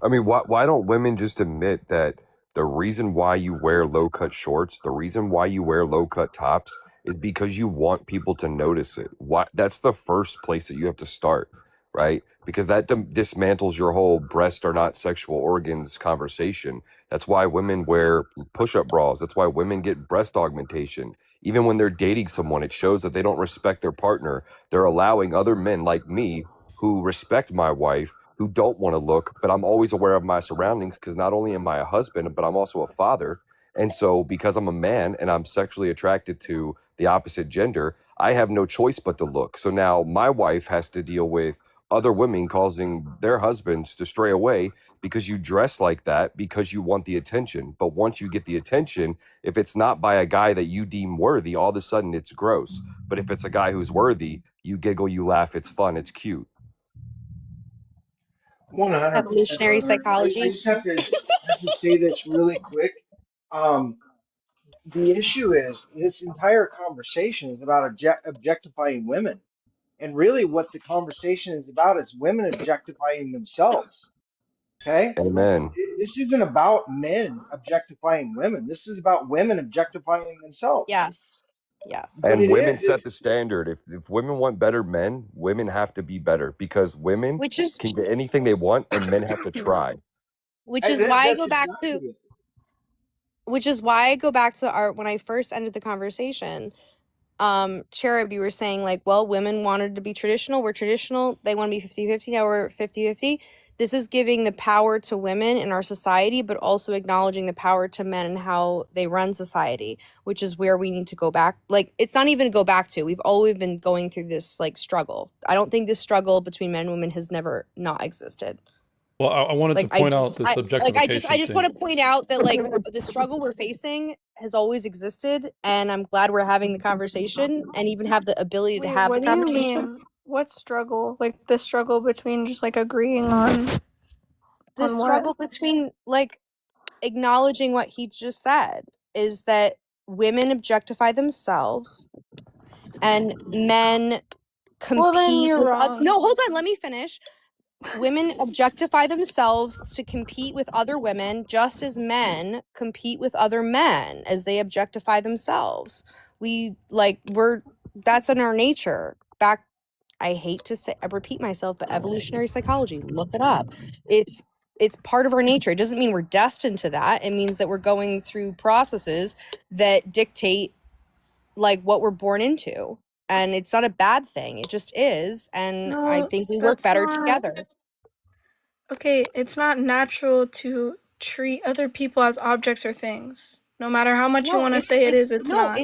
I mean, why don't women just admit that the reason why you wear low-cut shorts, the reason why you wear low-cut tops is because you want people to notice it. That's the first place that you have to start, right? Because that dismantles your whole breasts are not sexual organs conversation. That's why women wear push-up bras. That's why women get breast augmentation. Even when they're dating someone, it shows that they don't respect their partner. They're allowing other men like me who respect my wife, who don't want to look, but I'm always aware of my surroundings because not only am I a husband, but I'm also a father. And so because I'm a man and I'm sexually attracted to the opposite gender, I have no choice but to look. So now my wife has to deal with other women causing their husbands to stray away because you dress like that, because you want the attention. But once you get the attention, if it's not by a guy that you deem worthy, all of a sudden it's gross. But if it's a guy who's worthy, you giggle, you laugh, it's fun, it's cute. 100%. Evolutionary psychology. I just have to say this really quick. The issue is this entire conversation is about objectifying women. And really what the conversation is about is women objectifying themselves. Okay? Amen. This isn't about men objectifying women. This is about women objectifying themselves. Yes. What And it women is set the standard. If women want better men, women have to be better because women can get anything they want and men have to try. Which is why I go back to when I first ended the conversation. Cherub, you were saying like, well, women wanted to be traditional. We're traditional. They want to be 50-50. Now we're 50-50. This is giving the power to women in our society, but also acknowledging the power to men and how they run society, which is where we need to go back. Like, it's not even to go back to. We've always been going through this like struggle. I don't think this struggle between men and women has never not existed. Well, I wanted to point out the subjectification I just thing. want to point out that like the struggle we're facing has always existed, and I'm glad we're having the conversation and even have the ability to Wait, have what the do you conversation. mean? What struggle? Like the struggle between just like agreeing on The on struggle what? between like acknowledging what he just said is that women objectify themselves and men Well, then compete you're with wrong. no, hold on, let me finish. Women objectify themselves to compete with other women just as men compete with other men as they objectify themselves. That's in our nature. I hate to say, I repeat myself, but evolutionary psychology, look it up. It's part of our nature. It doesn't mean we're destined to that. It means that we're going through processes that dictate like what we're born into. And it's not a bad thing. It just is. And I No, think we work that's better not. together. Okay, it's not natural to treat other people as objects or things. No matter how much you want to say it is, it's not.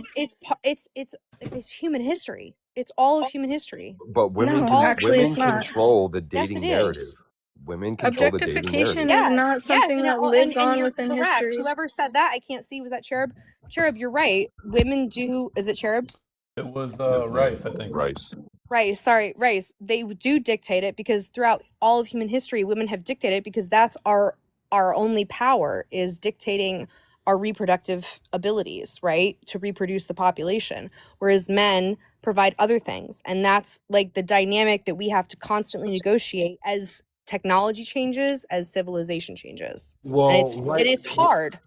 It's human history. It's all of human history. But women No, actually, women it's not. control the Yes, dating it narrative. is. Women control the dating Objectification narrative. is not something that lives on you're within correct. history. Whoever said that, I can't see. Was that Cherub? Cherub, you're right. Women do. Is it Cherub? It was Yes, Rice, I think. Rice. Rice, sorry, Rice. They do dictate it because throughout all of human history, women have dictated because that's our only power is dictating our reproductive abilities, right? To reproduce the population. Whereas men provide other things. And that's like the dynamic that we have to constantly negotiate as technology changes, as civilization changes. Well, And it's hard.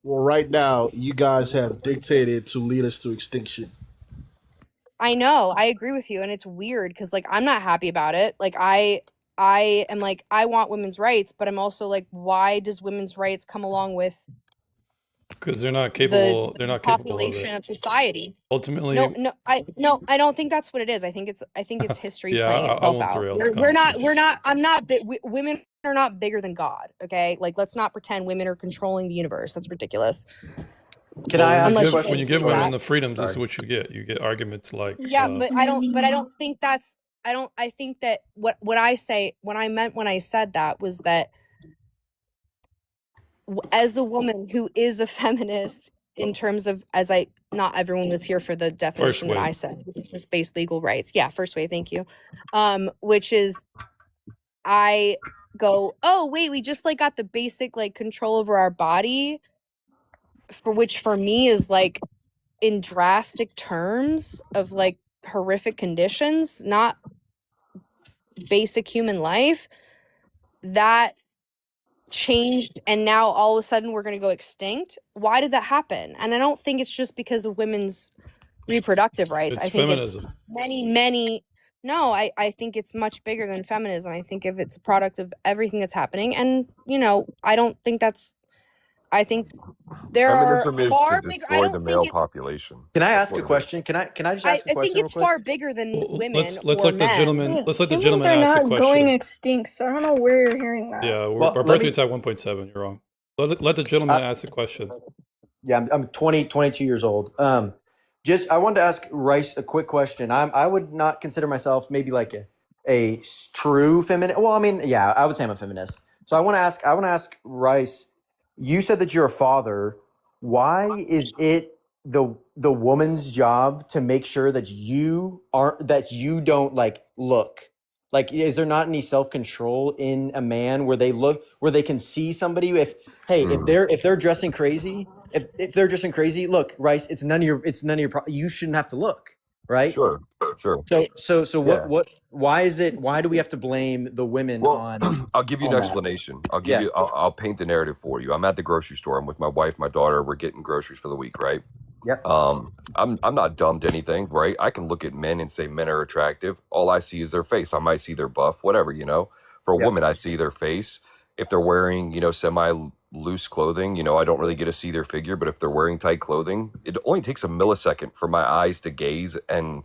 Well, right now, you guys have dictated to lead us to extinction. I know, I agree with you, and it's weird because like I'm not happy about it. Like I am like I want women's rights, but I'm also like, why does women's rights come along with Because they're not capable. the They're not capable of population it. of society? Ultimately, I don't think that's what it is. I think it's history Yeah, playing I itself won't out. derail the Women are not bigger than God. Okay, like let's not pretend women are controlling the universe. That's ridiculous. Can I ask a when question? you give women Sorry. the freedoms, this is what you get. You get arguments like, Yeah, but I don't think that's I think that what I meant when I said that was that as a woman who is a feminist in terms of not everyone was here for the definition that I said, which was basic legal rights. Yeah, first way, thank you. Which is I go, oh wait, we just like got the basic like control over our body, which for me is like in drastic terms of like horrific conditions, not basic human life. That changed, and now all of a sudden we're going to go extinct. Why did that happen? And I don't think it's just because of women's reproductive rights. It's I think feminism. it's many no, I think it's much bigger than feminism. I think if it's a product of everything that's happening, and I don't think that's I think there Feminism are is far to bigger. I destroy don't the think male it's population. Can I That's ask a what it is. question? Can I just ask a I question think real it's quick? far bigger than women let's or let the men. gentleman. Let's let the Humans gentleman are ask the not question. going extinct, so I don't know where you're hearing that. Yeah, Well, our let birth me- rate's at 1.7. You're wrong. Let the gentleman ask the question. Yeah, I'm 22 years old. Just I wanted to ask Rice a quick question. I would not consider myself maybe like a true feminist. Well, I mean, yeah, I would say I'm a feminist. So I want to ask Rice. You said that you're a father. Why is it the woman's job to make sure that you don't like look? Like, is there not any self-control in a man where they can see somebody if they're dressing crazy, if they're dressing crazy, look, Rice, it's none of your you shouldn't have to look, right? Sure. So Yeah. why do we have to blame the women Well, on I'll give you an on that? explanation. Yeah. I'll paint the narrative for you. I'm at the grocery store. I'm with my wife, my daughter. We're getting groceries for the week, right? Yep. I'm not dumb to anything, right? I can look at men and say men are attractive. All I see is their face. I might see their buff, whatever, For a Yep. woman, I see their face. If they're wearing, semi loose clothing, I don't really get to see their figure, but if they're wearing tight clothing, it only takes a millisecond for my eyes to gaze and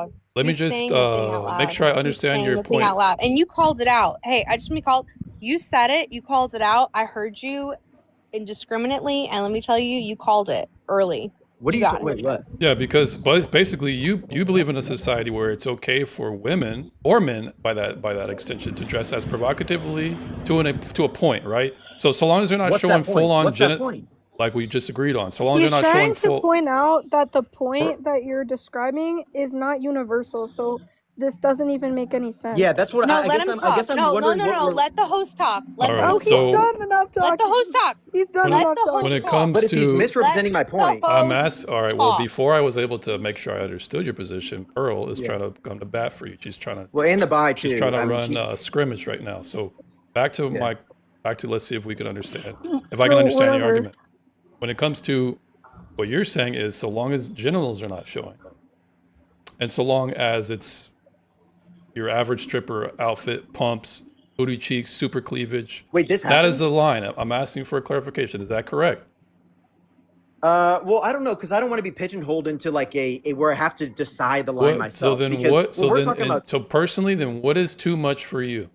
dog. Let me Who's just saying the thing out make loud? sure I Who's understand saying your the thing point. out loud? And you called it out. Hey, I just want to call. You said it. You called it out. I heard you indiscriminately, and let me tell you, you called it early. What do You you? got it. Wait, what? Yeah, because basically you believe in a society where it's okay for women or men by that extension to dress as provocatively to a point, right? So long as they're not What's showing that point? full on What's that point? like we just agreed on. So long as He's they're not showing trying to full. point out that the point that you're describing is not universal, so this doesn't even make any sense. Yeah, that's what No, I let guess. him I talk. guess I'm No, wondering what we're. Let the host talk. Let All the right, Oh, host he's so talk. done enough talking. Let the host talk. He's done When- enough Let the talking. when host it comes But if he's to misrepresenting my point, all host right. Well, talk. before I was able to make sure I understood your position, Pearl is Yeah. trying to come to bat for you. She's trying to well, and the buy too. she's trying to I mean, run she, a scrimmage right now. So back to yeah. let's see if we can understand. If I can understand your Whatever. argument. When it comes to what you're saying is so long as genitals are not showing, and so long as it's your average stripper outfit, pumps, booty cheeks, super cleavage, Wait, this that is happens? the line. I'm asking for a clarification. Is that correct? Well, I don't know because I don't want to be pigeonholed into like a where I have to decide the line What? So myself. then Because what? when So we're then, talking and about, so personally, then what is too much for you?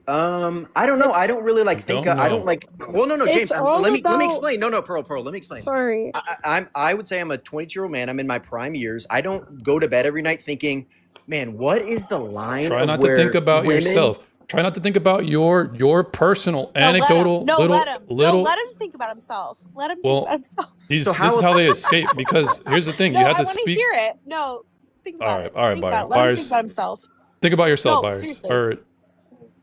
I don't know. I don't really like You think. don't I don't know. like. Well, no, James. It's all Let me about. explain. No, Pearl. Let me explain. Sorry. I would say I'm a 22-year-old man. I'm in my prime years. I don't go to bed every night thinking, man, what is the line Try of not to think where about women? yourself. Try not to think about your personal No, let him. anecdotal No, little let him. No, little. let him think about himself. Let him think Well, about himself. So this how is how they escape. Because here's the thing: No, you I have to want to speak. hear it. No, think about it. All right, Think about it. Let him think buyers. about himself. Think about yourself, No, buyers. seriously. Or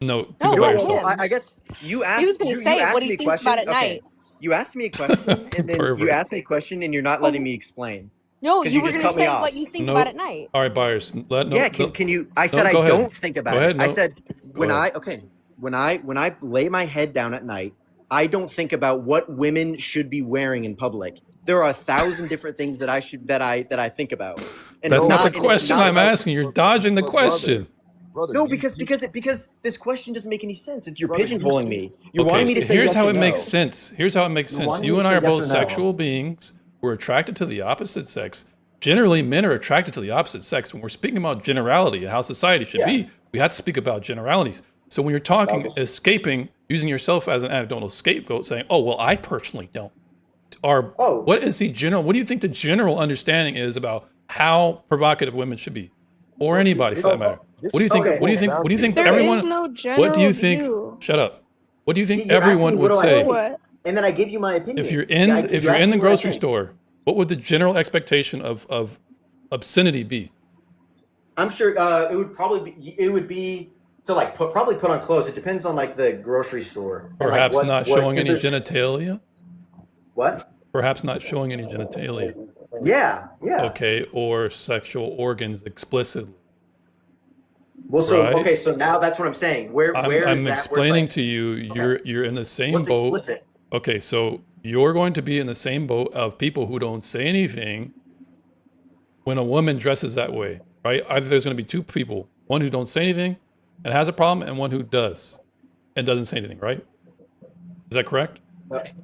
no, think No, about let yourself. Well, him. I guess you He asked. was going to You say asked what me he a thinks about question. at Okay, night. you asked me a question, and then you Pervert. asked me a question, and you're not letting me explain No, because you you were just going to cut me say off. what you think about No. at night. All right, buyers. Yeah, can you? I said No, I go ahead. don't think about Go ahead. it. I No, said go ahead. when I lay my head down at night, I don't think about what women should be wearing in public. There are 1,000 different things that I think about, and That's it's not the and it's question not I'm about. asking. You're dodging the But brother, question. No, you because this question doesn't make any sense. It's you're brother, you pigeonholing me. You're Okay, wanting me to say here's yes how or it makes no. sense. Here's how it makes You're sense. wanting me You to and I say are yes both or no. sexual beings. We're attracted to the opposite sex. Generally, men are attracted to the opposite sex. When we're speaking about generality and how society should Yeah. be, we have to speak about generalities. So when you're talking, Obviously. escaping, using yourself as an anecdotal scapegoat, saying, "Oh, well, I personally don't," or Oh. what is the general? What do you think the general understanding is about how provocative women should be, or anybody for that matter? What do you think? Okay. What do you think? What do you think There everyone? is no What do general you think? view. Shut up. What do you think You're asking everyone me would what do I say think, What? and then I give you my opinion. if you're Yeah, in you if you're asked in me the what I grocery think. store? What would the general expectation of obscenity be? I'm sure it would be to like probably put on clothes. It depends on like the grocery store and like Perhaps not showing 'cause any there's- genitalia. What? Perhaps not showing any genitalia. Yeah. Okay, or sexual organs explicitly. Well, so Right. okay, so now that's what I'm saying. Where is I'm that? Where it's explaining like, to you, you're in the same what's boat. explicit? Okay, so you're going to be in the same boat of people who don't say anything when a woman dresses that way, right? Either there's going to be two people, one who don't say anything and has a problem, and one who does and doesn't say anything, right? Is that correct?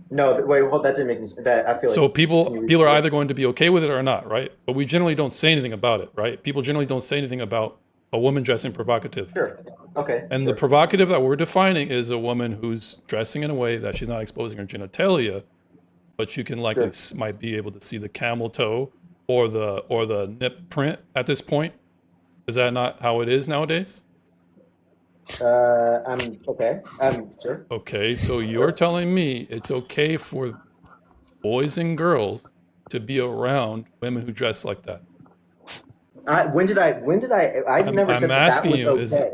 No, wait, hold. That didn't make any sense. That I feel So like people can you are restate? either going to be okay with it or not, right? But we generally don't say anything about it, right? People generally don't say anything about a woman dressing provocative. Sure. Okay. And sure. the provocative that we're defining is a woman who's dressing in a way that she's not exposing her genitalia, but you can likely might be able to see the camel toe or the nip print at this point. Is that not how it is nowadays? I'm okay. Sure. Okay, so you're telling me it's okay for boys and girls to be around women who dress like that? When did I? I've never said that asking was you, is okay.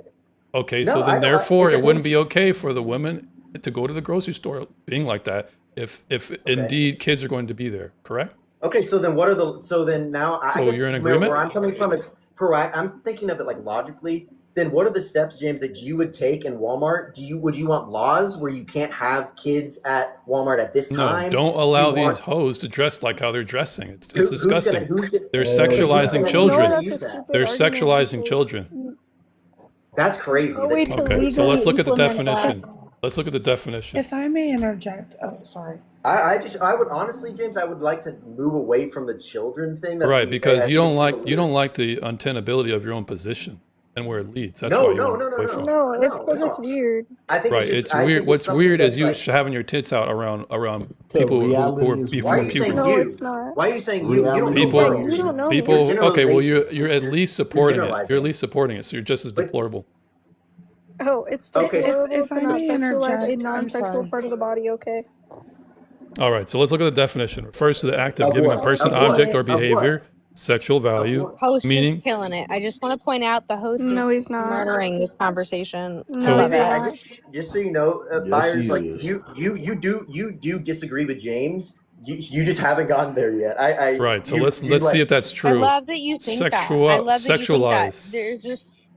okay, No, so then it therefore it wouldn't depends. be okay for the women to go to the grocery store being like that if indeed kids are going to be there, correct? Okay, so then what are the? So then now I So guess you're in where agreement? I'm coming from is I'm thinking of it like logically. Then what are the steps, James, that you would take in Walmart? Would you want laws where you can't have kids at Walmart at this No, time? don't allow Do you these want- hoes to dress like how they're dressing. It's Who's disgusting. They're who's sexualizing gonna children. that's a use that? stupid They're argument sexualizing because children. That's crazy. no way to Okay, so legally let's look at the implement that. definition. Let's look at the definition. If I may interject, oh, sorry. I would honestly, James, I would like to move away from the children thing. That's Right, because I you think don't it's like you don't like the untenability of your own position and where it leads. That's No, why you no, want no, no, away no. from it. No, it's No, because no. it's weird. I think Right, it's just, it's I weird. think What's it's something weird is that's you like, having your tits out around So people who reality are is before why are you saying puberty. No, you? it's not. Why are you saying you? You don't know People- what You don't know People, me. okay, well generalization. you're at least supporting it. generalizing. You're at least supporting it, so you're just as But- deplorable. Oh, it's Okay, deplorable if to I not may sexualize a interject, I'm non-sexual sorry. part of the body. Okay. All right, so let's look at the definition. It refers to the act of Of giving a what? person, Of what? object, or Of what? behavior sexual value, Host meaning. is killing it. I just want to point out the host No, is he's not. murdering this conversation. So- I love he's it. not. Just so you know, Yes, buyers, he like is. you do disagree with James. You just haven't gotten there yet. I Right, so you- let's you see like- if that's I true. love that you think that. Sexual- I love that you think that. sexualize. There's just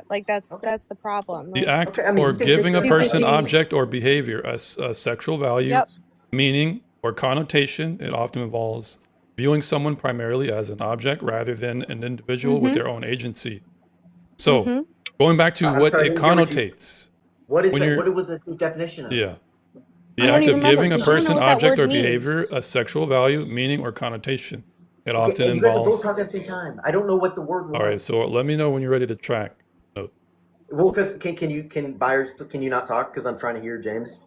like that's the problem. The Like, act Okay, I mean, or you can giving a take- person, Stupid. object, or behavior a sexual value, Yep. meaning, or connotation. It often involves viewing someone primarily as an object rather than an individual with Mhm. their own agency. So, Mhm. going back to I'm what sorry, it I didn't hear what you- connotates. What is when that? you're- What was the definition of? Yeah. I The don't act even of remember, giving a 'cause you know person, what that object, word or means. behavior a sexual value, meaning, or connotation. It Okay, often and you guys are both involves. talking at the same time. I don't know what the word was. All right, so let me know when you're ready to track. No. Well, because can you not talk? Because I'm trying to hear James.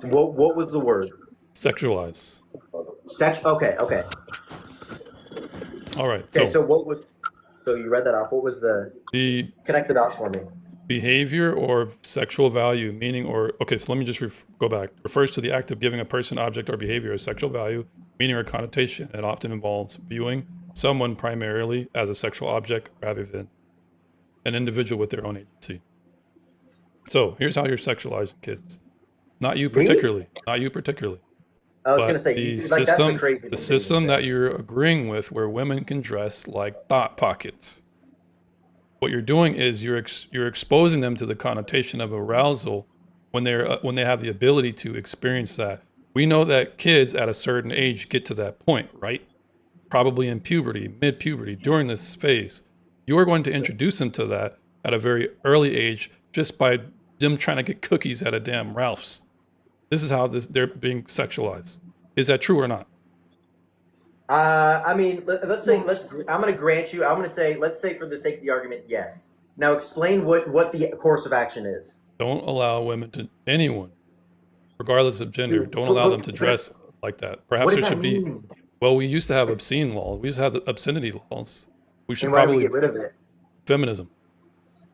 What was the word? Sexualize. Okay. All right. Okay. So So what was? So you read that off. What was the? the Connect the dots for me. behavior or sexual value, meaning, or okay, so let me just go back. Refers to the act of giving a person, object, or behavior a sexual value, meaning, or connotation. It often involves viewing someone primarily as a sexual object rather than an individual with their own agency. So here's how you're sexualizing kids. Not you Me? particularly. Not you particularly. I was But gonna say, the like, that's system, the crazy the thing to system say. that you're agreeing with, where women can dress like thought pockets. What you're doing is you're exposing them to the connotation of arousal when they have the ability to experience that. We know that kids at a certain age get to that point, right? Probably in puberty, mid-puberty, during this phase. You're going to introduce them to that at a very early age just by them trying to get cookies at a damn Ralph's. This is how they're being sexualized. Is that true or not? I mean, let's say I'm going to grant you. I'm going to say, let's say for the sake of the argument, yes. Now explain what the course of action is. Don't allow women to anyone, regardless of gender, Dude, don't but- allow but- them to but- dress like that. Perhaps What there does should that be. mean? Well, we used to have obscene laws. We used to have the obscenity laws. We should And why do we probably get rid of it? feminism.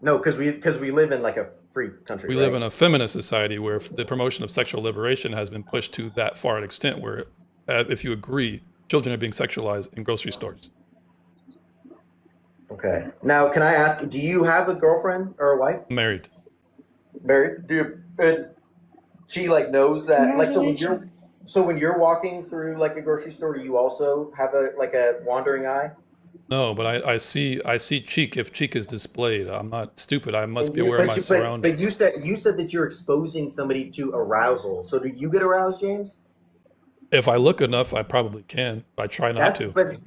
No, because we live in like a free country. We live in a feminist society where the promotion of sexual liberation has been pushed to that far an extent where, if you agree, children are being sexualized in grocery stores. Okay. Now, can I ask? Do you have a girlfriend or a wife? Married. Married? Do you? And she like knows that. Like, so when you're walking through like a grocery store, do you also have a wandering eye? No, but I see cheek if cheek is displayed. I'm not stupid. I must And be you- aware of but my you- surroundings. But you said that you're exposing somebody to arousal. So do you get aroused, James? If I look enough, I probably can. But I try not to. But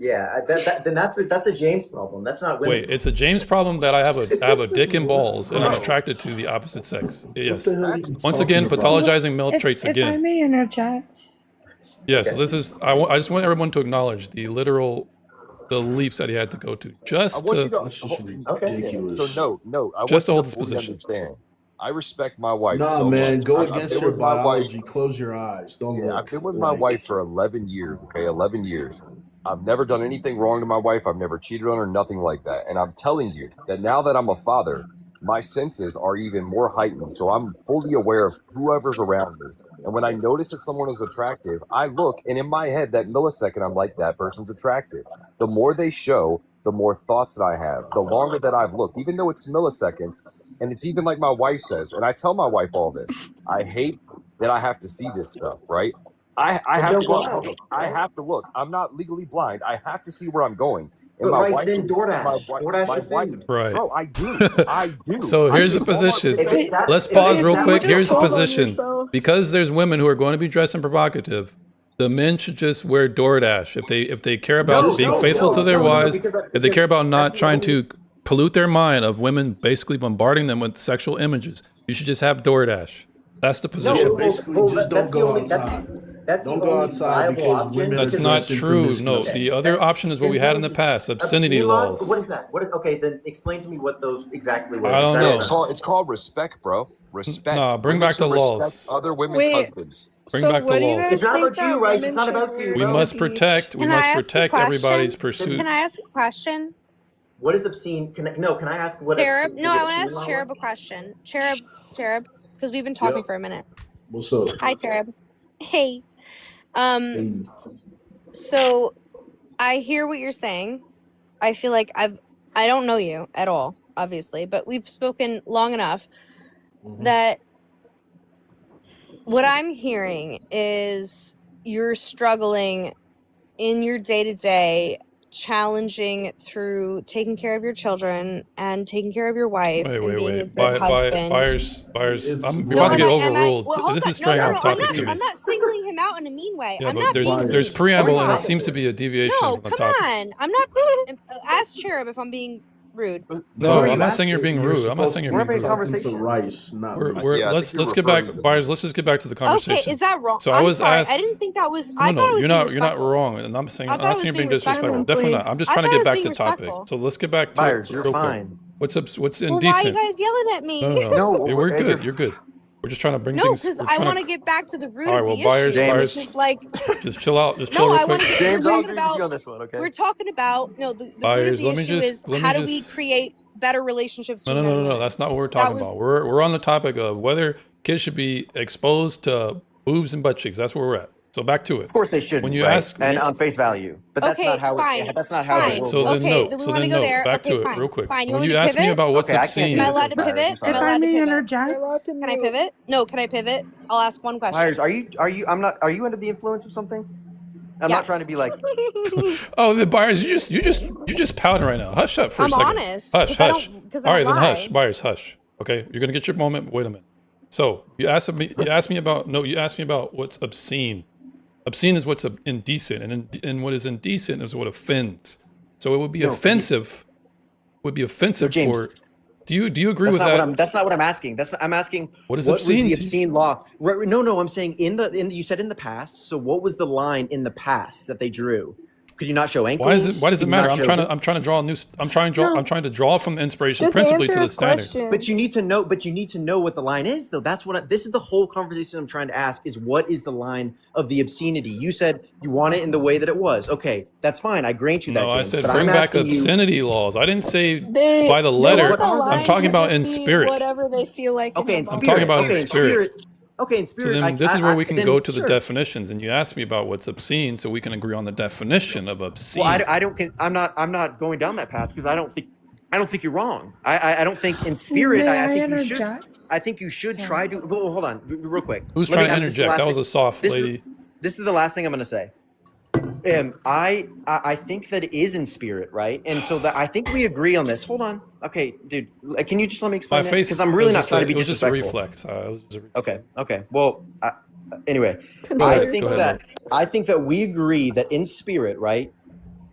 yeah, then that's a James problem. That's not women. Wait, it's a James problem that I have a dick and balls, and I'm attracted to the opposite sex. Yes. Once again, pathologizing male traits If I again. may interject, Yeah. So this is. I just want everyone to acknowledge the leaps that he had to go to just I want you to. to. That's just Okay. ridiculous. So no. I Just to want hold you his fully position. understand. I respect my wife. Nah, so man, much. go I've against been your with my wife. biology. Close your eyes. Don't Yeah, look. I've been with my Like, wife for 11 years. Okay, 11 years. I've never done anything wrong to my wife. I've never cheated on her, nothing like that. And I'm telling you that now that I'm a father, my senses are even more heightened. So I'm fully aware of whoever's around me. And when I notice that someone is attractive, I look, and in my head, that millisecond, I'm like, that person's attractive. The more they show, the more thoughts that I have. The longer that I've looked, even though it's milliseconds, and it's even like my wife says, and I tell my wife all this, I hate that I have to see this stuff, right? I have to look. I have to look. I'm not legally blind. I have to see where I'm going. And But my Rice, wife then just- DoorDash. my DoorDash my your wife- food. Right. Bro, I do. I do. So I here's do the all my- position. If it- that- Let's if pause it's real that quick. much Here's the call on position. yourself. Because there's women who are going to be dressed and provocative, the men should just wear DoorDash if they care about being faithful to their wives, if they care about not trying to pollute their mind of women basically bombarding them with sexual images. You should just have DoorDash. That's the No, position. Basically, just don't that's the go only outside. that's the Don't go only outside viable because option. women are That's not dressing true. No, promiscuously. the other option is what we had in the past: obscenity laws. What is that? Okay, then explain to me what those exactly were. I don't because know. It's called respect, bro. Respect. Nah, bring Women back the should respect laws. other women's Wait, husbands. Bring so back the what do you laws. guys It's not think about you, that Rice. women It's not should about you, wear We to bro. the must beach? protect. We Can I must ask a protect everybody's question? pursuit. Can I ask a question? What is obscene? Can I ask what Cherub? obscene? No, The I want to obscene ask law Cherub was? a question. Cherub, because we've been Yep. talking for a minute. What's up? Hi, Cherub. Hey. Hey, So I hear what you're saying. I feel like I don't know you at all, obviously, but we've spoken long enough that what I'm hearing is you're struggling in your day-to-day, challenging through taking care of your children and taking care of your wife and being a Wait. good husband. Buyers. it's We're about to get overruled. Well, hold This on. is straying No, off topic to I'm me. not singling him out in a mean way. Yeah, I'm but not there's being there's mean. preamble and not. it seems to be a deviation No, from the come topic. on. I'm not. Ask Cherub if I'm being rude. No, I'm not saying you're being You're rude. I'm not supposed saying to you're be being rude. talking to Rice, not me. Let's get back, buyers. Let's just get back to the conversation. Okay, is that wrong? So I I'm was sorry. asked. I didn't think that was. I thought it No, was you're being not. You're not respectful. wrong. And I'm saying I I'm thought not it was saying you're being being disrespectful. respectful. Definitely not. Please. I'm just I trying to thought it get was back being to topic. respectful. So let's get back to Buyers, it you're real quick. fine. What's Well, indecent? why are you guys yelling at me? No. We're No, good. You're good. We're just trying to bring No, things. because we're I trying want to get back to the root All right, of well, the buyers, issue, buyers, which is like. just chill out. Just chill No, real I quick. want to. James, We're I'll talking agree with you about. on this one. Okay. We're talking about no. The root of Buyers, the issue is how do we create better relationships No, between no, men no, and no, no. women? That's not what we're That talking was about. We're on the topic of whether kids should be exposed to boobs and butt cheeks. That's where we're at. So back to it. Of course they shouldn't, When you right? ask, And on face value, but that's okay. not how Fine. it. That's not how all the right. world So works. then Okay, no. then we So want to then go no. there. Back Okay, to it fine. real quick. Fine. You When want you me to ask me pivot? about what's Okay, I can't obscene, Am I do allowed this, to Buyers. pivot? I'm sorry. Am I If I allowed to may pivot? You're interject, allowed to Can I mute. pivot? No, can I pivot? I'll ask one question. Buyers, are you? I'm not. Are you under the influence of something? I'm not trying to Yes. be like. oh, the buyers, you're just pouting right now. Hush up for a I'm second. honest Hush, because I hush. don't because I All don't right, then hush. lie. Buyers, hush. Okay, you're gonna get your moment. Wait a minute. So you asked me about what's obscene. Obscene is what's indecent, and what is indecent is what offends. So it would be No, offensive. Would be offensive James. for. Do you agree That's with not that? what I'm. That's not what I'm asking. I'm asking. What is What was obscene the to you? obscene law? No. I'm saying you said in the past. So what was the line in the past that they drew? Could you not show ankles? Why does it Could you matter? not show- I'm trying to draw a new. I'm trying to draw from the inspiration Just principally answer to the his standard. question. But you need to know. But you need to know what the line is, though. That's what. This is the whole conversation I'm trying to ask: is what is the line of the obscenity? You said you want it in the way that it was. Okay, that's fine. I grant you that. No, I James, said but bring I'm back asking you. obscenity laws. I didn't say They by the they letter. want the I'm line talking to about just in be spirit. whatever they feel like Okay, in in the I'm spirit. talking about Okay, in spirit. Okay, in So spirit. then this is where we can go to the sure. definitions, and you asked me about what's obscene, so we can agree on the definition of obscene. Well, I don't. I'm not going down that path because I don't think you're wrong. I don't think in spirit. may I I think you should. interject? I think you should try to. Well, hold on, real quick. Who's Let me- trying to this is the interject? last That was thing- a soft this is- lady. This is the last thing I'm going to say. I think that it is in spirit, right? And so that I think we agree on this. Hold on. Okay, dude, can you just let me My explain face. Because I'm really it not was trying to be It was just a disrespectful. reflex. It was just a reflex. Okay. Well, anyway, Control I ahead, think go ahead, that we agree that in spirit, right?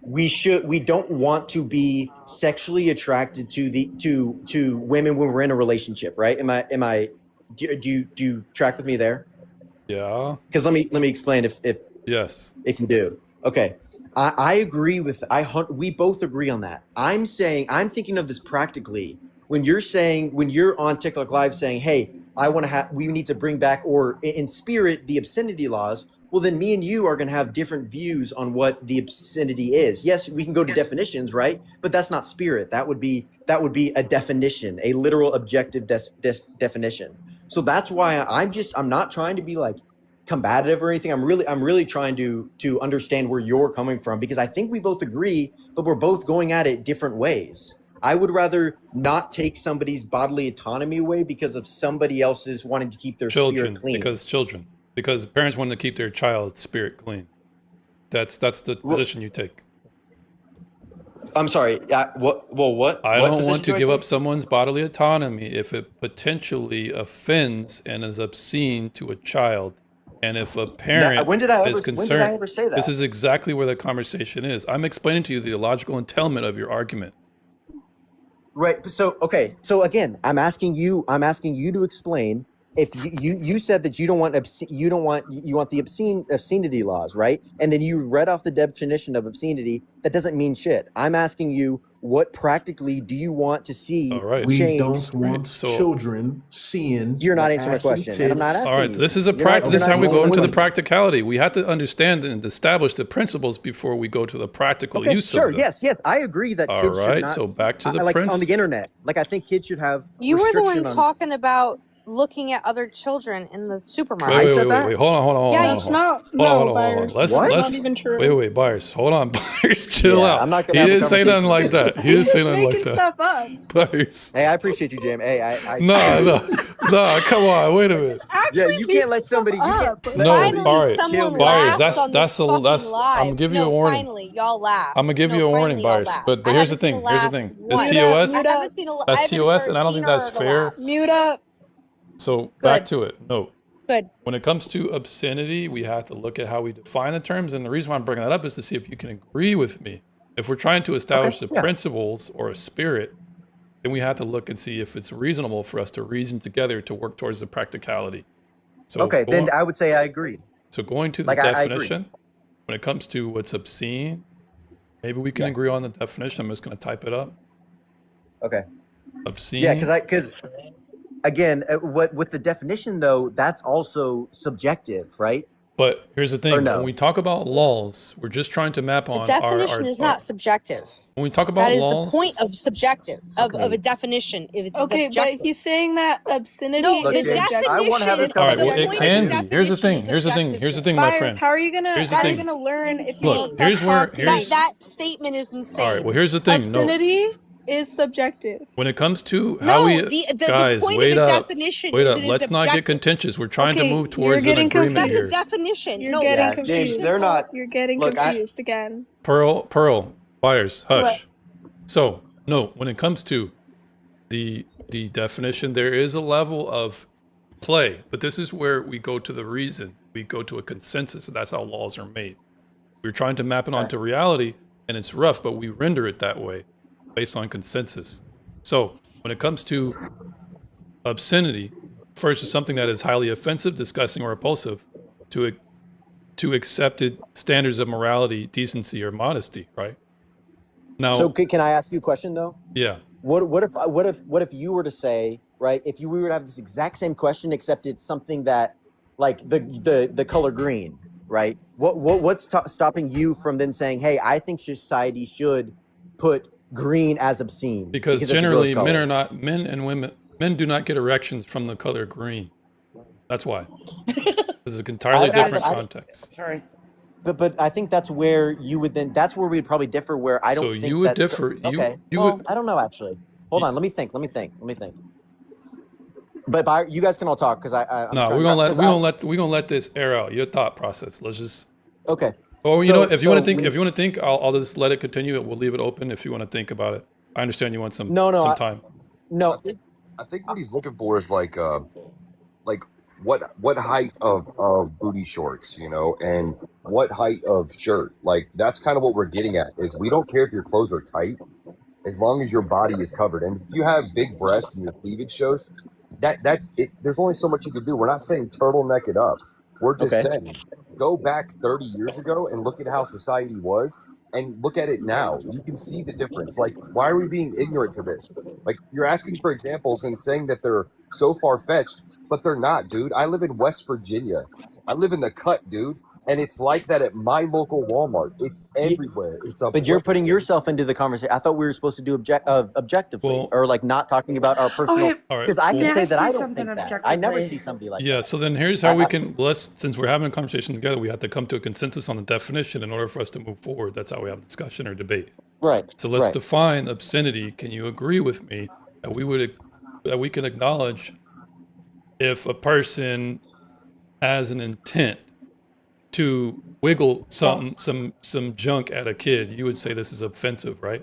We don't want to be sexually attracted to women when we're in a relationship, right? Do you track with me there? Yeah. Because let me explain if Yes. you do. Okay. I agree with we both agree on that. I'm thinking of this practically when you're on TikTok Live saying, hey, we need to bring back, or in spirit, the obscenity laws. Well, then me and you are going to have different views on what the obscenity is. Yes, we can go to definitions, right? But that's not spirit. That would be a definition, a literal objective definition. So that's why I'm not trying to be like combative or anything. I'm really trying to understand where you're coming from, because I think we both agree, but we're both going at it different ways. I would rather not take somebody's bodily autonomy away because of somebody else's wanting to keep their Children, spirit clean. because parents want to keep their child's spirit clean. That's the position you take. I'm sorry. What I don't position want to do I give take? up someone's bodily autonomy if it potentially offends and is obscene to a child. And if a parent when did I is ever concerned, say that? this is exactly where the conversation is. I'm explaining to you the logical entailment of your argument. Right. So okay. So again, I'm asking you to explain. If you said that you don't want you want the obscenity laws, right? And then you read off the definition of obscenity. That doesn't mean shit. I'm asking you, what practically do you want to see All right. We change? don't want So children seeing You're not the answering my ass and question, and I'm not tits. asking all right, you. this is a You're not- this is you're how not we go answering into my the question. practicality. We have to understand and establish the principles before we go to the practical Okay, use sure. of them. Yes, I agree that All kids should right, not. so back to the Like on the principle. internet. Like I think kids should have You were the one restriction on. talking about looking at other children in the supermarket. I said that? Wait. Hold on. Yeah, That's not Let's That's What? not even true. wait, Byers. Hold on, Byers. Chill Yeah, out. I'm not gonna He have a didn't say nothing conversation. like that. He didn't He's say just nothing like making that. stuff up. Byers. Hey, I appreciate you, Jim. Hey, I No, come on. Wait a minute. yeah, you can't let somebody. You can't. let No, somebody all right. kill Someone me. Byers, laughed on that's this the fucking that's. live. I'm gonna give you a No, warning. finally, y'all laughed. I'm gonna give No, you a warning, finally, y'all Byers. laughed. But I here's the haven't seen thing. a Here's the laugh thing. once. It's Mute up, TOS. mute I up, haven't seen a. I That's haven't TOS, heard, and I don't seen think or that's heard a fair. laugh. mute up. So back Good. to it. No. Good. When it comes to obscenity, we have to look at how we define the terms. And the reason why I'm bringing that up is to see if you can agree with me. If we're trying to establish the yeah. principles or a spirit, then we have to look and see if it's reasonable for us to reason together to work towards the practicality. So Okay, then I would say I agree. So going to the Like, I agree. definition, when it comes to what's obscene, maybe we can Yeah. agree on the definition. I'm just going to type it up. Okay. Obscene. Yeah, because again, what with the definition though, that's also subjective, right? But here's the thing: Or no? when we talk about laws, we're just trying to map The on definition is not subjective. When we talk about That is laws, the point of subjective of Okay. a definition. If it's Okay, but subjective. he's saying that obscenity No, Look, the is James, subjective. I wanna have this all right. the Well, it point can of the be. Here's the thing. definition Here's the is thing. Here's the thing, my Byers, friend. how are you gonna Here's the how are you thing. gonna learn if you Look, don't stop here's where talking? here's. that statement is insane. All right. Well, here's the thing. No, Obscenity is subjective. when it comes to how No, we the guys, point wait of the up, definition wait is up. that it is Let's not get objective. contentious. We're trying to Okay, move you're towards an getting agreement That's here. a definition. You're No, getting Yeah, confused. James, they're not. You're getting Look, confused again. Pearl, Byers, What? hush. So no, when it comes to the definition, there is a level of play, but this is where we go to the reason. We go to a consensus, and that's how laws are made. We're trying to map it onto reality, and it's rough, but we render it that way based on consensus. So when it comes to obscenity, first is something that is highly offensive, disgusting, or repulsive to accepted standards of morality, decency, or modesty, right? Now, So can I ask you a question though? yeah. What if you were to say, right? If we were to have this exact same question, except it's something that, like the color green, right? What's stopping you from then saying, hey, I think society should put green as obscene Because it's a gross generally color. men do not get erections from the color green. That's why. This is an entirely I- different I- context. Sorry. But I think that's where you would then. That's where we'd probably differ. Where I don't So think you would that's differ. okay. You well, would, I don't know actually. Hold on. Let me think. But you guys can all talk because I'm no, trying we're to- gonna 'cause we're gonna let this air out your thought process. Let's just. Okay. Or you So- know, if you want so to think, I'll just let it continue. We'll leave it open if you want to think about it. I understand you want some No, some I- time. No. I think what he's looking for is like what height of booty shorts, you know, and what height of shirt. Like that's kind of what we're getting at is we don't care if your clothes are tight as long as your body is covered. And if you have big breasts and your cleavage shows, that's it. There's only so much you can do. We're not saying turtleneck it up. We're just Okay. saying go back 30 years ago and look at how society was and look at it now. You can see the difference. Like, why are we being ignorant to this? Like, you're asking for examples and saying that they're so far-fetched, but they're not, dude. I live in West Virginia. I live in the Cut, dude. And it's like that at my local Walmart. It's everywhere. It's a But you're putting place. yourself into the conversation. I thought we were supposed to do objectively, Well- or like not talking about our personal. Okay, All right. Because I can well, say I that I see don't something think that. I never objectively? see somebody like yeah. that. So then here's how we I- can since we're having a conversation together, we have to come to a consensus on the definition in order for us to move forward. That's how we have a discussion or debate. Right. So let's right. define obscenity. Can you agree with me that we can acknowledge if a person has an intent to wiggle some junk at a kid, you would say this is offensive, right?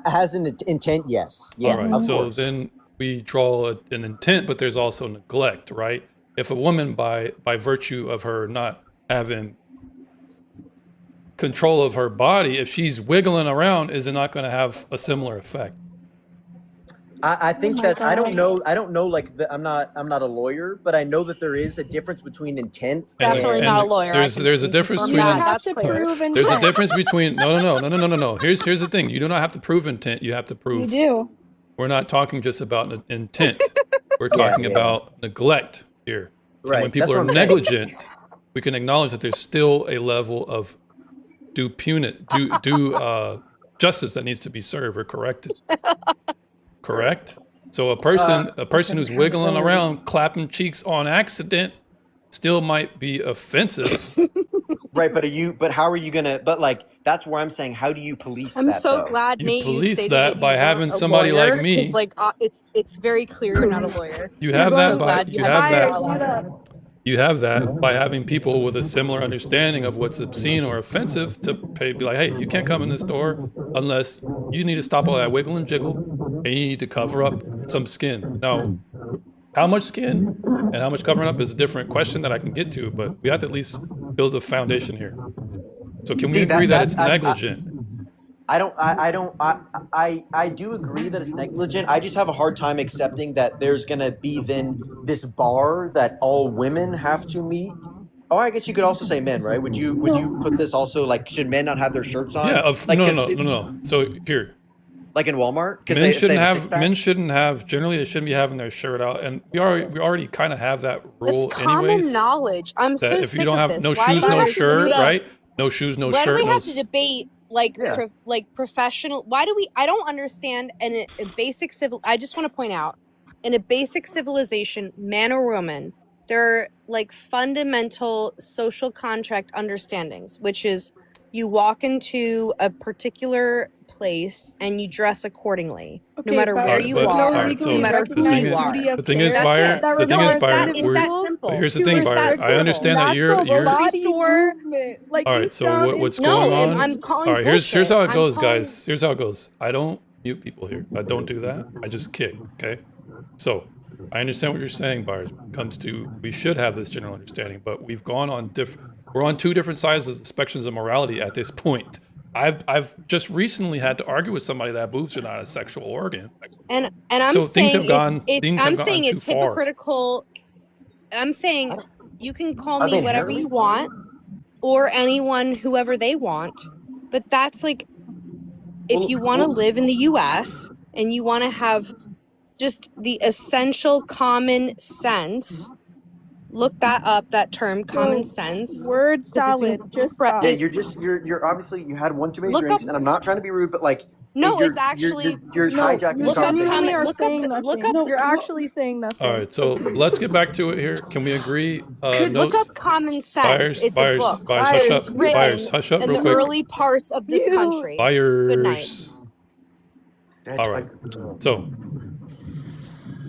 Has an intent, yes. Yeah, All right. of So course. then we draw an intent, but there's also neglect, right? If a woman, by virtue of her not having control of her body, if she's wiggling around, is it not going to have a similar effect? I think my that I don't God. know like I'm not a lawyer, but I know that there is a difference between intent Definitely and not a lawyer. I can there's a difference confirm You between that. have That's to clear. prove there's a intent. difference between no. Here's the thing. You do not have to prove intent. You have to You prove. do. We're not talking just about intent. We're Yeah, talking yeah. about neglect here. And when Right. people That's are what I'm saying. negligent, we can acknowledge that there's still a level of due justice that needs to be served or corrected. Correct? So a person who's wiggling around, clapping cheeks on accident, still might be offensive. Right, but how are you gonna? But like that's where I'm saying, how do you police I'm that? so though? glad, You Nate, you police stated that that by you having weren't a somebody like lawyer, because me. like it's very clear you're not a lawyer. You And have I'm that so by glad you had have to that say that out loud. you have that by having people with a similar understanding of what's obscene or offensive to be like, hey, you can't come in this store unless you need to stop all that wiggle and jiggle, and you need to cover up some skin. Now, how much skin and how much covering up is a different question that I can get to, but we have to at least build a foundation here. So can we See, agree that it's I negligent? I do agree that it's negligent. I just have a hard time accepting that there's gonna be then this bar that all women have to meet. Oh, I guess you could also say men, right? Would you put this also like should men not have their shirts on? Yeah, like, no. So here, like in Walmart, because men shouldn't have generally they shouldn't be having their shirt out, and we already kind of have that That's rule common anyways. knowledge. I'm That so if sick you don't of have this. no Why shoes, do we no have to shirt, debate? right? No shoes, no Why do shirt, we no. have to debate like like professional? Why do we? I don't understand. In a basic civil, I just want to point out, in a basic civilization, man or woman, there are like fundamental social contract understandings, which is you walk into a particular place and you dress accordingly, no matter where Alright, you but- are, alright, so no matter the who thing you is- are. the thing is, That's Bayer, it. the thing is, it's Bayer, that simple. but here's the thing, Bayer. I understand that you're grocery store. Like all right. So what's going on? I'm calling all right, here's bullshit. how it I'm goes, calling- guys. Here's how it goes. I don't mute people here. I don't do that. I just kick. Okay. So I understand what you're saying, Byers. When it comes to we should have this general understanding, but we've gone on we're on two different sides of the spectrums of morality at this point. I've just recently had to argue with somebody that boobs are not a sexual organ. And I'm So saying things have gone it's I'm saying too it's far. hypocritical. I'm saying you can call Are me they whatever inherently? you want, or anyone whoever they want, but that's like if you want to live in the U.S. and you want to have just the essential common sense. Look that up, that term, common sense. Word 'cause it's salad. Just stop. Yeah, you're obviously you had one too many Look drinks, up- and I'm not trying to be rude, but like No, you're, it's actually you're hijacking the look up conversation. common. are Look saying up. nothing. Look up. You're actually saying nothing. All right, so let's get back to it here. Can we agree? Look Notes. up common sense. Byers, It's Byers, a book. Byers, that hush was up. written Byers, hush up in real the quick. early parts of this country. Good night. Byers. All right. So,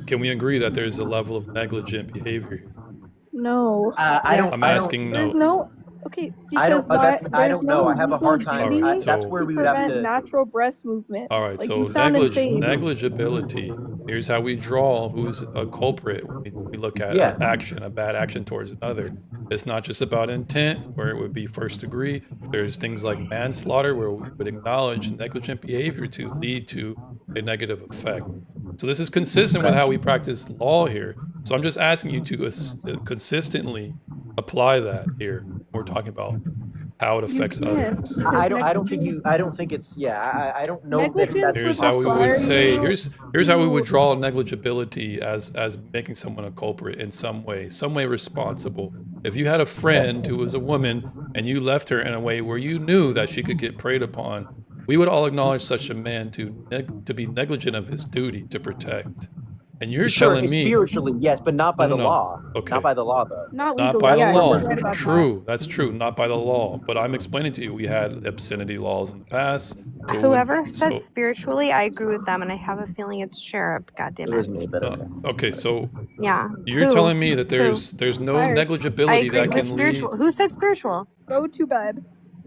can we agree that there's a level of negligent behavior here? No. I don't. I'm I don't- asking There's no. no. Okay. I don't. because I there's don't know. no I have a hard legal time. duty Alright, That's so- where we to would have prevent to. natural breast movement. All right, Like, so you sound insane. negligibility. Here's how we draw who's a culprit. We look at Yeah. an action, a bad action towards another. It's not just about intent, where it would be first degree. There's things like manslaughter, where we would acknowledge negligent behavior to lead to a negative effect. So this is consistent with how we practice law here. So I'm just asking you to consistently apply that here. We're talking about how it affects can't. others. I don't think you. I don't think it's. Yeah. I don't know that Negligence that's Here's would how we would require say. you Here's how we would to- draw negligibility as making someone a culprit in some way responsible. If you had a friend who was a woman and you left her in a way where you knew that she could get preyed upon, we would all acknowledge such a man to be negligent of his duty to protect. And you're sure, telling me spiritually, yes, but not by No, the no. law. Okay. Not by the law, though. Not not legally. by the yeah, law. you're right about True, that's true. Not by the law. But I'm explaining to you, we had obscenity laws in the past. So Whoever said so- spiritually, I agree with them, and I have a feeling it's Cherub. God damn It was it. me, but okay. okay, so Yeah. you're Who? telling me that Who? there's no Fire. I negligibility agree that with can spiritual. lead. Who said spiritual? Go to bed.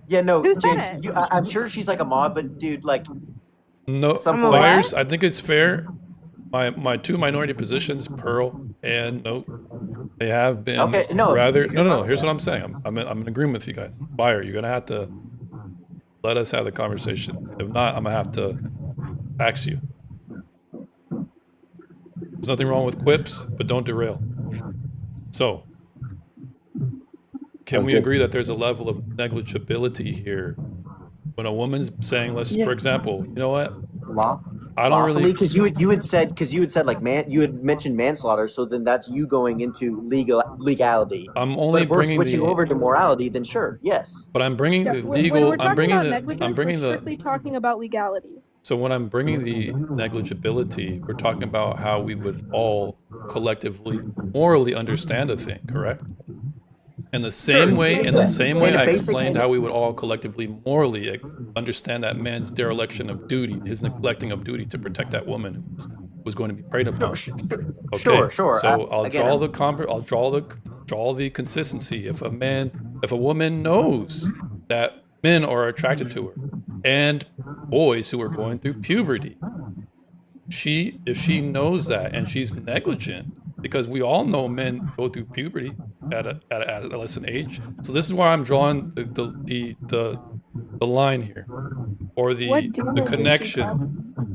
Yeah, no, Who said James. it? I'm sure she's like a mod, but dude, like, No, Some Byers, I think it's fair. My two minority positions, Pearl and Nope, they have been Okay, no, rather. if No, you're no, fine here's with what I'm saying. I'm in agreement with you guys. Buyer, you're gonna have to let us have the conversation. If not, I'm gonna have to axe you. There's nothing wrong with quips, but don't derail. So, can Sounds we good. agree that there's a level of negligibility here when a woman's saying, let's, Yes. for example, you know what? Law. I don't Lawfully, really. because you had said you had mentioned manslaughter, so then that's you going into legality. I'm But only if we're bringing switching the. over to morality, then sure, yes. But I'm bringing Yeah, the when legal. we're talking about negligence, I'm bringing we're the. strictly talking about legality. So when I'm bringing the negligibility, we're talking about how we would all collectively, morally understand a thing, correct? In the same way, in the yes. same way And a I basic- explained and- how we would all collectively, morally understand that man's dereliction of duty, his neglecting of duty to protect that woman who was going to be preyed upon. Okay, Sure. so I'll again, draw the consistency. If a woman knows that men are attracted to her, and boys who are going through puberty, if she knows that and she's negligent, because we all know men go through puberty at an adolescent age. So this is why I'm drawing the line here, or the connection.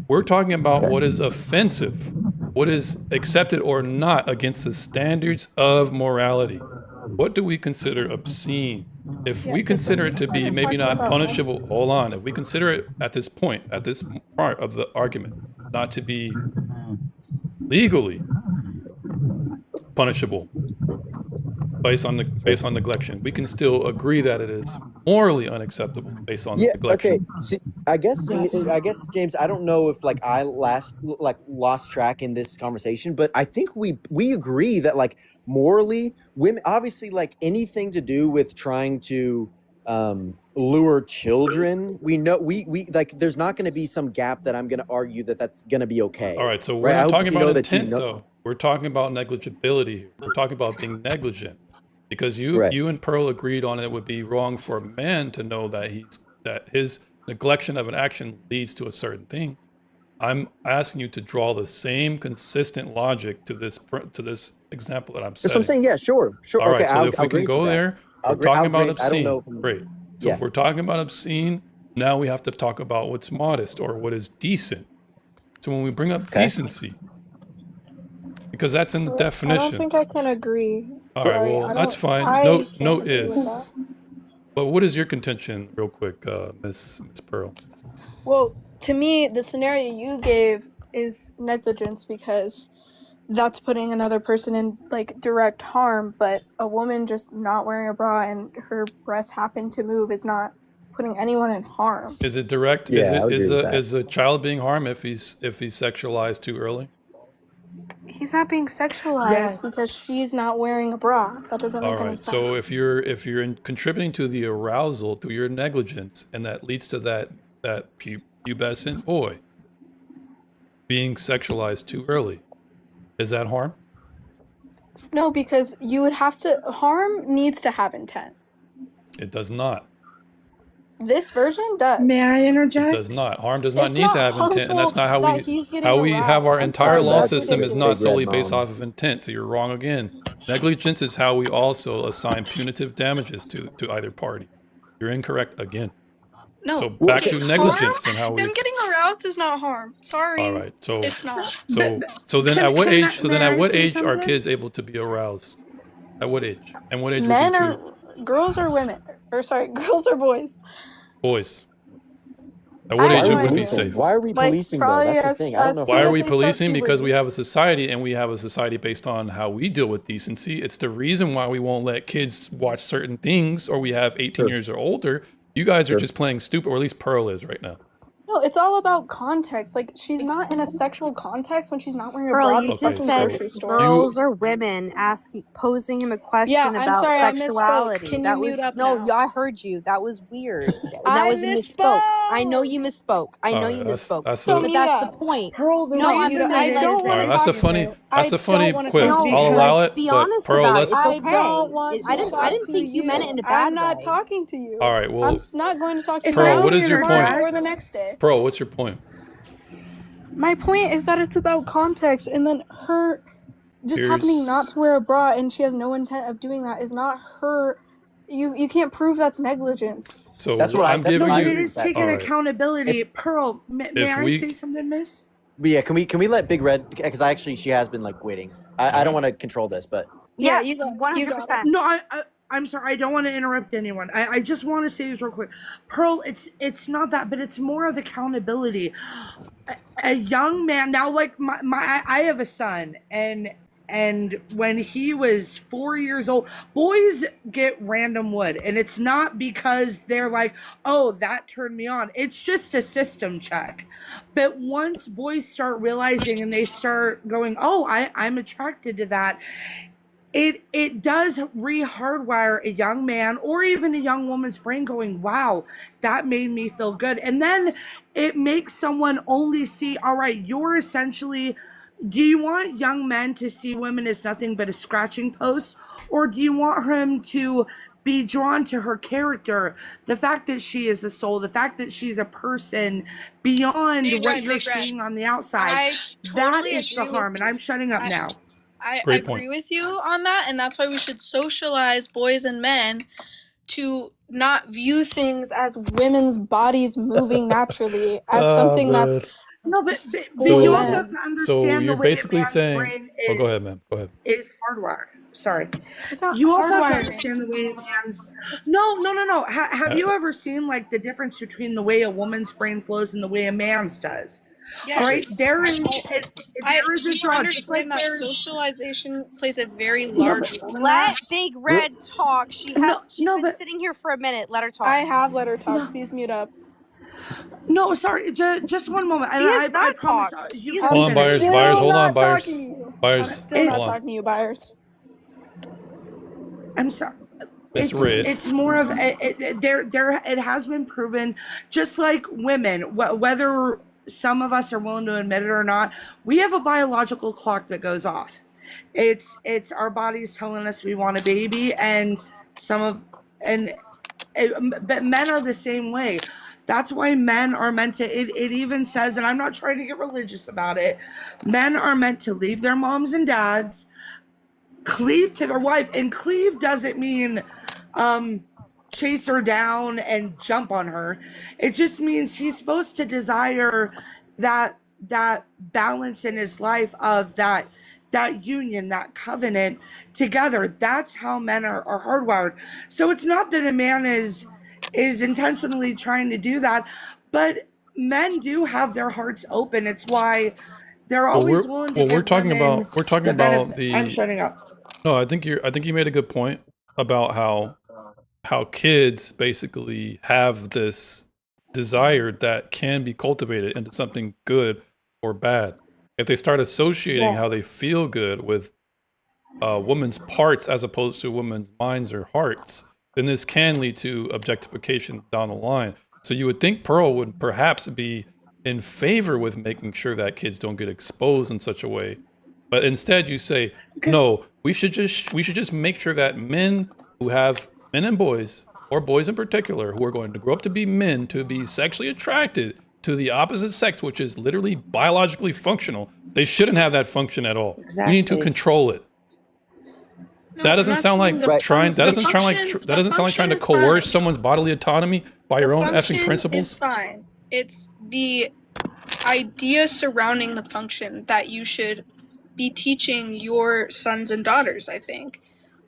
We're talking about what is offensive, what is accepted or not against the standards of morality. What do we consider obscene? If we consider it to be maybe not punishable, hold on. If we consider it at this point, at this part of the argument, not to be legally punishable based on neglection, we can still agree that it is morally unacceptable based on neglection. Okay. See, I guess James, I don't know if I lost track in this conversation, but I think we agree that morally, women, obviously, anything to do with trying to lure children, we know we there's not going to be some gap that I'm going to argue that's going to be okay. All right, so we're not talking about intent though. We're talking about negligibility here. We're talking about being negligent. Because you and Pearl agreed on it would be wrong for a man to know that his neglection of an action leads to a certain thing. I'm asking you to draw the same consistent logic to this example that I'm setting. That's what I'm saying. Yeah, sure. All right, okay, so if we can go there, we're talking about obscene. I don't know. Great. So if we're talking about obscene, now we have to talk about what's modest or what is decent. So when we bring up decency, because that's in the definition. I don't think I can agree. All right, Sorry, well, that's fine. Note is. But what is your contention, real quick, Miss Pearl? Well, to me, the scenario you gave is negligence because that's putting another person in direct harm, but a woman just not wearing a bra and her breasts happen to move is not putting anyone in harm. Is it direct? Yeah, Is a child being harmed if he's sexualized too early? He's not being sexualized Yes. because she's not wearing a bra. That doesn't make All any right. sense. So if you're contributing to the arousal through your negligence, and that leads to that pubescent boy being sexualized too early, is that harm? No, because you would have to. Harm needs to have intent. It does not. This version does. May I interject? It does not. Harm does not It's need not to have intent, and that's not how harmful that he's getting we have our aroused. I'm entire sorry, law that's system is not ridiculous. solely based off of intent. So you're wrong again. Negligence is how we also assign punitive damages to either party. You're incorrect again. No. So back to negligence and how we. Him getting aroused is not harm. Sorry. All right. So It's not. so then at what age? So then may at I what say age are something? kids able to be aroused? At what age? And what age would Men be are two girls or women? Or sorry, girls or boys? boys? At what I age have no would be idea. safe? Why are we Like, policing though? probably That's the as- thing. I don't know. as Why are soon we as they start policing? Because we puberty. have a society, and we have a society based on how we deal with decency. It's the reason why we won't let kids watch certain things, or we have 18 years or older. You guys are just playing stupid, or at least Pearl is right now. No, it's all about context. Like, she's not in a sexual context when she's not wearing a Pearl, bra. you at the just fucking said grocery store. girls or women posing him a question Yeah, I'm about sorry, I misspoke. sexuality. Can you that mute was up no, now? yeah, I heard you. That was weird. That I was a misspoke. I know you misspoke. I know All you right, that's- misspoke. that's So a- but mute that's up. the point. Pearl, the No, way I'm you saying said let it it is All right, wanna that's a talk funny. about it. That's a I funny don't wanna quip. talk to you. I'll allow let's it. be But honest Pearl, about it. let's. It's I okay. don't want to I didn't talk think you meant it in a I'm bad not way. talking to you. All right. Well, I'm not going to talk to you If I Pearl, now, what is your tomorrow, point? or the next day. Pearl, what's your point? My point is that it's about context, and then her just happening not to wear a bra and she has no intent of doing that is not her. You can't prove that's negligence. So That's what I- I'm that's giving what I No, you. it is taking All right. accountability. Pearl, may If I we- say something, miss? But yeah, can we let Big Red, because she has been like waiting. I don't want to control this, but Yeah, Yes, you got it. 100%. No, I'm sorry. I don't want to interrupt anyone. I just want to say this real quick. Pearl, it's not that, but it's more of accountability. A young man now, like I have a son, and when he was 4 years old, boys get random wood, and it's not because they're like, oh, that turned me on. It's just a system check. But once boys start realizing and they start going, oh, I'm attracted to that, it does re-hardwire a young man or even a young woman's brain going, wow, that made me feel good. And then it makes someone only see, all right, you're essentially, do you want young men to see women as nothing but a scratching post? Or do you want him to be drawn to her character, the fact that she is a soul, the fact that she's a person beyond what you're seeing on the outside? I That totally is the agree with harm, and I'm shutting up now. I Great agree point. with you on that, and that's why we should socialize boys and men to not view things as women's bodies moving naturally as something that's No, but for you also So, have to them. so understand the you're way a basically man's saying, brain oh, go ahead, man. Go ahead. is hardwired. Sorry. It's not You also have to hardwiring. understand the way a man's. No. Have you ever seen like the difference between the way a woman's brain flows and the way a man's does? Yes. All right, there is do a you draw, just like understand that there's. socialization plays a very No, large but role in that? Let Big Red talk. She's no, been but sitting here for a minute. Let her talk. I have let her talk. No. Please mute up. No, sorry, just one moment. She And has I not promise talked. you She's can Hold on, been Byers. finish. Byers, hold on, not Byers. talking to you. I'm Byers, still not hold on. talking to you, Byers. I'm sorry. Miss Red. It's more of it has been proven, just like women, whether some of us are willing to admit it or not, we have a biological clock that goes off. It's our bodies telling us we want a baby, and but men are the same way. That's why men are meant to, it even says, and I'm not trying to get religious about it, men are meant to leave their moms and dads, cleave to their wife, and cleave doesn't mean chase her down and jump on her. It just means he's supposed to desire that balance in his life of that union, that covenant together. That's how men are hardwired. So it's not that a man is intentionally trying to do that, but men do have their hearts open. It's why they're always willing to give women we're talking the about benefit. I'm the. shutting up. No, I think you made a good point about how kids basically have this desire that can be cultivated into something good or bad. If they start associating how they feel good with women's parts as opposed to women's minds or hearts, then this can lead to objectification down the line. So you would think Pearl would perhaps be in favor with making sure that kids don't get exposed in such a way. But instead you say, no, we should just make sure that men and boys, or boys in particular, who are going to grow up to be men, to be sexually attracted to the opposite sex, which is literally biologically functional, they shouldn't have that function at all. We need to Exactly. control it. That doesn't sound like trying. That doesn't sound like trying to coerce someone's bodily autonomy by your own effing principles. It's fine. It's the idea surrounding the function that you should be teaching your sons and daughters, I think.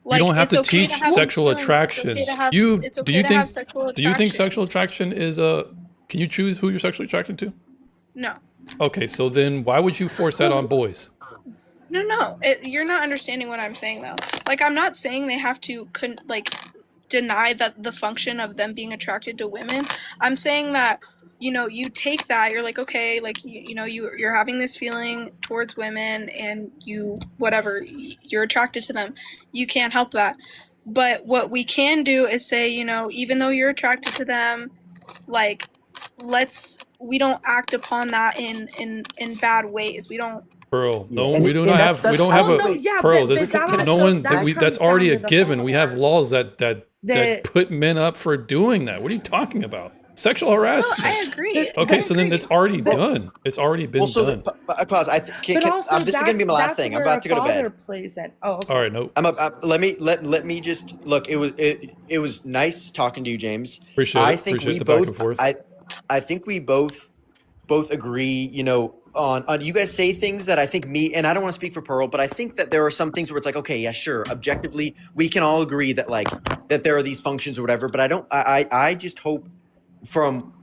You don't have it's to okay teach have sexual feelings, attraction. It's okay to have, You it's do okay you to think have sexual do you think attraction. sexual attraction is a? Can you choose who you're sexually attracted to? No. Okay, so then why would you force that on boys? No. You're not understanding what I'm saying, though. Like, I'm not saying they have to, deny that the function of them being attracted to women. I'm saying that, you take that, you're like, okay, like, you're having this feeling towards women and you're attracted to them. You can't help that. But what we can do is say, even though you're attracted to them, like, we don't act upon that in bad ways. We don't. Pearl, Yeah, no, and we it- do and not that's- have. We that's don't have how- a wait, Pearl. but This that no also- one. that That's comes already down a to the given. We have father. laws that put men up for doing that. What are you talking about? Sexual harassment. I agree. Okay, so then it's already done. It's already been done. Pause. But also, this is gonna be my last thing. I'm about to go to bed. Plays in. Oh, okay. All right, nope. Let me just look. It was nice talking to you, James. Appreciate I it. think Appreciate we the both. back and forth. I think we both agree. on you guys say things that I think me, and I don't want to speak for Pearl, but I think that there are some things where it's like, okay, yeah, sure, objectively we can all agree that like that there are these functions or whatever, but I just hope from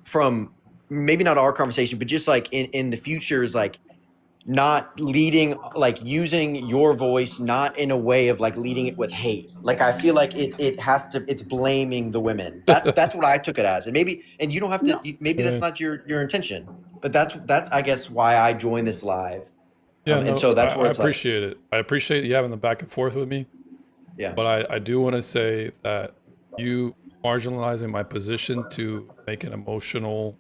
maybe not our conversation, but just like in the future is like not leading, like using your voice not in a way of like leading it with hate. Like I feel like it has to, it's blaming the women. That's what I took it as. And maybe, and you don't have to, maybe that's not your intention, but that's I guess why I joined this live. Yeah, And so that's where I it's like, appreciate it. I appreciate you having the back and forth with me. yeah. But I do want to say that you marginalizing my position to make an emotional,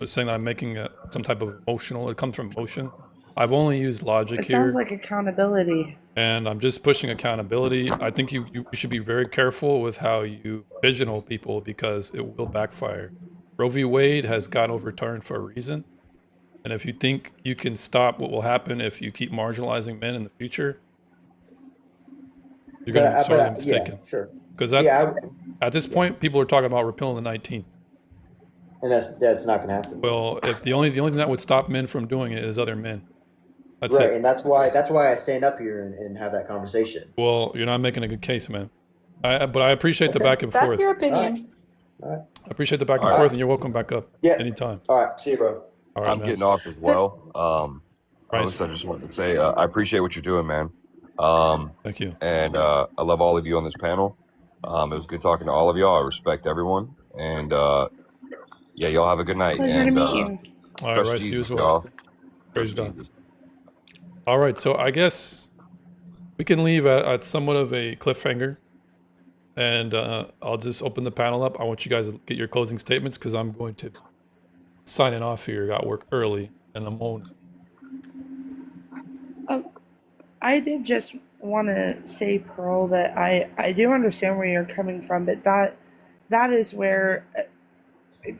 saying that I'm making some type of emotional, it comes from emotion. I've only used logic It here. sounds like accountability. And I'm just pushing accountability. I think you should be very careful with how you pigeonhole people because it will backfire. Roe v. Wade has got overturned for a reason. And if you think you can stop what will happen if you keep marginalizing men in the future, you're going to be sorely mistaken. Yeah, sure. Because Yeah, at this point, people are talking about repealing the 19th. and that's not gonna happen. Well, if the only thing that would stop men from doing it is other men. That's Right, it. and that's why I stand up here and have that conversation. Well, you're not making a good case, man. But I appreciate the Okay. back and That's forth. your opinion. All right. I appreciate the back and All right. forth, and you're welcome back up Yeah. anytime. All right, see you, bro. All right, I'm man. getting off as well. Bryce. I just wanted to say I appreciate what you're doing, man. Thank you. And I love all of you on this panel. It was good talking to all of y'all. I respect everyone. And yeah, y'all have a good night. Pleasure to and meet you. All right, trust Rice, you Jesus, as well. y'all. Praise Trust God. Jesus. All right, so I guess we can leave at somewhat of a cliffhanger. And I'll just open the panel up. I want you guys to get your closing statements because I'm going to sign it off here. Got work early in the morning. I did just want to say, Pearl, that I do understand where you're coming from, but that is where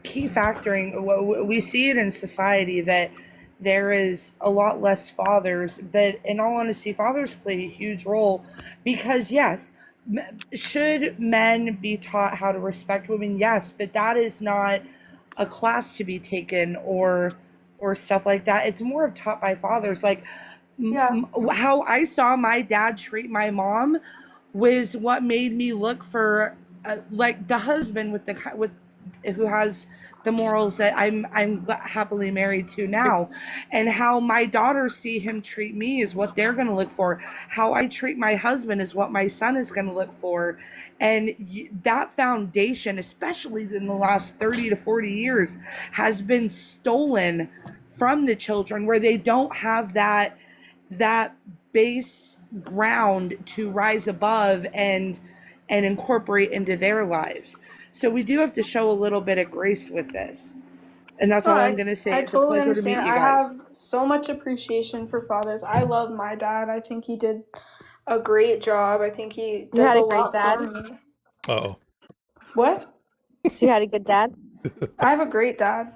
key factoring, we see it in society that there is a lot less fathers, but in all honesty, fathers play a huge role because yes, should men be taught how to respect women? Yes, but that is not a class to be taken or stuff like that. It's more of taught by fathers. Like how I saw my dad treat my mom was what made me look for like the husband with who has the morals that I'm happily married to now, and how my daughters see him treat me is what they're going to look for. How I treat my husband is what my son is going to look for, and that foundation, especially in the last 30 to 40 years, has been stolen from the children, where they don't have that base ground to rise above and incorporate into their lives. So we do have to show a little bit of grace with this. And that's all I'm going to say. I It's totally a pleasure to meet understand. you I guys. have so much appreciation for fathers. I love my dad. I think he did a great job. I think he You does had a a great lot dad? for me. Uh-oh. What? So you had a good dad? I have a great dad.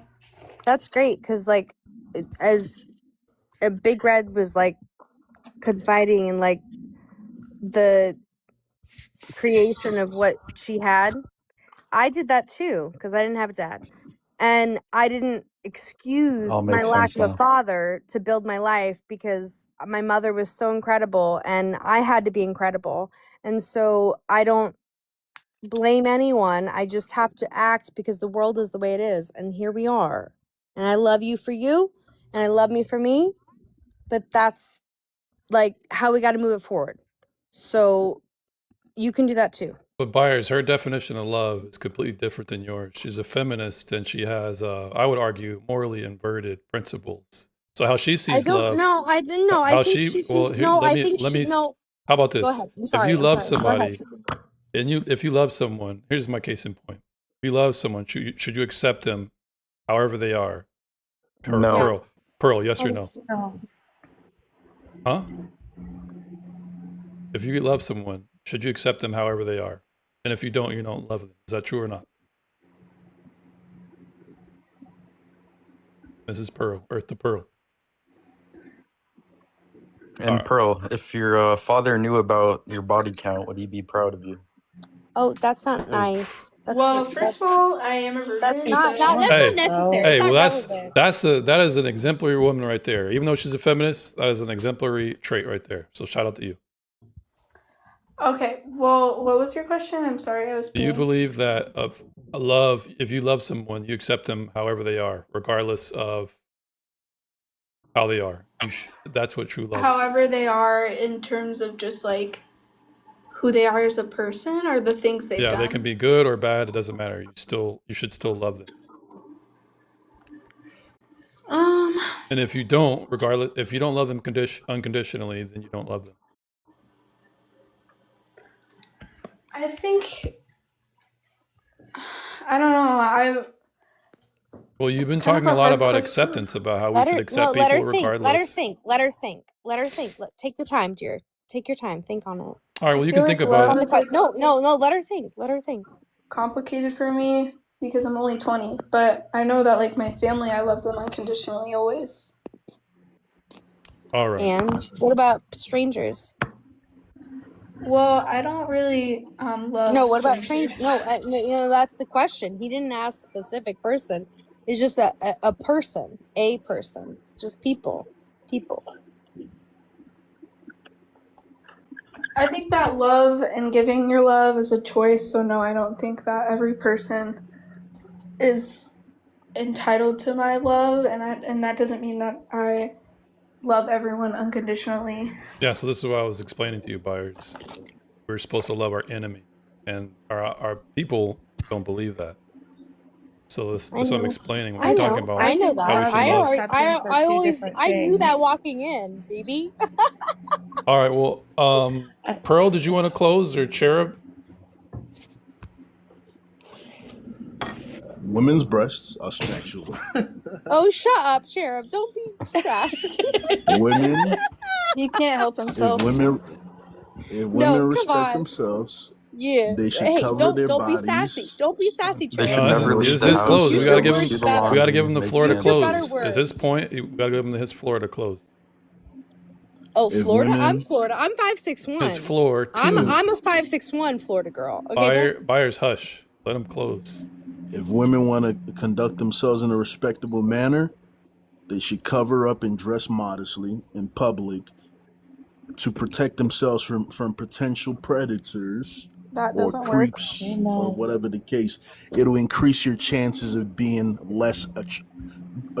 That's great because, like, as a Big Red was like confiding in like the creation of what she had, I did that too because I didn't have a dad, and I didn't excuse All my makes lack sense of a now. father to build my life because my mother was so incredible and I had to be incredible. And so I don't blame anyone. I just have to act because the world is the way it is, and here we are. And I love you for you, and I love me for me, but that's like how we got to move it forward. So you can do that too. But Byers, her definition of love is completely different than yours. She's a feminist and she has, I would argue, morally inverted principles. So how she I sees don't love, know. I didn't know. I how think she, she sees. well, here, No, let I me, think let she. me, No. how about Go this? ahead. I'm If sorry. you I'm love sorry. Go ahead. somebody, and if you love someone, here's my case in point. If you love someone, should you accept them however they are? No. Pearl, yes or no? No. Huh? If you love someone, should you accept them however they are? And if you don't love them. Is that true or not? Mrs. Pearl, Earth to Pearl. And Pearl, if your father knew about your body count, would he be proud of you? Oh, that's not nice. Well, first of all, I am a virgin. That's not. so- That's Hey, not necessary. hey, It's well, not relevant. that is an exemplary woman right there. Even though she's a feminist, that is an exemplary trait right there. So shout out to you. Okay, well, what was your question? I'm sorry, I was Do you being... believe that if you love someone, you accept them however they are, regardless of how they are? That's what true love is. However they are in terms of just like who they are as a person or the things they've Yeah, done. they can be good or bad. It doesn't matter. You should still love them. And if you don't, if you don't love them unconditionally, then you don't love them. I think I don't know. Well, you've been It's kind of talking a a lot hard about question. acceptance, about how we Let should her accept let her people think. regardless. Let her think. Let her think. Let her think. Take your time, dear. Take your time. Think on it. All right, well, you feel can think like about love it. is like No. Let her think. Let her think. complicated for me because I'm only 20, but I know that like my family, I love them unconditionally always. All right. And what about strangers? Well, I don't really love No. What about strangers. strangers? No. That's the question. He didn't ask specific person. It's just a person. A person. Just people. People. I think that love and giving your love is a choice, so no, I don't think that every person is entitled to my love, and that doesn't mean that I love everyone unconditionally. Yeah, so this is what I was explaining to you, buyers. We're supposed to love our enemy, and our people don't believe that. So this is what I'm explaining when I'm talking about I know how we that. should love. I knew that walking in, baby. All right, well, Pearl, did you want to close, or Cherub? Women's breasts are special. Oh, shut up, Cherub. Don't be sassy. Women, He can't help himself. if women No, come respect on. themselves, Yeah. they should Hey, cover their don't be bodies. sassy. Don't be sassy, They Cherub. can No, never this leave is the his house. close. Use We your gotta give words him. better. We gotta give him the They floor to Use your better close. Is words. his point? We gotta give him his floor to close. Oh, If Florida? I'm women, Florida. I'm 5'6'1". His floor to I'm a 5'6'1" Florida girl. Okay, don't. buyers. Hush. Let him close. if women want to conduct themselves in a respectable manner, they should cover up and dress modestly in public to protect themselves from potential predators That or doesn't work. creeps or whatever the case. It'll increase your chances of being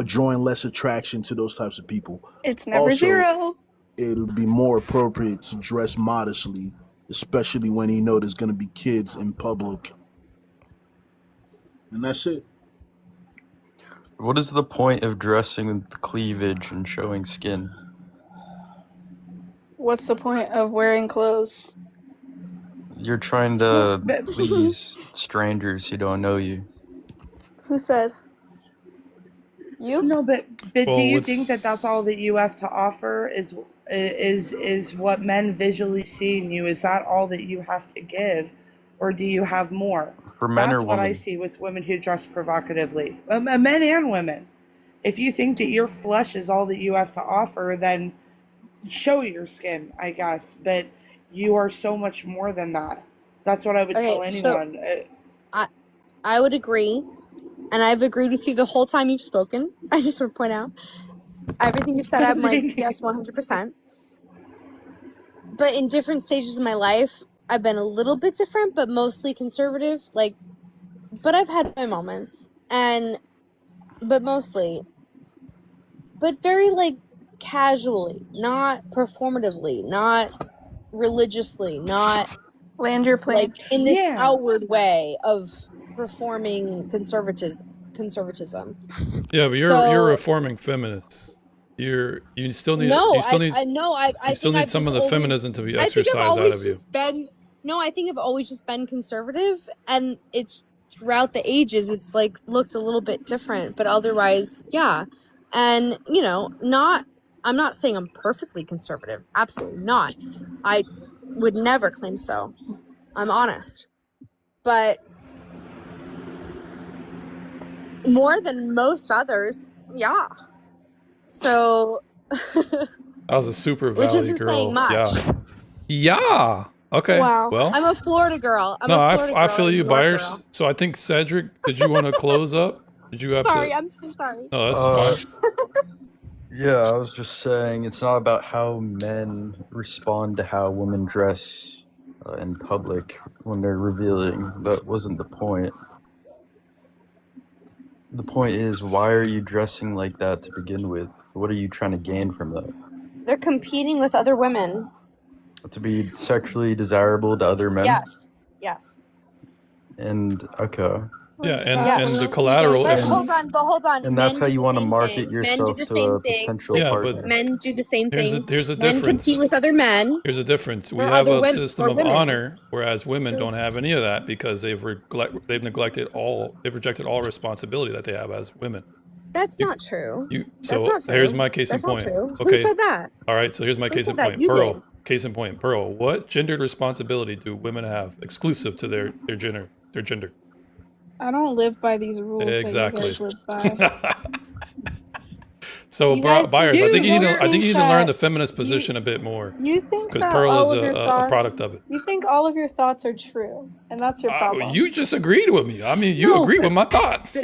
drawing less attraction to those types of people. It's never Also, zero. it'll be more appropriate to dress modestly, especially when you know there's going to be kids in public. And that's it. What is the point of dressing with cleavage and showing skin? What's the point of wearing clothes? You're trying to please strangers who don't know you. Who said? You? No, but do Well, you think that that's all that you have to offer is what men visually see in you? Is that all that you have to give, or do you have more? For men That's or what I women? see with women who dress provocatively, men and women. If you think that your flesh is all that you have to offer, then show your skin, I guess. But you are so much more than that. That's what I would tell Okay, so anyone. I would agree, and I've agreed with you the whole time you've spoken. I just want to point out everything you've said. I'm like, yes, 100%. But in different stages of my life, I've been a little bit different, but mostly conservative. But I've had my moments, but mostly, but very casually, not performatively, not religiously, not Land your plane. in this Yeah. outward way of performing conservatism. Yeah, but you're So- a reforming feminist. You still need. No, you still I need. know. I You still think need I've some just of the always- feminism to be I think exercised I've out always of you. just been. No, I think I've always just been conservative, and it's throughout the ages. It's looked a little bit different, but otherwise, yeah. And I'm not saying I'm perfectly conservative. Absolutely not. I would never claim so. I'm honest, but more than most others, yeah. So. I was a super Which valley isn't girl. saying much. Yeah. Yeah. Okay. Wow. Well, I'm a Florida girl. I'm no, a I Florida I girl, feel a you, New York Byers. girl. So I think Cedric, did you want to close up? Did you have Sorry, to? I'm so sorry. No, that's Uh, fine. yeah, I was just saying it's not about how men respond to how women dress in public when they're revealing. That wasn't the point. The point is, why are you dressing like that to begin with? What are you trying to gain from that? They're competing with other women. To be sexually desirable to other men? Yes. Yes. And okay. Yeah, and Yes. the collateral But is hold on. And Men that's how do you the want to same market thing. Men do yourself the to same a thing. potential yeah, partner. but Men do the same there's thing. a Men difference. compete with other men. Here's a difference. We Or have other a women system or of women. honor, whereas women don't have any of that because they've rejected all responsibility that they have as women. That's not true. That's So not true. here's my case That's in not point. true. Who Okay. said that? All right. So here's my Who case said in that? point. You Pearl. did. Case in point. Pearl. What gendered responsibility do women have exclusive to their gender? Their gender. I don't live by these rules Exactly. that you guys live by. So You guys Byers, I just think you need think to, learn the that feminist position a bit more you think because that Pearl all is of your a thoughts, product of it. you think all of your thoughts are true, and that's your problem. You just agreed with me. I mean, you No, agree but- with my thoughts.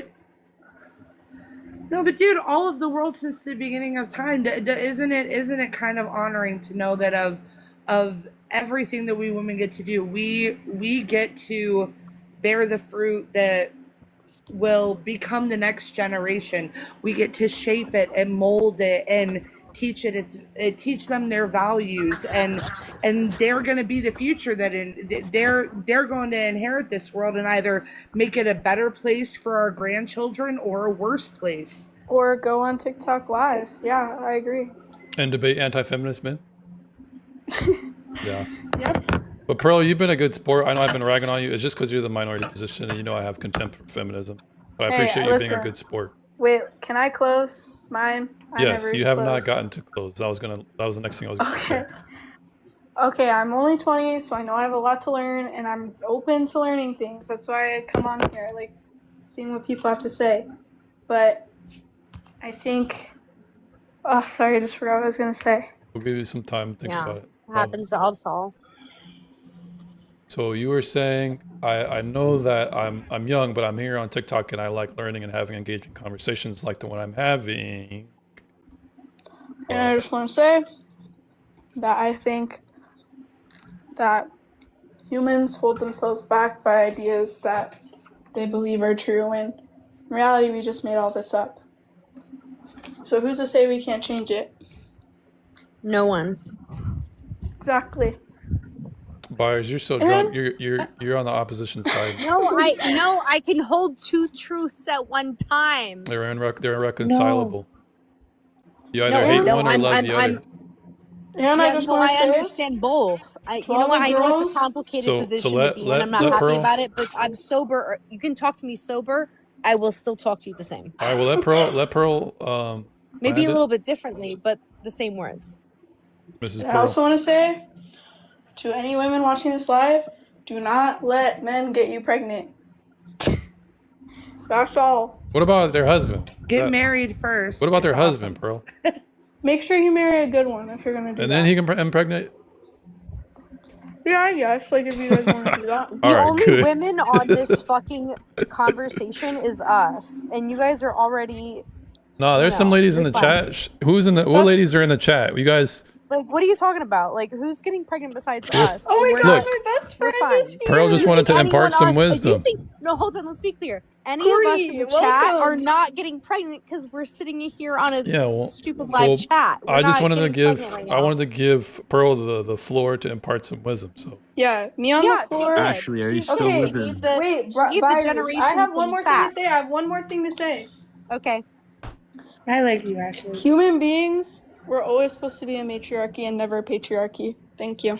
No, but dude, all of the world since the beginning of time, isn't it kind of honoring to know that of everything that we women get to do, we get to bear the fruit that will become the next generation. We get to shape it and mold it and teach teach them their values, and they're going to be the future they're going to inherit this world and either make it a better place for our grandchildren or a worse place. Or go on TikTok Live. Yeah, I agree. And debate anti-feminist men. Yeah. Yep. But Pearl, you've been a good sport. I know I've been ragging on you. It's just because you're the minority position, and you know I have contempt for feminism. But I Hey, appreciate you being a listen. good sport. Wait, can I close mine? Yes, you have not gotten to close. That was the next thing I was going to say. Okay. Okay, I'm only 20, so I know I have a lot to learn, and I'm open to learning things. That's why I come on here, I like seeing what people have to say. But I think, oh, sorry, I just forgot what I was gonna say. We'll give you some time to think about it. It happens to us all. So you were saying, I know that I'm young, but I'm here on TikTok and I like learning and having engaging conversations like the one I'm having. And I just want to say that I think that humans hold themselves back by ideas that they believe are true, and in reality, we just made all this up. So who's to say we can't change it? No one. Exactly. Byers, you're so And drunk. then- You're on the opposition side. No, I can hold two truths at one time. They're irreconcilable. You either No, hate no, one or I'm- love I'm- the I'm- other. And I just want to I say, understand both. You to know all what? the I know it's girls- a complicated So position let- to be in. let- I'm not let happy Pearl- about it, but I'm sober. You can talk to me sober. I will still talk to you the same. All right, well let Pearl Maybe land a it. little bit differently, but the same words. Mrs. and I Pearl. also want to say to any women watching this live, do not let men get you pregnant. That's all. What about their husband? Get That- married first. What about their It's husband, Pearl? Make sure you marry a good one if you're gonna do And that. then he can impregnate. Yeah, I guess. Like if you guys want to do that. The All right, only good. women on this fucking conversation is us, and you guys are already No, there's some No, ladies in you're the fine. chat. What That's- ladies are in the chat? You guys, like, what are you talking about? Like, who's getting pregnant besides Yes. us? Oh my And we're god, Look. my best friend fine. is here. Pearl just You wanted think to impart anyone some else- wisdom. No, hold on. Let's be clear. Any of us in the Corey, chat welcome. are not getting pregnant because we're sitting here on a Yeah, well, stupid live well, chat. We're I just not wanted to getting give pregnant right I now. wanted to give Pearl the floor to impart some wisdom. So Yeah, me on Yeah, the she floor. did. Ashley, are you She still did. living? She gave the, Wait, she gave the Byers, generation I have some one more facts. thing to say. I have one more thing to say. Okay. I like you, Ashley. Human beings were always supposed to be a matriarchy and never a patriarchy. Thank you.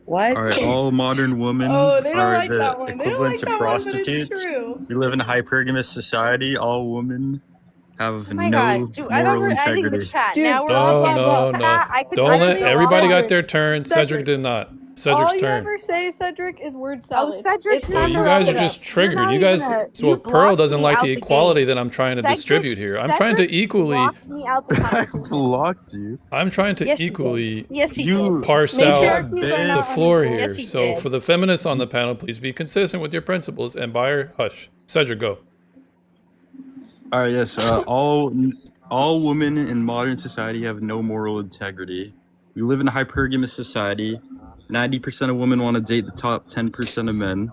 What? All right, all modern women Oh, they don't are like the that one. They don't equivalent like to that one, but it's prostitutes. true. We live in a hypergamous society. All women have Oh my no god, dude, I thought we moral were ending the integrity. chat. Dude, Now we're all No, getting no, into no. that. I could Don't let literally everybody all- got their turn. Cedric Cedric. did not. Cedric's All you turn. ever say, Cedric, is word Oh, salad. Cedric, It's Well, time you to guys wrap are it up. just triggered. not You even guys, a- so you Pearl blocked doesn't me like out the the equality game. that I'm trying to Cedric distribute here. I'm trying to equally. blocked me out the conversation. Blocked you. I'm trying to Yes, he did. equally Yes, he You did. parse out Matriarchies are the not floor unequal. here. Yes, he So did. for the feminists on the panel, please be consistent with your principles. And Buyer, hush. Cedric, go. All right, yes. All women in modern society have no moral integrity. We live in a hypergamous society. 90% of women want to date the top 10% of men.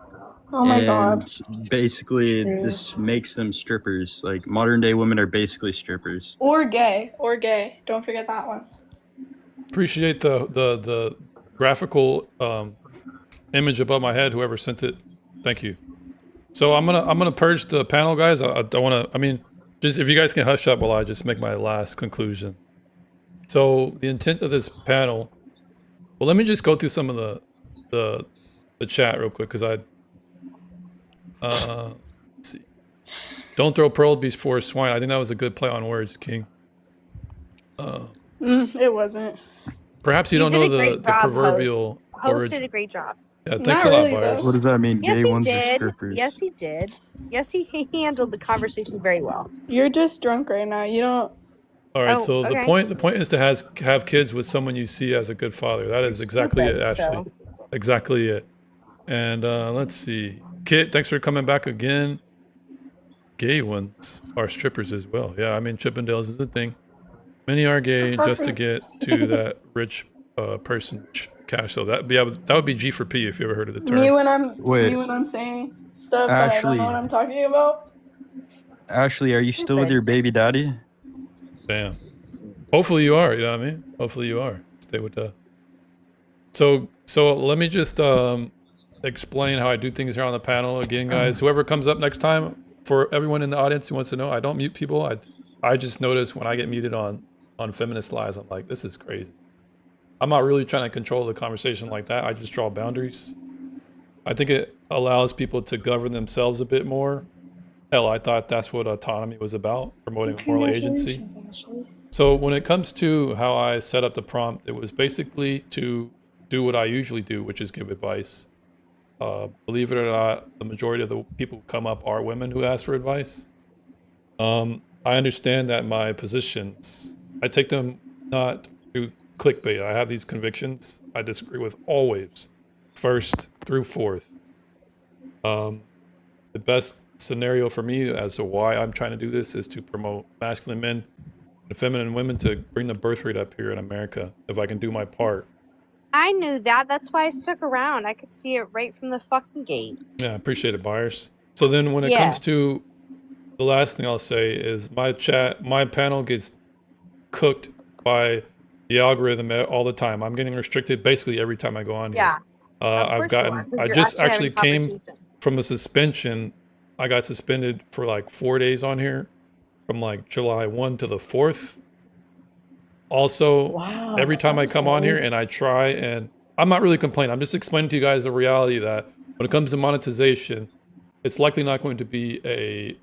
Oh my and god. basically, True. this makes them strippers. Like modern day women are basically strippers. Or gay. Or gay. Don't forget that one. Appreciate the graphical image above my head. Whoever sent it, thank you. So I'm gonna purge the panel, guys. I don't want to. I mean, just if you guys can hush up while I just make my last conclusion. So the intent of this panel. Well, let me just go through some of the chat real quick because I. Let's see. Don't throw pearl before swine. I think that was a good play on words, King. It wasn't. Perhaps you don't did know a great the job, proverbial Host origin. did a great job. Yeah, thanks Not a lot, really, Byers. though. What does that mean? Yes, Gay he ones are did. strippers. Yes, he did. Yes, he handled the conversation very well. You're just drunk right now. You don't. All right, Oh, so okay. the point is to have kids with someone you see as a good father. That is exactly it, Stupid, Ashley. so. Exactly it. And let's see. Kit, thanks for coming back again. Gay ones are strippers as well. Yeah, I mean Chippendales is a thing. Many are gay just to get to that rich person cash. So that would be G for P if you ever heard of the term. Me when I'm Wait. me when I'm saying stuff that I don't Ashley. know what I'm talking about. Ashley, are you still with your baby daddy? Damn. Hopefully you are, you know what I mean? Hopefully you are. Stay with the. So let me just explain how I do things here on the panel again, guys. Whoever comes up next time, for everyone in the audience who wants to know, I don't mute people. I just notice when I get muted on Feminist Lies, I'm like, this is crazy. I'm not really trying to control the conversation like that. I just draw boundaries. I think it allows people to govern themselves a bit more. Hell, I thought that's what autonomy was about, promoting moral agency. So when it comes to how I set up the prompt, it was basically to do what I usually do, which is give advice. Believe it or not, the majority of the people who come up are women who ask for advice. I understand that my positions, I take them not through clickbait. I have these convictions I disagree with always, first through fourth. The best scenario for me as to why I'm trying to do this is to promote masculine men and feminine women to bring the birth rate up here in America, if I can do my part. I knew that. That's why I stuck around. I could see it right from the fucking gate. Yeah, I appreciate it, Byers. So then when it Yeah. comes to the last thing I'll say is my panel gets cooked by the algorithm all the time. I'm getting restricted basically every time I go on Yeah. here. I've gotten, 'cause I you're just actually actually having came conversation. from a suspension. I got suspended for like 4 days on here from like July 1 to the 4th. Also, Wow, every time I I'm come on here sorry. and I try, and I'm not really complaining. I'm just explaining to you guys the reality that when it comes to monetization, it's likely not going to be a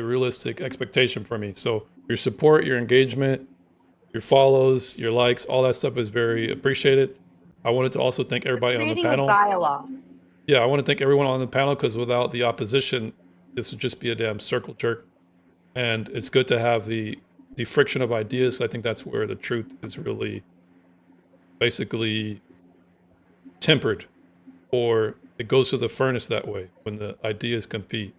realistic expectation for me. So your support, your engagement, your follows, your likes, all that stuff is very appreciated. I wanted to also thank everybody on the Creating a panel. dialogue. Yeah, I want to thank everyone on the panel because without the opposition, this would just be a damn circle jerk. And it's good to have the friction of ideas. I think that's where the truth is really basically tempered, or it goes to the furnace that way when the ideas compete.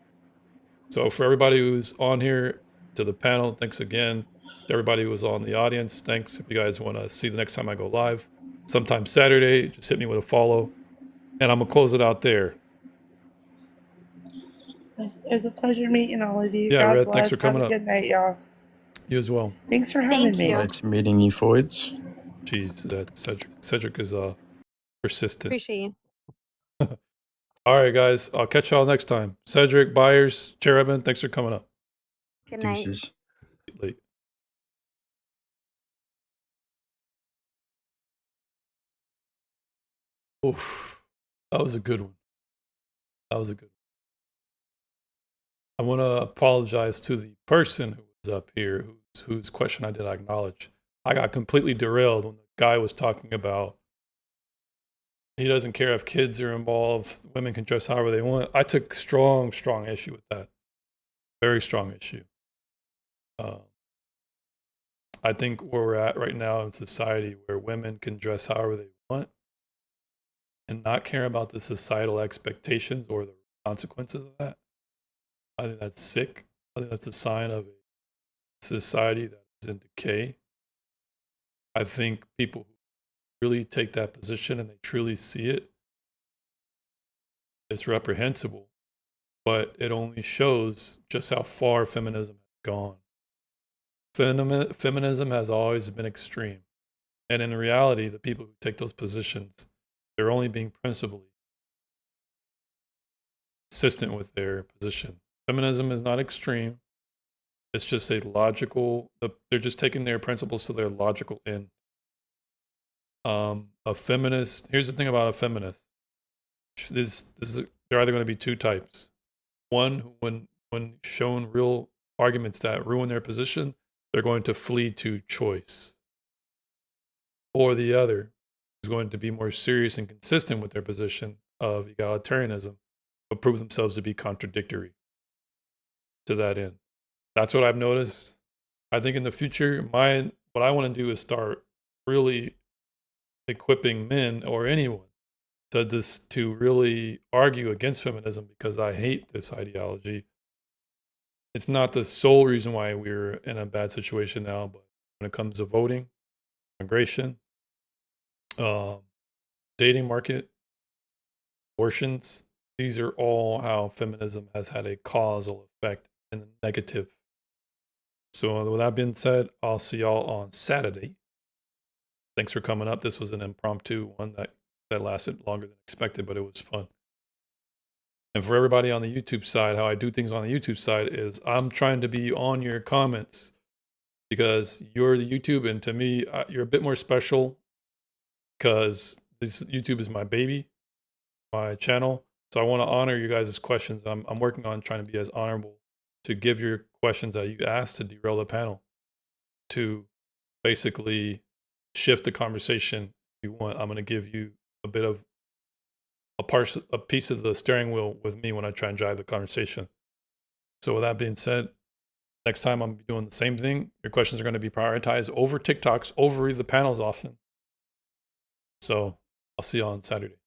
So for everybody who's on here, to the panel, thanks again. To everybody who was on the audience, thanks. If you guys want to see the next time I go live, sometime Saturday, just hit me with a follow. And I'm going to close it out there. It was a pleasure meeting all of you. Yeah, God Red, bless. thanks for coming Have a up. good night, y'all. You as well. Thanks for having me. Nice meeting you, Foids. Jeez, that Cedric is persistent. Appreciate you. All right, guys. I'll catch y'all next time. Cedric, Byers, Cherubin, thanks for coming up. Good night. Deuces. Late. Oof. That was a good one. That was a good one. I want to apologize to the person who was up here, whose question I did acknowledge. I got completely derailed when the guy was talking about he doesn't care if kids are involved, women can dress however they want. I took strong issue with that. Very strong issue. I think where we're at right now in society where women can dress however they want and not care about the societal expectations or the consequences of that, I think that's sick. I think that's a sign of a society that is in decay. I think people who really take that position and they truly see it, it's reprehensible, but it only shows just how far feminism has gone. Feminism has always been extreme. And in reality, the people who take those positions, they're only being principally consistent with their position. Feminism is not extreme. It's just a logical, they're just taking their principles to their logical end. A feminist, here's the thing about a feminist. There are either going to be two types. One, who when shown real arguments that ruin their position, they're going to flee to choice. Or the other, who's going to be more serious and consistent with their position of egalitarianism, but prove themselves to be contradictory to that end. That's what I've noticed. I think in the future, what I want to do is start really equipping men or anyone to really argue against feminism, because I hate this ideology. It's not the sole reason why we're in a bad situation now, but when it comes to voting, immigration, dating market, abortions, these are all how feminism has had a causal effect in the negative. So with that being said, I'll see y'all on Saturday. Thanks for coming up. This was an impromptu one that lasted longer than expected, but it was fun. And for everybody on the YouTube side, how I do things on the YouTube side is I'm trying to be on your comments because you're the YouTube, and to me, you're a bit more special because this YouTube is my baby, my channel. So I want to honor you guys' questions. I'm working on trying to be as honorable to give your questions that you asked to derail the panel, to basically shift the conversation if you want. I'm going to give you a bit of a piece of the steering wheel with me when I try and drive the conversation. So with that being said, next time I'm doing the same thing. Your questions are going to be prioritized over TikToks, over the panels often. So I'll see you on Saturday.